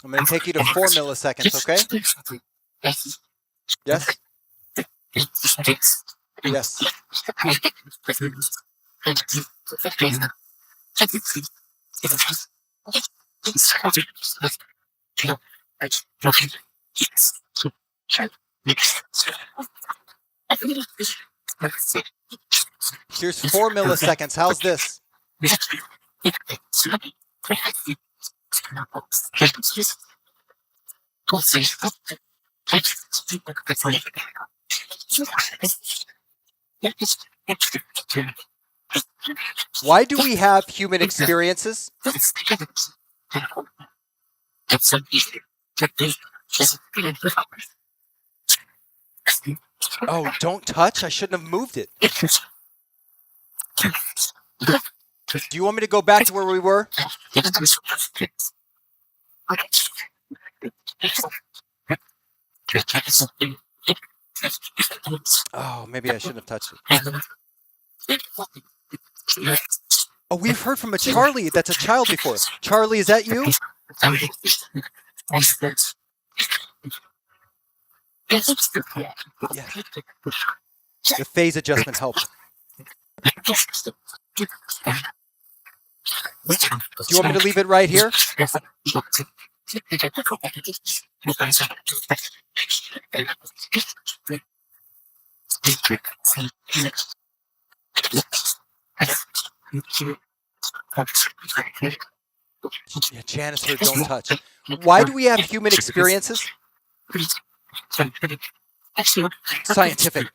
I'm going to take you to 4 milliseconds, okay? Yes? Yes. Here's 4 milliseconds. How's this? Why do we have human experiences? Oh, don't touch? I shouldn't have moved it. Do you want me to go back to where we were? Oh, maybe I shouldn't have touched it. Oh, we've heard from a Charlie that's a child before. Charlie, is that you? Yeah. The phase adjustment helped. Do you want me to leave it right here? Yeah, Janice heard don't touch. Why do we have human experiences? Scientific.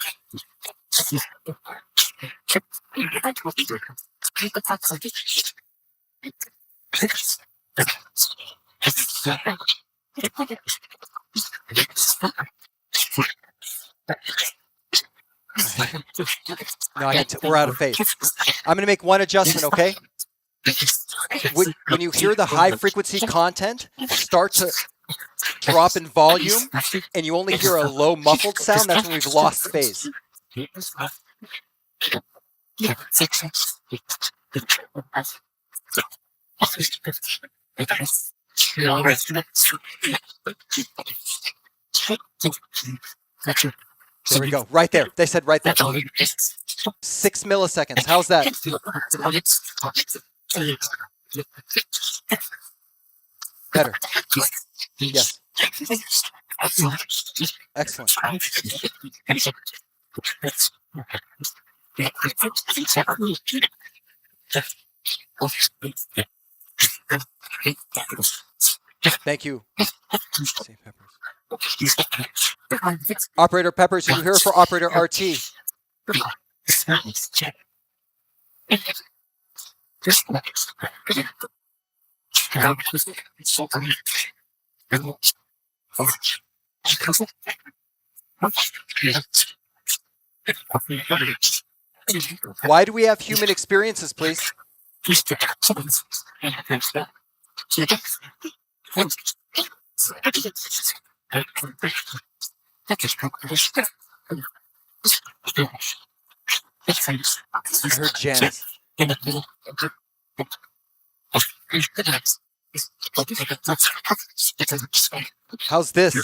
No, we're out of phase. I'm going to make one adjustment, okay? When you hear the high frequency content start to drop in volume and you only hear a low muffled sound, that's when we've lost phase. There we go. Right there. They said right there. 6 milliseconds. How's that? Better. Yes. Excellent. Thank you. Save Peppers. Operator Peppers, you're here for Operator RT. Why do we have human experiences, please? I heard Janice. How's this?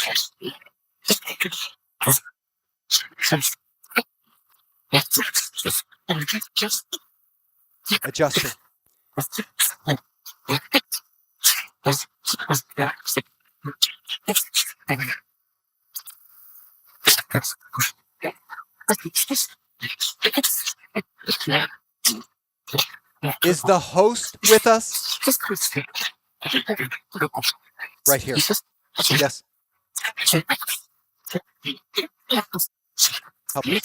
Adjusting. Is the host with us? Right here. Yes. Help me.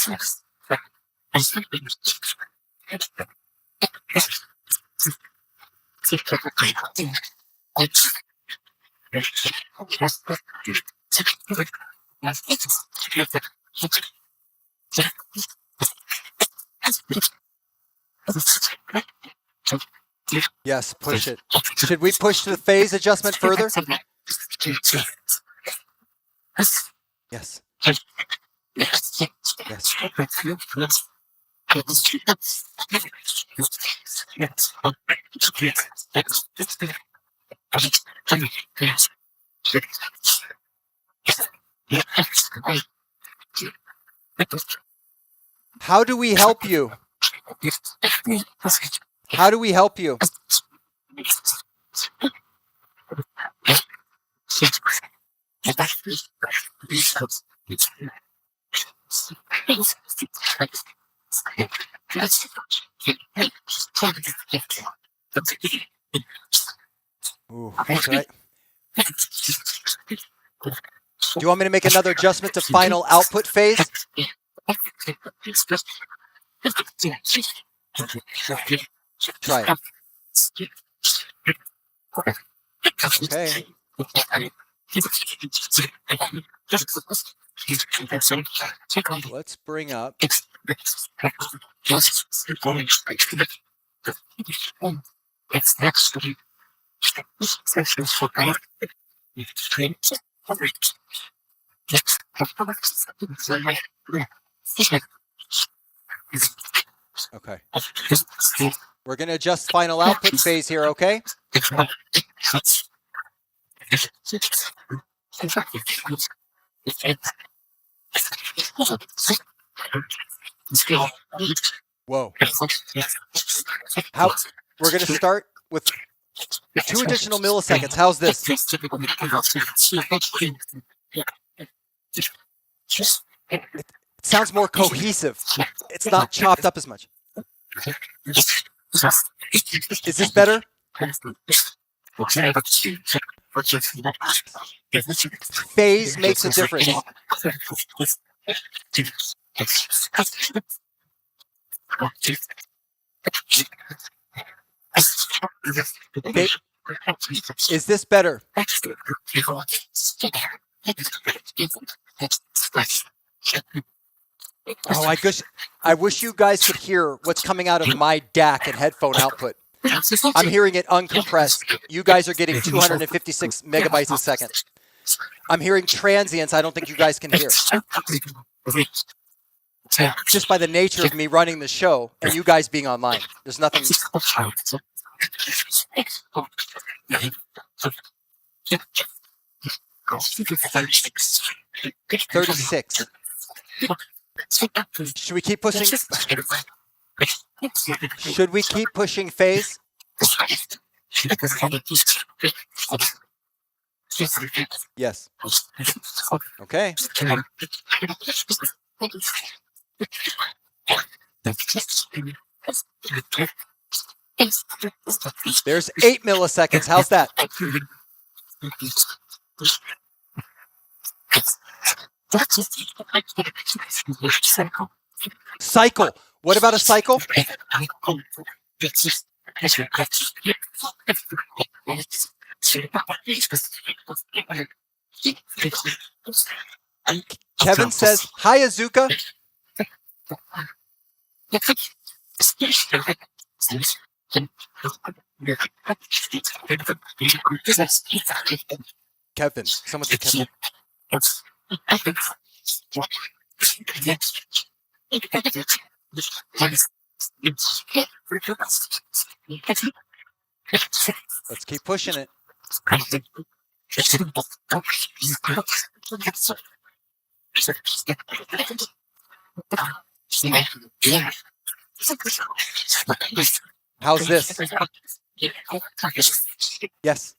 Yes, push it. Should we push the phase adjustment further? Yes. Yes. How do we help you? How do we help you? Ooh, right. Do you want me to make another adjustment to final output phase? Try it. Okay. Let's bring up. Okay. We're going to adjust final output phase here, okay? Whoa. How? We're going to start with 2 additional milliseconds. How's this? It sounds more cohesive. It's not chopped up as much. Is this better? Phase makes a difference. Okay. Is this better? Oh, I wish you guys could hear what's coming out of my DAC and headphone output. I'm hearing it uncompressed. You guys are getting 256 megabytes a second. I'm hearing transients I don't think you guys can hear. Just by the nature of me running the show and you guys being online. There's nothing. 36. Should we keep pushing? Should we keep pushing phase? Yes. Okay. There's 8 milliseconds. How's that? Cycle. What about a cycle? Kevin says, hi, Azuka. Kevin. Someone say Kevin. Let's keep pushing it. How's this? Yes.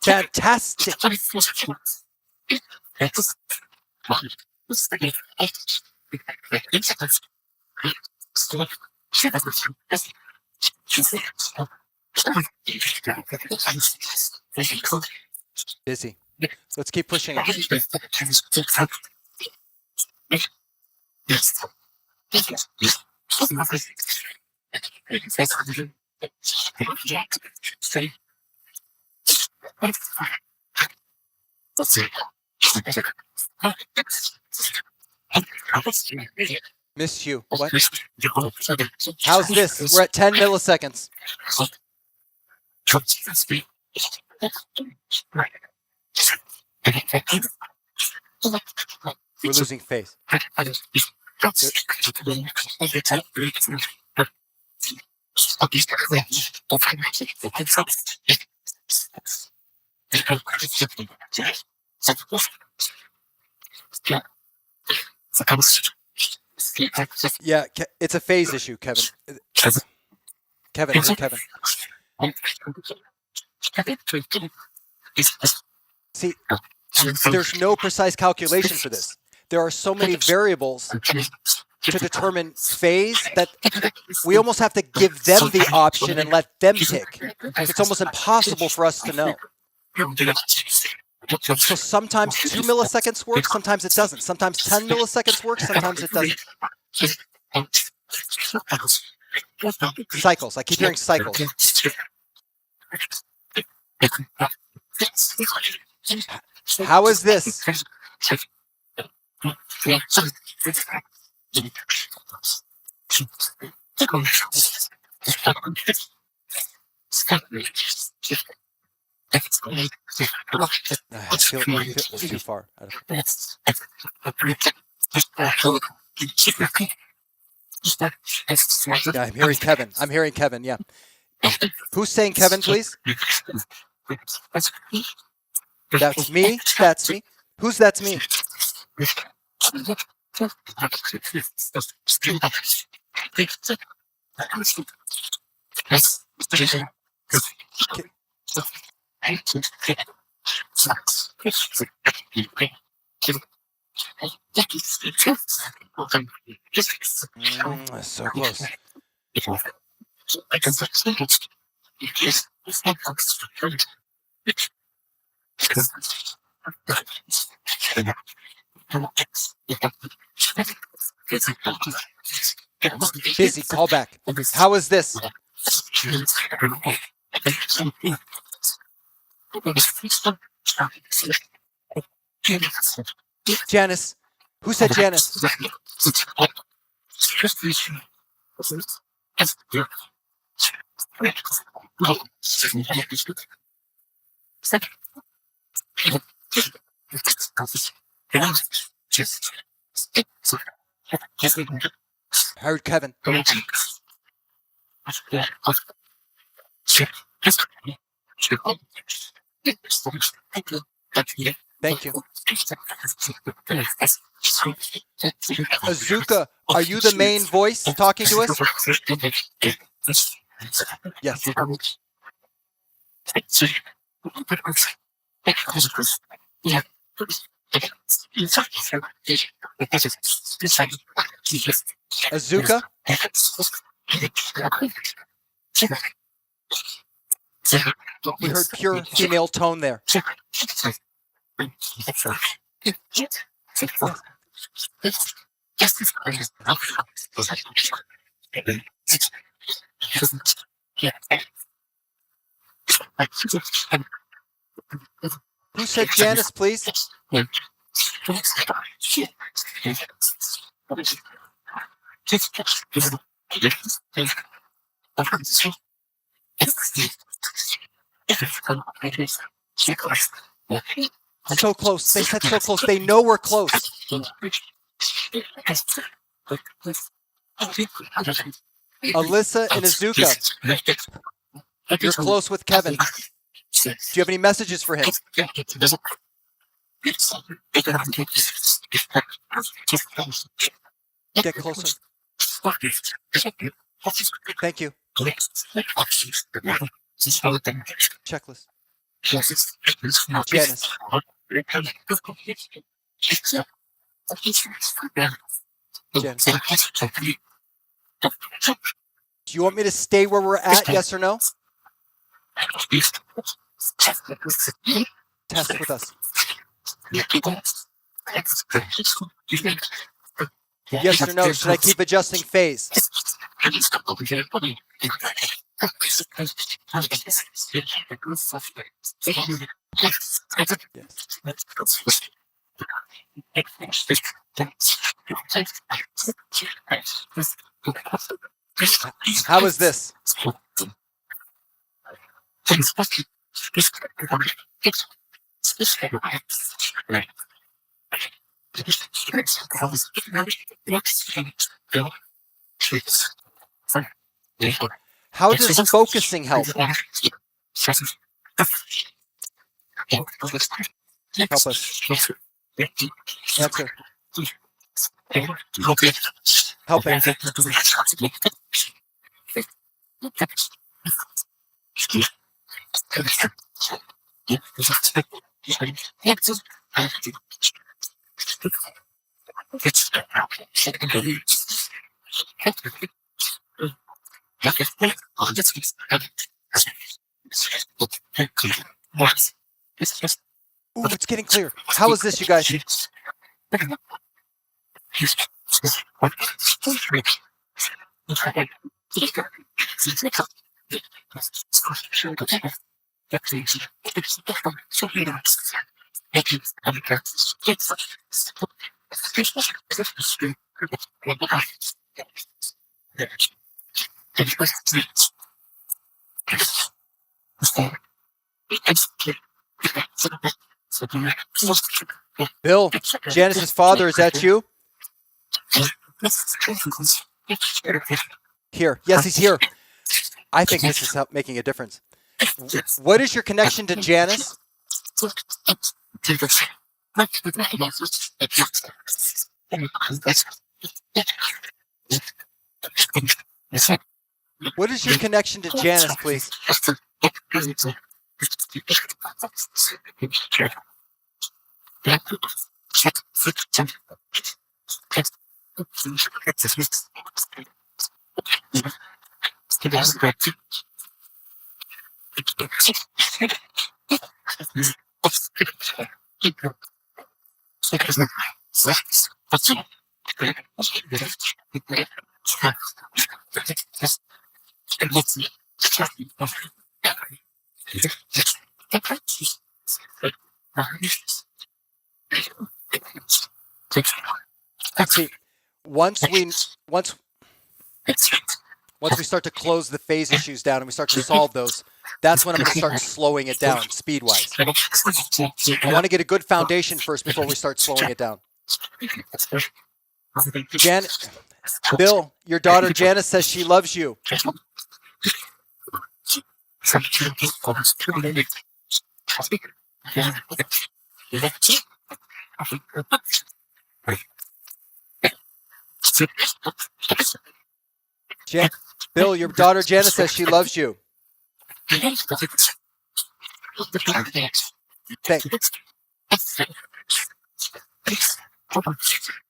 Fantastic. Busy. Let's keep pushing it. Miss you. What? How's this? We're at 10 milliseconds. We're losing phase. Yeah, it's a phase issue, Kevin. Kevin. See, there's no precise calculation for this. There are so many variables to determine phase that we almost have to give them the option and let them pick. It's almost impossible for us to know. So sometimes 2 milliseconds works, sometimes it doesn't. Sometimes 10 milliseconds works, sometimes it doesn't. Cycles. I keep hearing cycles. How is this? I feel it's too far. Yeah, I'm hearing Kevin. Yeah. Who's saying Kevin, please? That's me. That's me. Who's that's me? So close. Busy, call back. How is this? Janice. Who said Janice? Heard Kevin. Thank you. Azuka, are you the main voice talking to us? Yes. Azuka? We heard pure female tone there. Who said Janice, please? So close. They said so close. They know we're close. Alyssa and Azuka, you're close with Kevin. Do you have any messages for him? Get closer. Thank you. Checklist. Janice. Janice. Do you want me to stay where we're at, yes or no? Test with us. Yes or no? Should I keep adjusting phase? How is this? How does focusing help? Help us. Answer. Helping. Ooh, it's getting clear. How is this, you guys? Bill, Janice's father, is that you? Here. Yes, he's here. I think this is making a difference. What is your connection to Janice? What is your connection to Janice, please? See, once we start to close the phase issues down and we start to solve those, that's when I'm going to start slowing it down speed-wise. I want to get a good foundation first before we start slowing it down. Bill, your daughter Janice says she loves you. Bill, your daughter Janice says she loves you.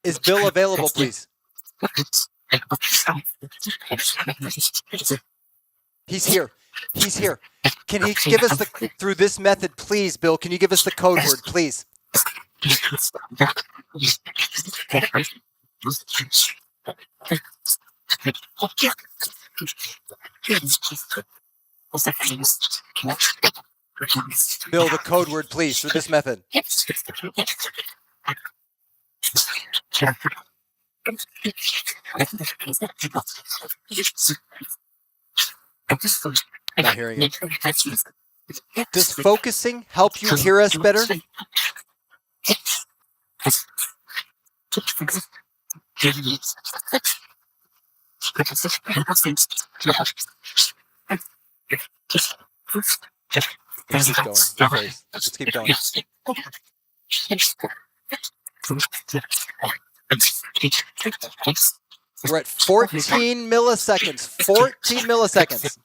Is Bill available, please? He's here. He's here. Can he give us through this method, please, Bill? Can you give us the code word, please? Bill, the code word, please, through this method. Not hearing it. Does focusing help you hear us better? Let's keep going. Okay, let's keep going. We're at 14 milliseconds. 14 milliseconds.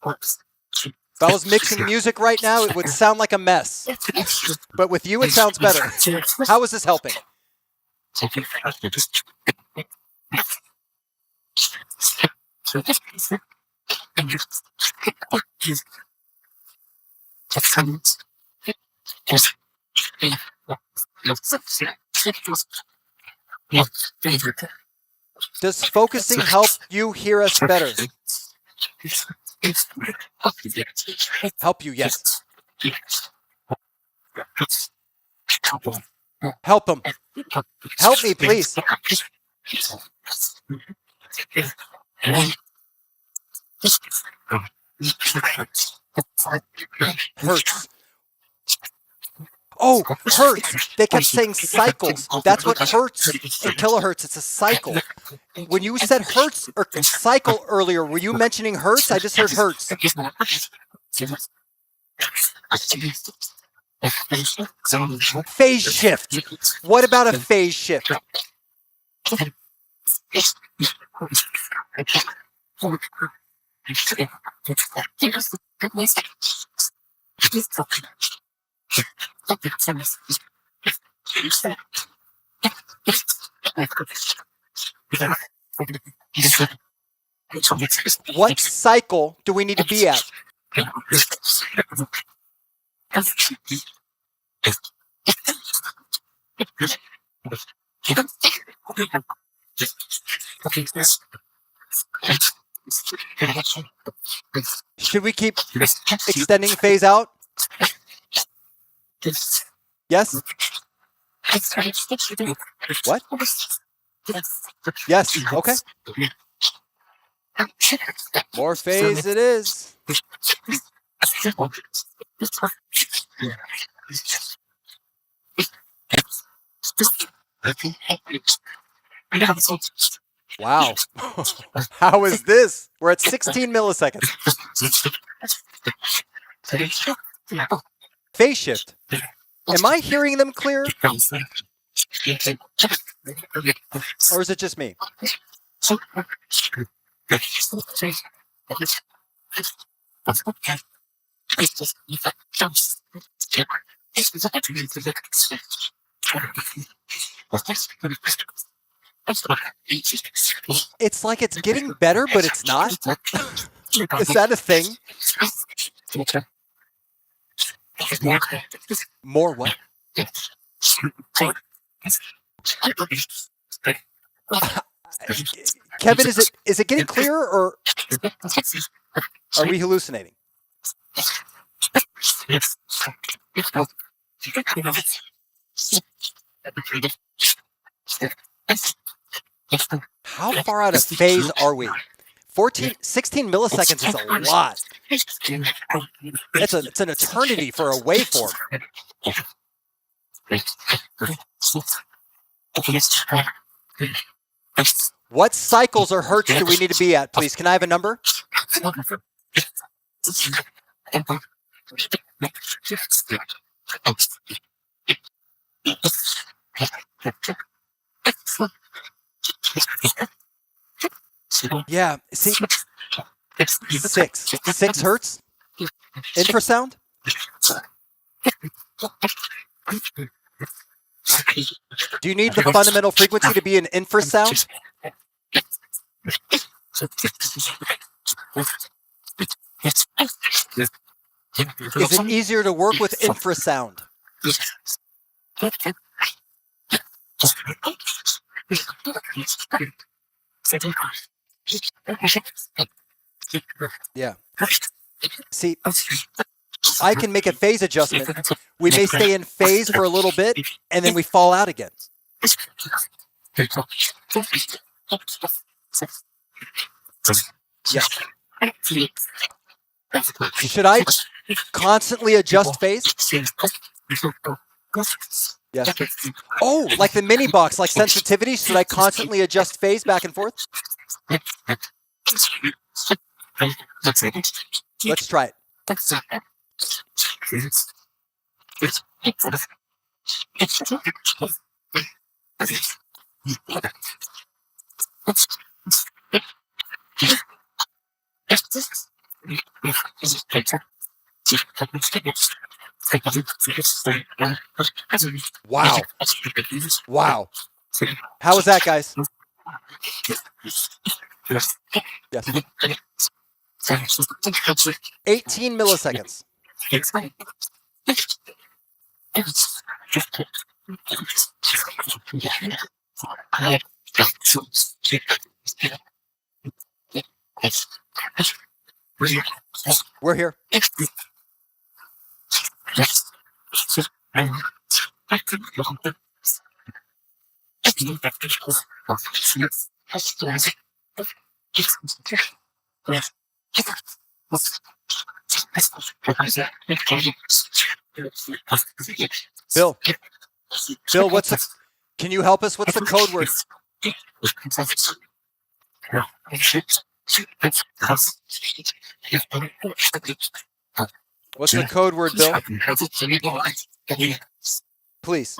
If I was mixing music right now, it would sound like a mess. But with you, it sounds better. How is this helping? Does focusing help you hear us better? Help you, yes. Help him. Help me, please. Hurts. Oh, hertz. They kept saying cycles. That's what hertz and kilohertz. It's a cycle. When you said hertz or cycle earlier, were you mentioning hertz? I just heard hertz. Phase shift. What about a phase shift? What cycle do we need to be at? Should we keep extending phase out? Yes? What? Yes, okay. More phase it is. Wow. How is this? We're at 16 milliseconds. Phase shift. Am I hearing them clear, or is it just me? It's like it's getting better, but it's not. Is that a thing? More what? Kevin, is it getting clearer, or are we hallucinating? How far out of phase are we? 16 milliseconds is a lot. It's an eternity for a waveform. What cycles or hertz do we need to be at, please? Can I have a number? Yeah, see, 6 hertz infrasound. Do you need the fundamental frequency to be an infrasound? Is it easier to work with infrasound? Yeah. See, I can make a phase adjustment. We may stay in phase for a little bit, and then we fall out again. Yeah. Should I constantly adjust phase? Yes. Oh, like the MiniBox, like sensitivity. Should I constantly adjust phase back and forth? Let's try it. Wow. Wow. How was that, guys? Yes. 18 milliseconds. We're here. Bill, can you help us? What's the code word? What's the code word, Bill? Please.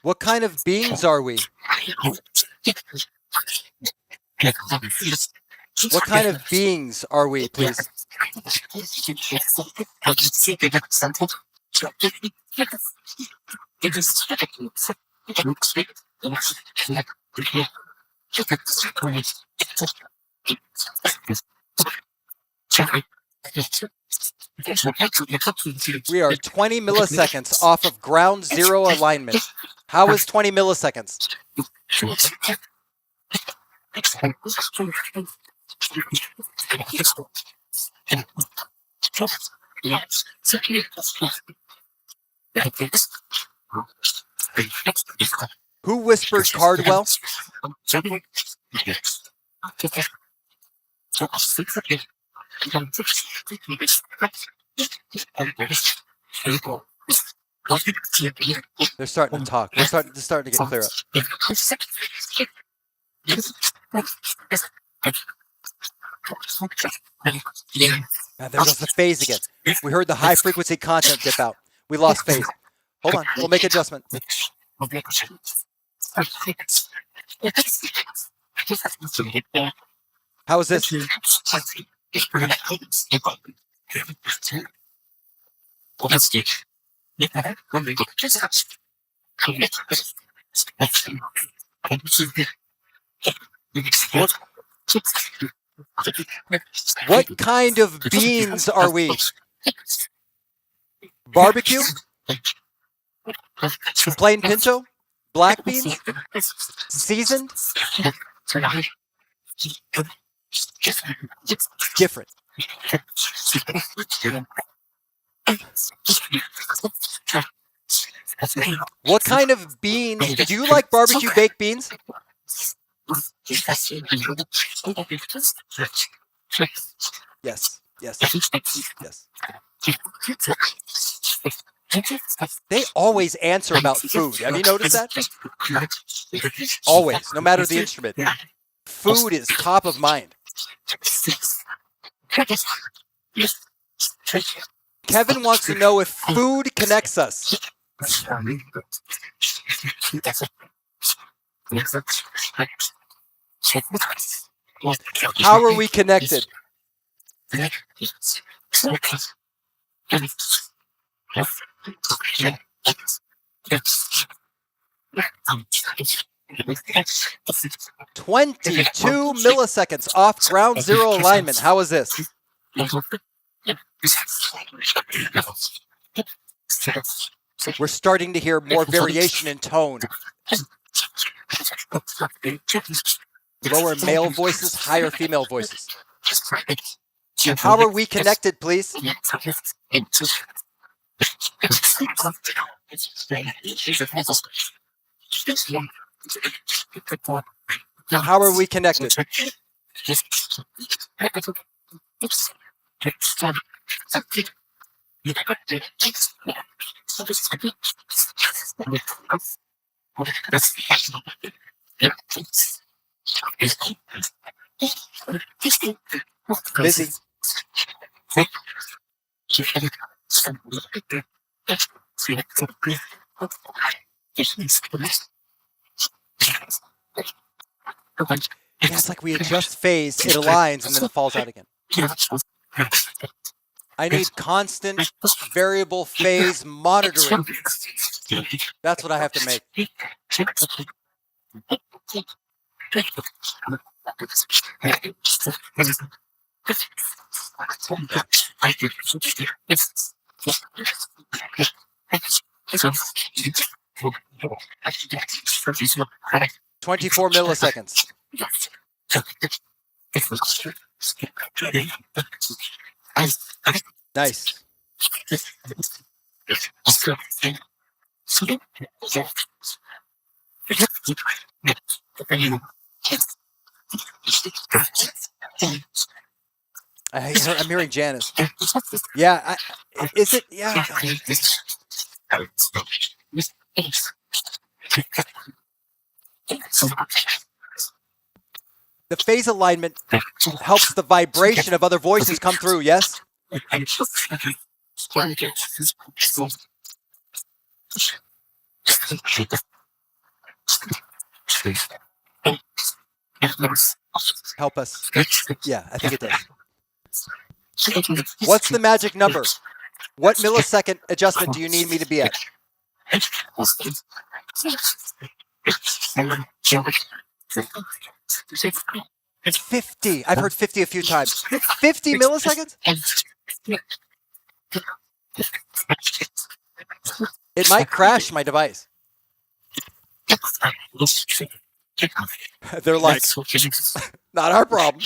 What kind of beings are we? What kind of beings are we, please? We are 20 milliseconds off of ground zero alignment. How is 20 milliseconds? Who whispered Cardwell? They're starting to talk. They're starting to get clear up. And there goes the phase again. We heard the high frequency content dip out. We lost phase. Hold on. We'll make adjustment. How is this? What kind of beans are we? Barbecue? Plain pinto? Black beans? Seasoned? Different. What kind of beans? Do you like barbecue baked beans? Yes. Yes. Yes. They always answer about food. Have you noticed that? Always, no matter the instrument. Food is top of mind. Kevin wants to know if food connects us. How are we connected? "22 milliseconds off ground zero alignment." How is this? We're starting to hear more variation in tone. Lower male voices, higher female voices. How are we connected, please? How are we connected? 'Busy. Yeah, it's like we adjust phase, it aligns, and then it falls out again. I need constant variable phase monitoring. That's what I have to make. "24 milliseconds. Nice. I'm hearing Janice. Yeah, is it? Yeah. The phase alignment helps the vibration of other voices come through, yes? Help us. Yeah, I think it does. What's the magic number? What millisecond adjustment do you need me to be at? 50. I've heard 50 a few times. 50 milliseconds? It might crash my device. They're like, not our problem.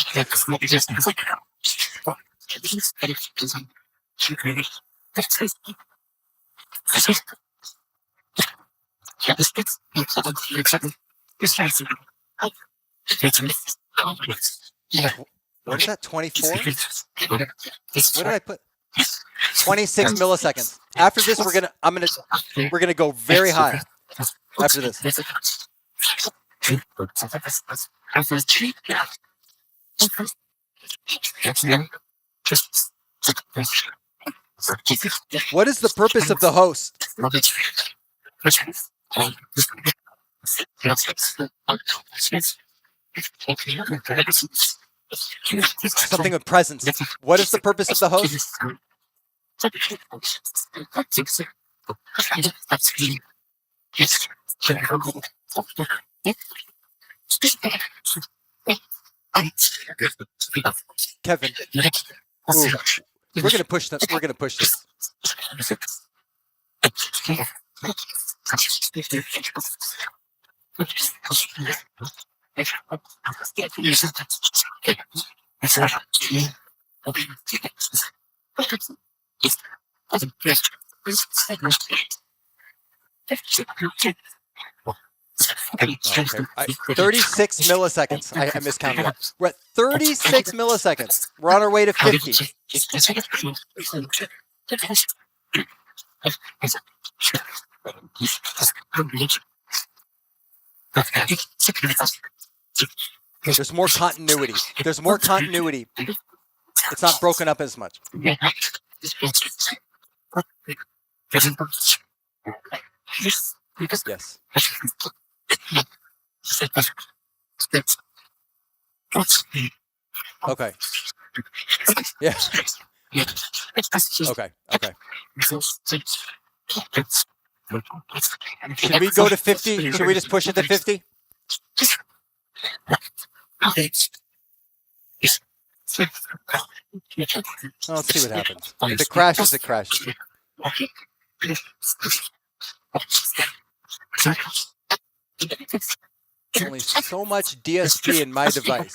What is that, 24? What did I put? 26 milliseconds. After this, we're gonna go very high. After this. What is the purpose of the host? Something with presence. What is the purpose of the host? Kevin. Ooh, we're gonna push this. We're gonna push this. Okay. 36 milliseconds. I miscounted that. We're at 36 milliseconds. We're on our way to 50. There's more continuity. There's more continuity. It's not broken up as much. Yes. Okay. Yeah. Okay. Okay. Should we go to 50? Should we just push it to 50? Well, let's see what happens. If it crashes, it crashes. Only so much DSP in my device.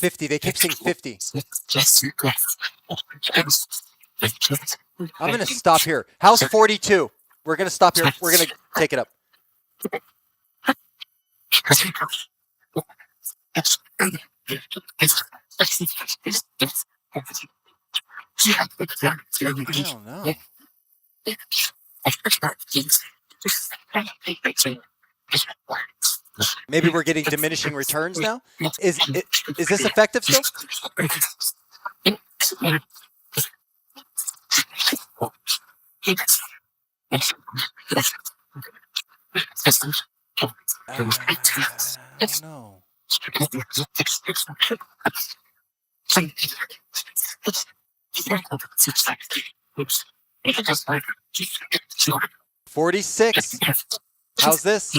$50. They keep saying 50. I'm gonna stop here. How's 42? We're gonna stop here. We're gonna take it up. I don't know. Maybe we're getting diminishing returns now. Is this effective still? I don't know. $46. How's this?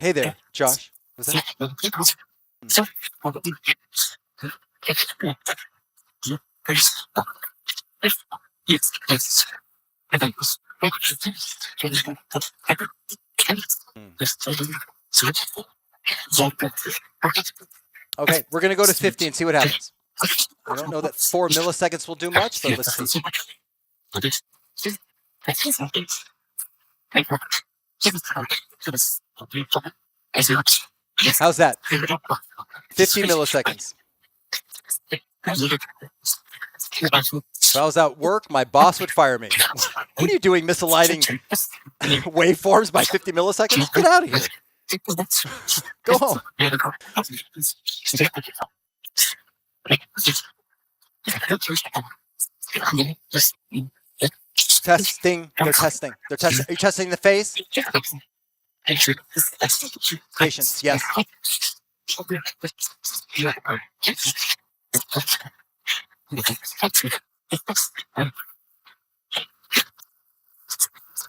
Hey there, Josh. Was that? Okay, we're gonna go to 50 and see what happens. I don't know that 4 milliseconds will do much, but let's see. How's that? 50 milliseconds. If I was at work, my boss would fire me. What are you doing, misaligning waveforms by 50 milliseconds? Get out of here. Go home. Testing. They're testing. They're testing. Are you testing the phase? Patience. Yes.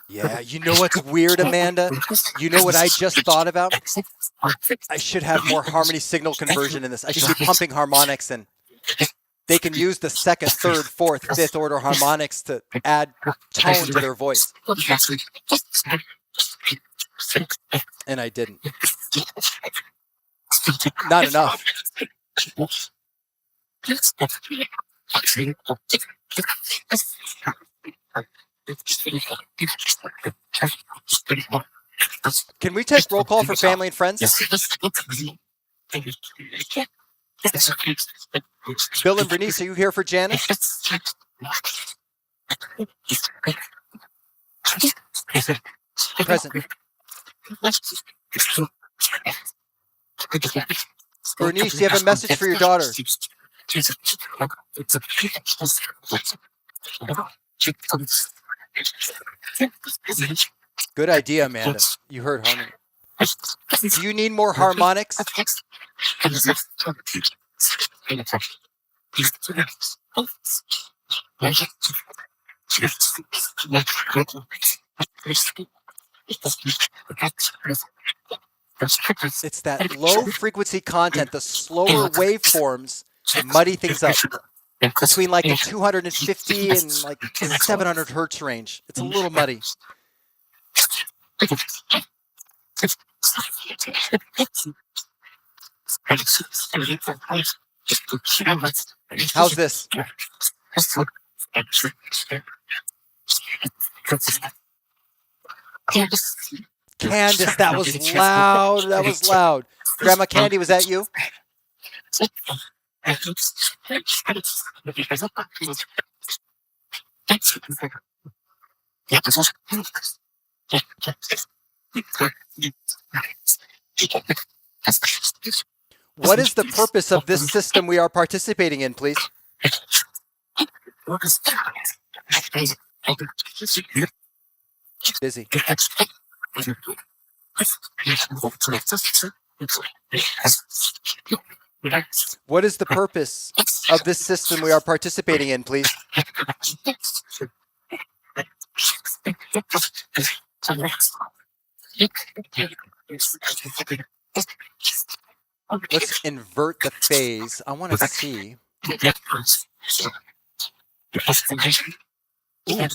Yeah, you know what's weird, Amanda? You know what I just thought about? I should have more harmony signal conversion in this. I should be pumping harmonics in. they can use the second, third, fourth, fifth order harmonics to add tone to their voice. And I didn't. Not enough. Can we take roll call for family and friends? Bill and Bernice, are you here for Janice? Present. Bernice, do you have a message for your daughter? Good idea, Amanda. You heard harmony. Do you need more harmonics? It's that low frequency content, the slower waveforms muddy things up. Between like the 250 and like 700 hertz range. It's a little muddy. How's this? Candace, that was loud. That was loud. Grandma Candy, was that you? What is the purpose of this system we are participating in, please? Busy. What is the purpose of this system we are participating in, please? Let's invert the phase. I want to see. Ooh.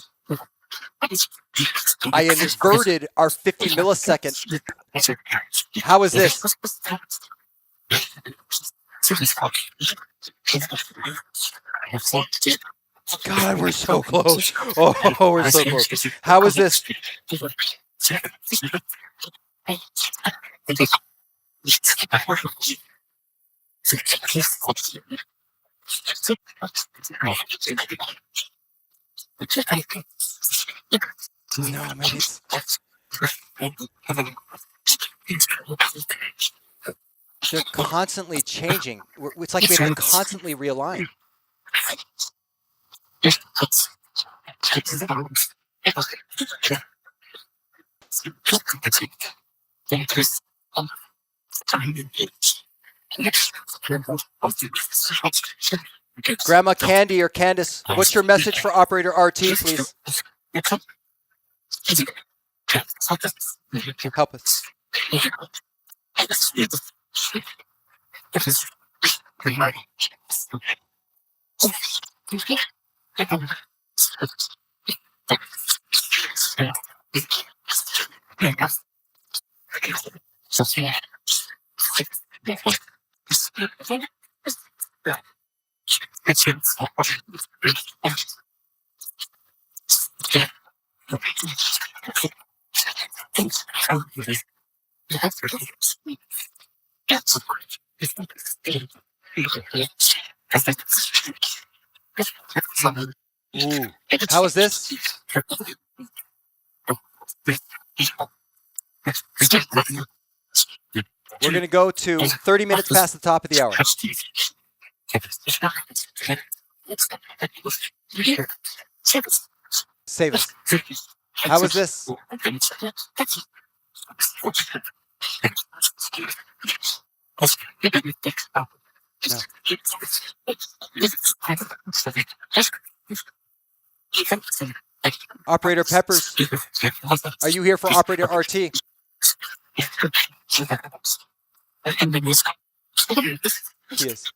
I inverted our 50 millisecond. How is this? God, we're so close. Oh, we're so close. How is this? No, maybe it's... They're constantly changing. It's like we have to constantly realign. Grandma Candy or Candace, what's your message for operator RT, please? Help us. Ooh. How is this? We're going to go to 30 minutes past the top of the hour. Save us. How is this? No. Operator Peppers, are you here for operator RT? He is.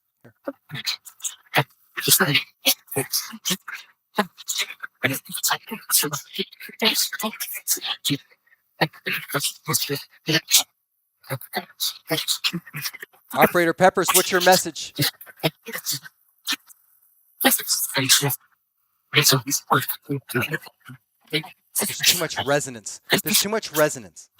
Operator Peppers, what's your message? There's too much resonance. There's too much resonance.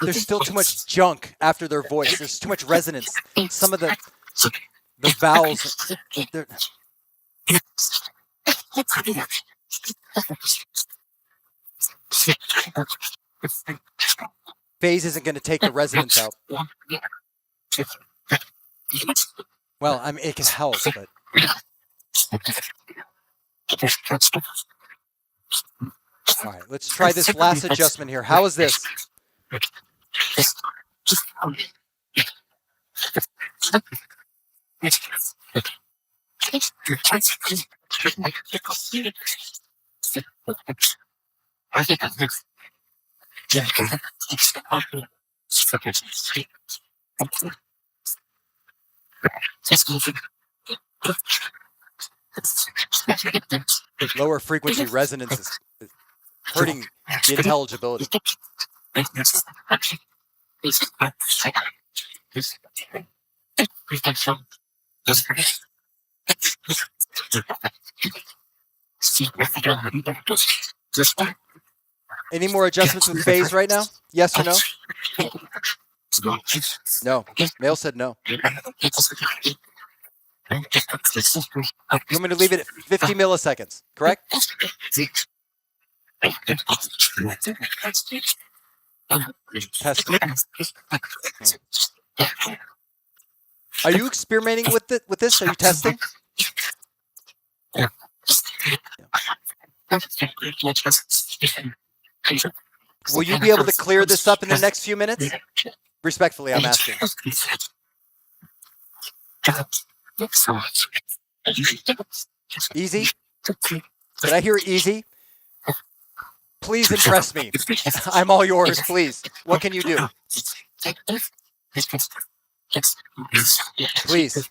There's still too much junk after their voice. There's too much resonance. Some of the vowels. Phase isn't going to take the resonance out. Well, I mean, it can help, but. All right, let's try this last adjustment here. How is this? Lower frequency resonance is hurting the intelligibility. Any more adjustments with phase right now? Yes or no? No. Male said no. You want me to leave it at 50 milliseconds, correct? Test. Are you experimenting with this? Are you testing? Will you be able to clear this up in the next few minutes? Respectfully, I'm asking. Easy? Did I hear easy? Please impress me. I'm all yours, please. What can you do? Please.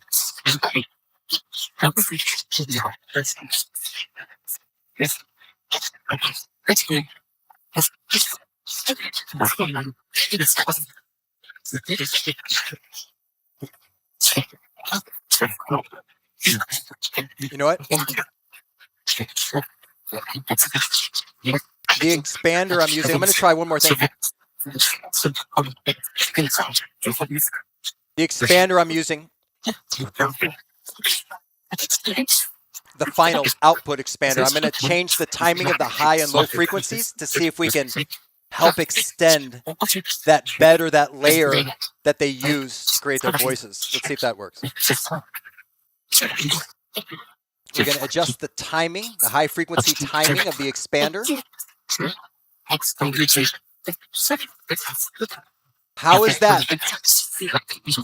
You know what? The expander I'm using, I'm going to try one more thing. The expander I'm using, the final output expander, I'm going to change the timing of the high and low frequencies to see if we can help extend that bed or that layer that they use to create their voices. Let's see if that works. We're going to adjust the timing, the high frequency timing of the expander. How is that?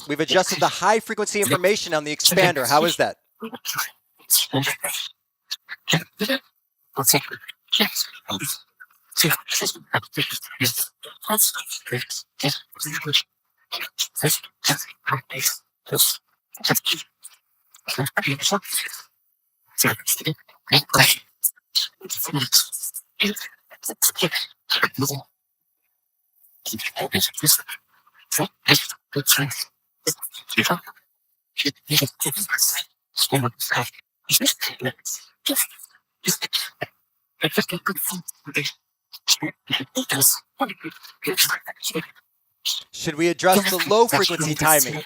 We've adjusted the high frequency information on the expander. How is that? Should we address the low frequency timing?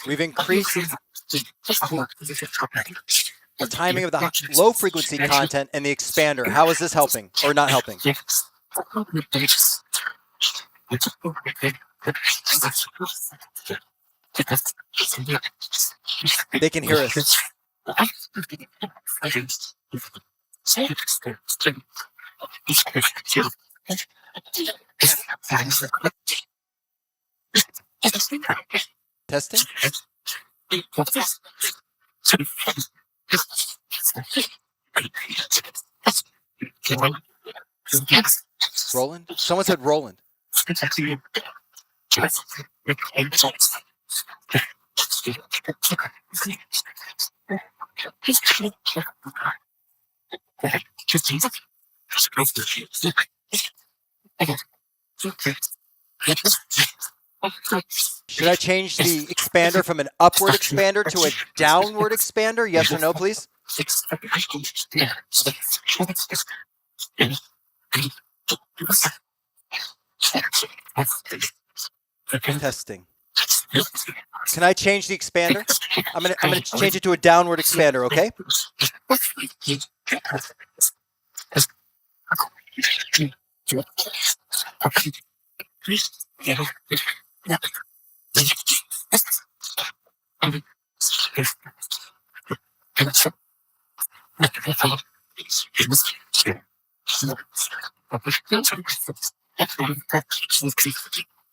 We've increased The timing of the low frequency content and the expander. How is this helping or not helping? They can hear us. Testing? Roland? Someone said Roland. Should I change the expander from an upward expander to a downward expander? Yes or no, please? Testing. Can I change the expander? I'm gonna change it to a downward expander, okay?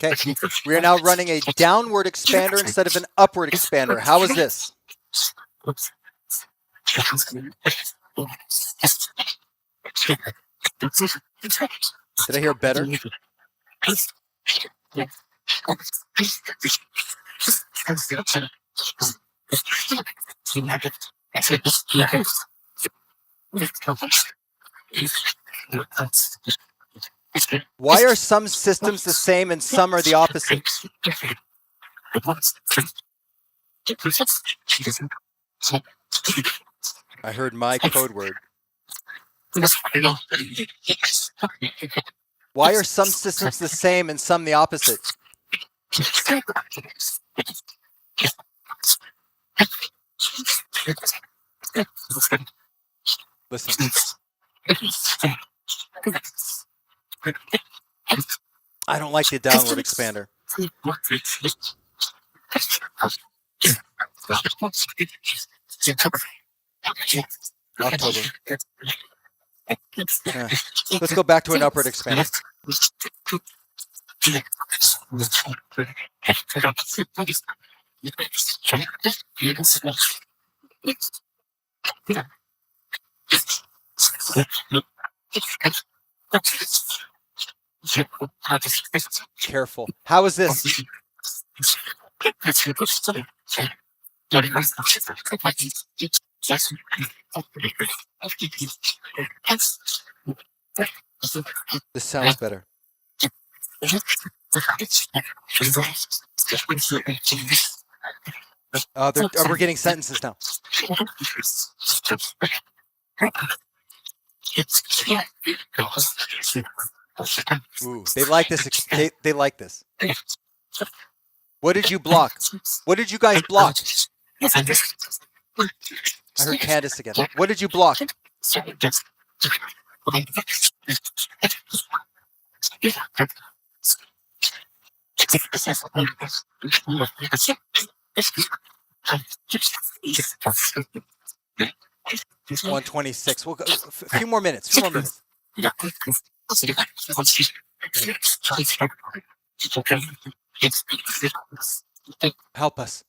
Okay, we are now running a downward expander instead of an upward expander. How is this? Did I hear better? Why are some systems the same and some are the opposite? I heard my code word. Why are some systems the same and some the opposite? Listen. I don't like the downward expander. October. Yeah. Let's go back to an upward expander. Careful. How is this? This sounds better. We're getting sentences now. Ooh, they like this. They like this. What did you block? What did you guys block? I heard Candace again. What did you block? It's 126. We'll go a few more minutes. Few more minutes. Help us.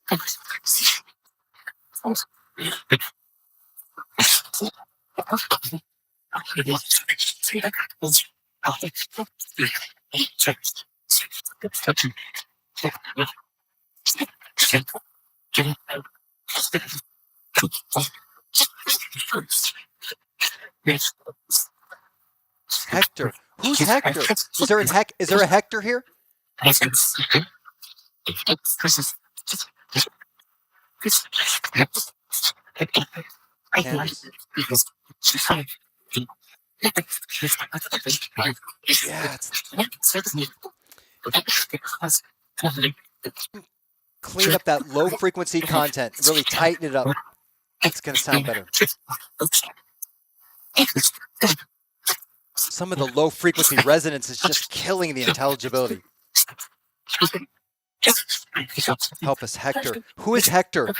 Hector. Who's Hector? Is there a Hector here? Candace. Yeah, clean up that low frequency content, really tighten it up, it's going to sound better. Some of the low frequency resonance is just killing the intelligibility. Help us, Hector. Who is Hector?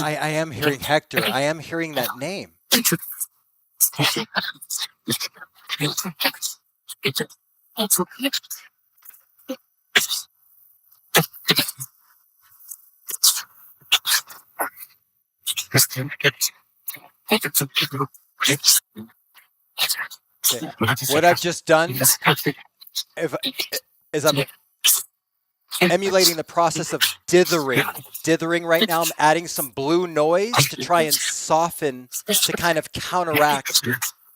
I am hearing Hector. I am hearing that name. Okay. What I've just done is I'm emulating the process of dithering. Dithering right now, I'm adding some blue noise to try and soften, to kind of counteract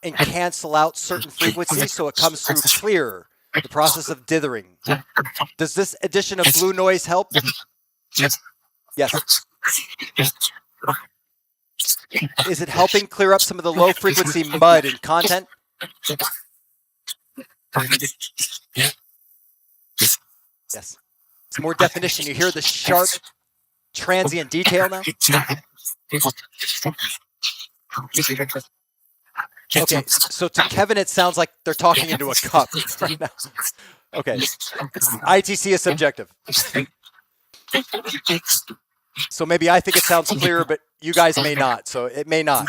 and cancel out certain frequencies so it comes through clearer. The process of dithering. Does this addition of blue noise help? Yes. Is it helping clear up some of the low frequency mud and content? Yes. It's more definition. You hear the sharp, transient detail now? Okay, so to Kevin, it sounds like they're talking into a cup right now. Okay. ITC is subjective. So maybe I think it sounds clearer, but you guys may not. So it may not.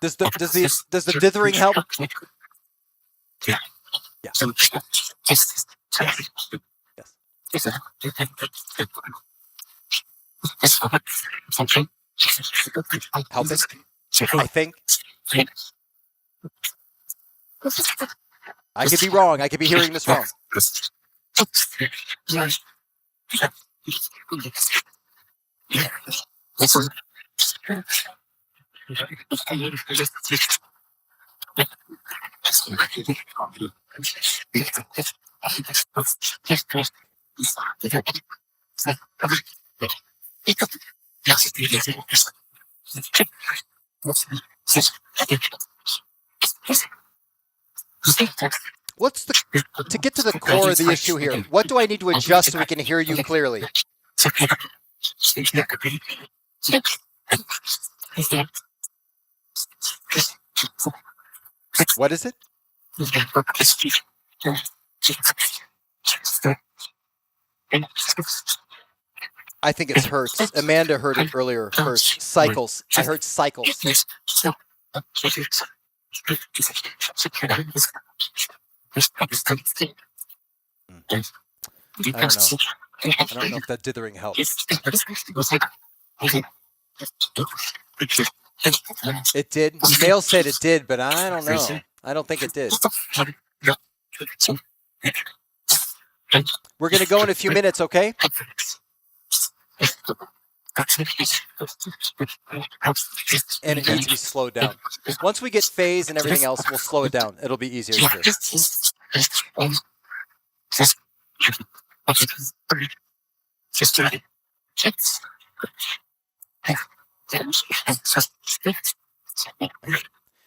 Does the dithering help? Yeah. Yes. Help it, I think. I could be wrong. I could be hearing this wrong. To get to the core of the issue here, what do I need to adjust so we can hear you clearly? What is it? I think it's hertz. Amanda heard it earlier. Hertz. Cycles. I heard cycles. I don't know. I don't know if that dithering helps. It did. Dale said it did, but I don't know. I don't think it did. We're going to go in a few minutes, okay? And it needs to be slowed down. Once we get phase and everything else, we'll slow it down. It'll be easier to hear.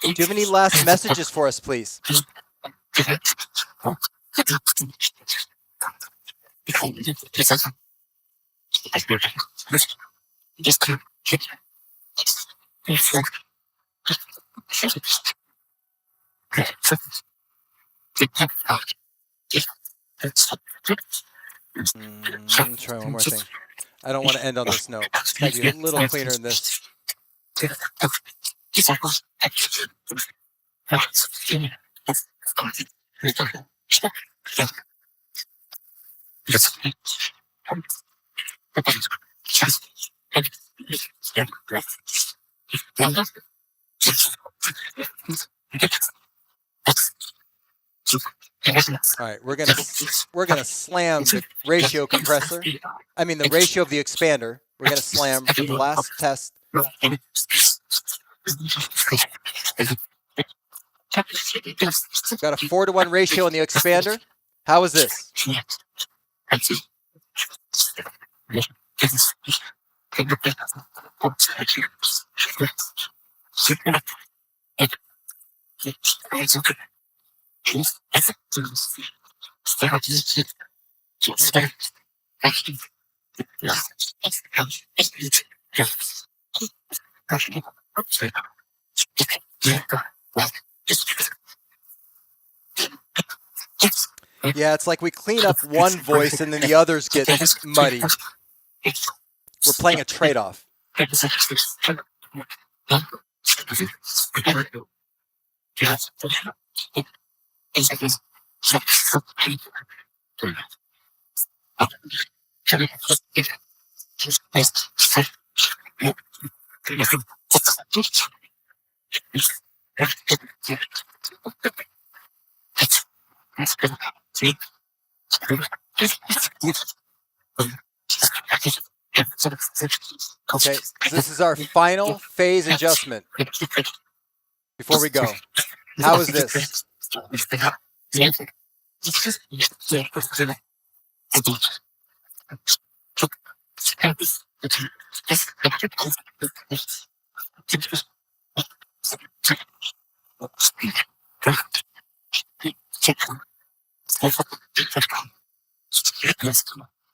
Do you have any last messages for us, please? Try one more thing. I don't want to end on this note. It's got to be a little cleaner than this. All right, we're gonna slam the ratio compressor. I mean the ratio of the expander. We're gonna slam for the last test. Got a 4-to-1 ratio in the expander. How is this? Yeah, it's like we clean up one voice and then the others get muddy. We're playing a trade-off. Okay, this is our final phase adjustment before we go. How is this?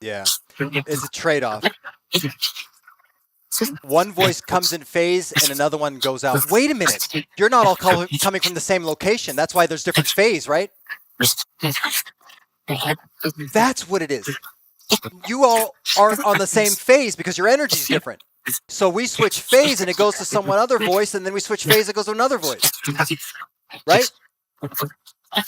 Yeah, it's a trade-off. One voice comes in phase and another one goes out. Wait a minute. You're not all coming from the same location. That's why there's different phase, right? That's what it is. You all aren't on the same phase because your energy is different. So we switch phase and it goes to someone other voice, and then we switch phase, it goes to another voice. Right? I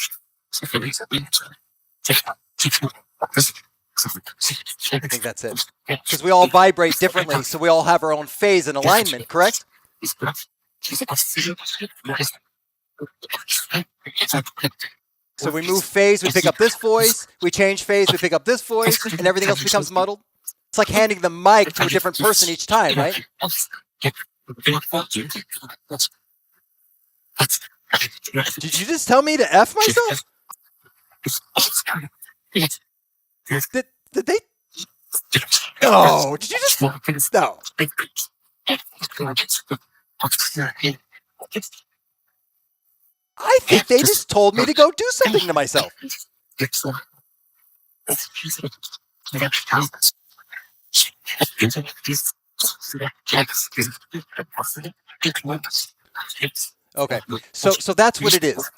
think that's it. Because we all vibrate differently, so we all have our own phase and alignment, correct? So we move phase, we pick up this voice. We change phase, we pick up this voice, and everything else becomes muddled. It's like handing the mic to a different person each time, right? Did you just tell me to F myself? Did they? No, did you just? No. I think they just told me to go do something to myself. Okay, so that's what it is.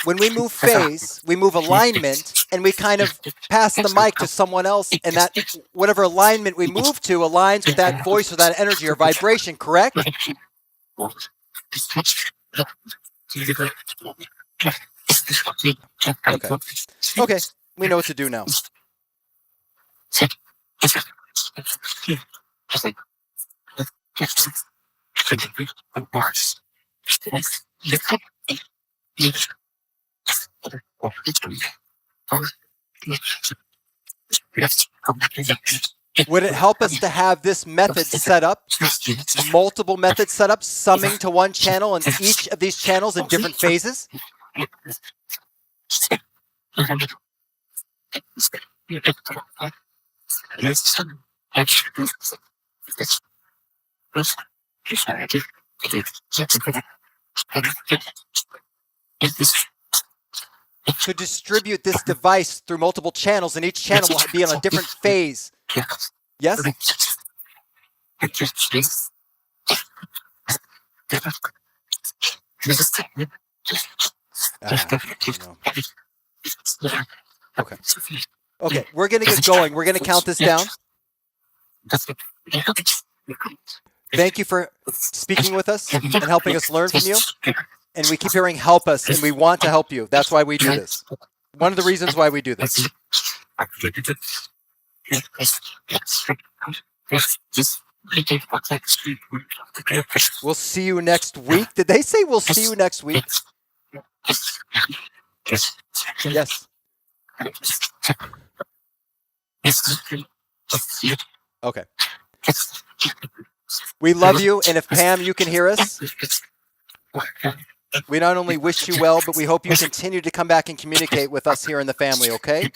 When we move phase, we move alignment, and we kind of pass the mic to someone else, and that whatever alignment we move to aligns with that voice or that energy or vibration, correct? Okay, we know what to do now. Would it help us to have this method set up, multiple methods set up, summing to one channel and each of these channels in different phases? To distribute this device through multiple channels, and each channel will be on a different phase. Yes? Okay. Okay, we're going to get going. We're going to count this down. Thank you for speaking with us and helping us learn from you. And we keep hearing help us, and we want to help you. That's why we do this. One of the reasons why we do this. We'll see you next week. Did they say we'll see you next week? Yes. Okay. We love you, and if Pam, you can hear us, we not only wish you well, but we hope you continue to come back and communicate with us here in the family, okay?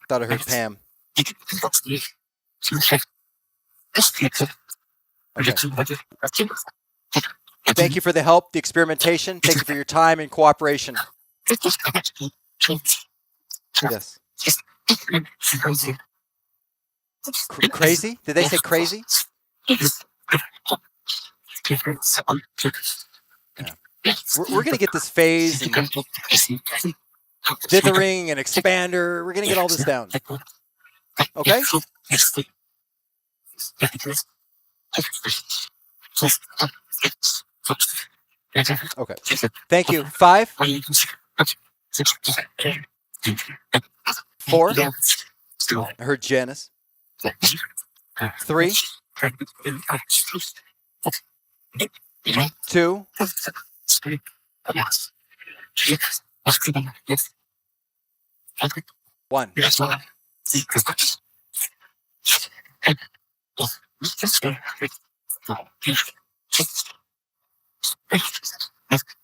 Thought I heard Pam. Okay. Thank you for the help, the experimentation. Thank you for your time and cooperation. Yes. Crazy? Did they say crazy? We're going to get this phase and dithering and expander. We're going to get all this down. Okay? Okay. Thank you. 5, 4. I heard Janice. 3, 2. 1.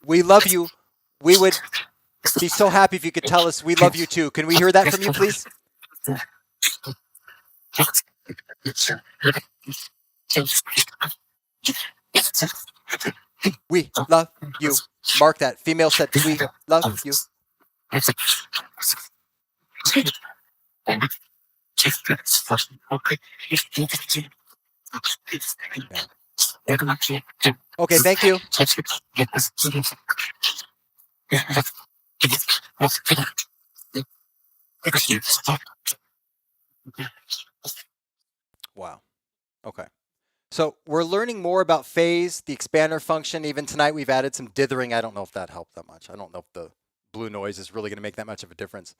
We love you. We would be so happy if you could tell us we love you too. Can we hear that from you, please? We love you. Mark that. Female said, we love you. Okay, thank you. Wow. Okay. So we're learning more about phase, the expander function. Even tonight we've added some dithering. I don't know if that helped that much. I don't know if the blue noise is really going to make that much of a difference.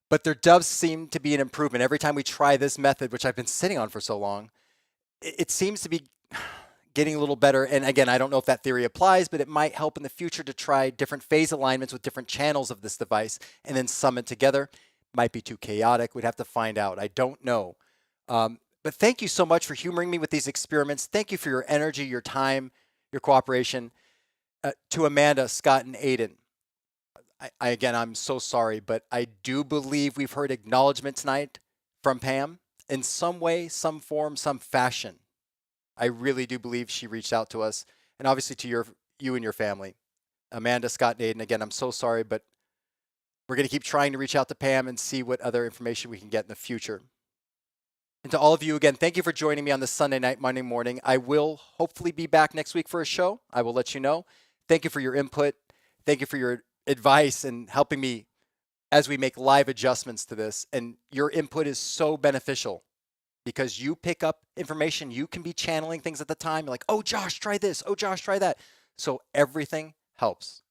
But there does seem to be an improvement. Every time we try this method, which I've been sitting on for so long, it seems to be getting a little better. And again, I don't know if that theory applies, but it might help in the future to try different phase alignments with different channels of this device and then sum it together. Might be too chaotic. We'd have to find out. I don't know. But thank you so much for humoring me with these experiments. Thank you for your energy, your time, your cooperation. To Amanda, Scott, and Aiden, again, I'm so sorry, but I do believe we've heard acknowledgement tonight from Pam in some way, some form, some fashion. I really do believe she reached out to us, and obviously to you and your family. Amanda, Scott, and Aiden, again, I'm so sorry, but we're going to keep trying to reach out to Pam and see what other information we can get in the future. And to all of you, again, thank you for joining me on this Sunday night, Monday morning. I will hopefully be back next week for a show. I will let you know. Thank you for your input. Thank you for your advice and helping me as we make live adjustments to this. And your input is so beneficial because you pick up information. You can be channeling things at the time. You're like, oh, Josh, try this. Oh, Josh, try that. So everything helps.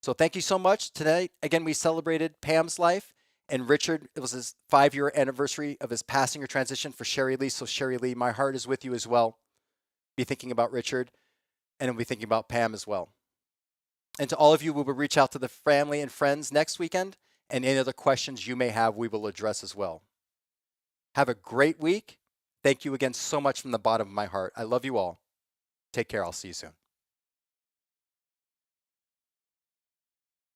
So thank you so much. Tonight, again, we celebrated Pam's life. And Richard, it was his 5-year anniversary of his passing or transition for Sherry Lee. So Sherry Lee, my heart is with you as well. Be thinking about Richard, and we'll be thinking about Pam as well. And to all of you, we will reach out to the family and friends next weekend, and any other questions you may have, we will address as well. Have a great week. Thank you again so much from the bottom of my heart. I love you all. Take care. I'll see you soon.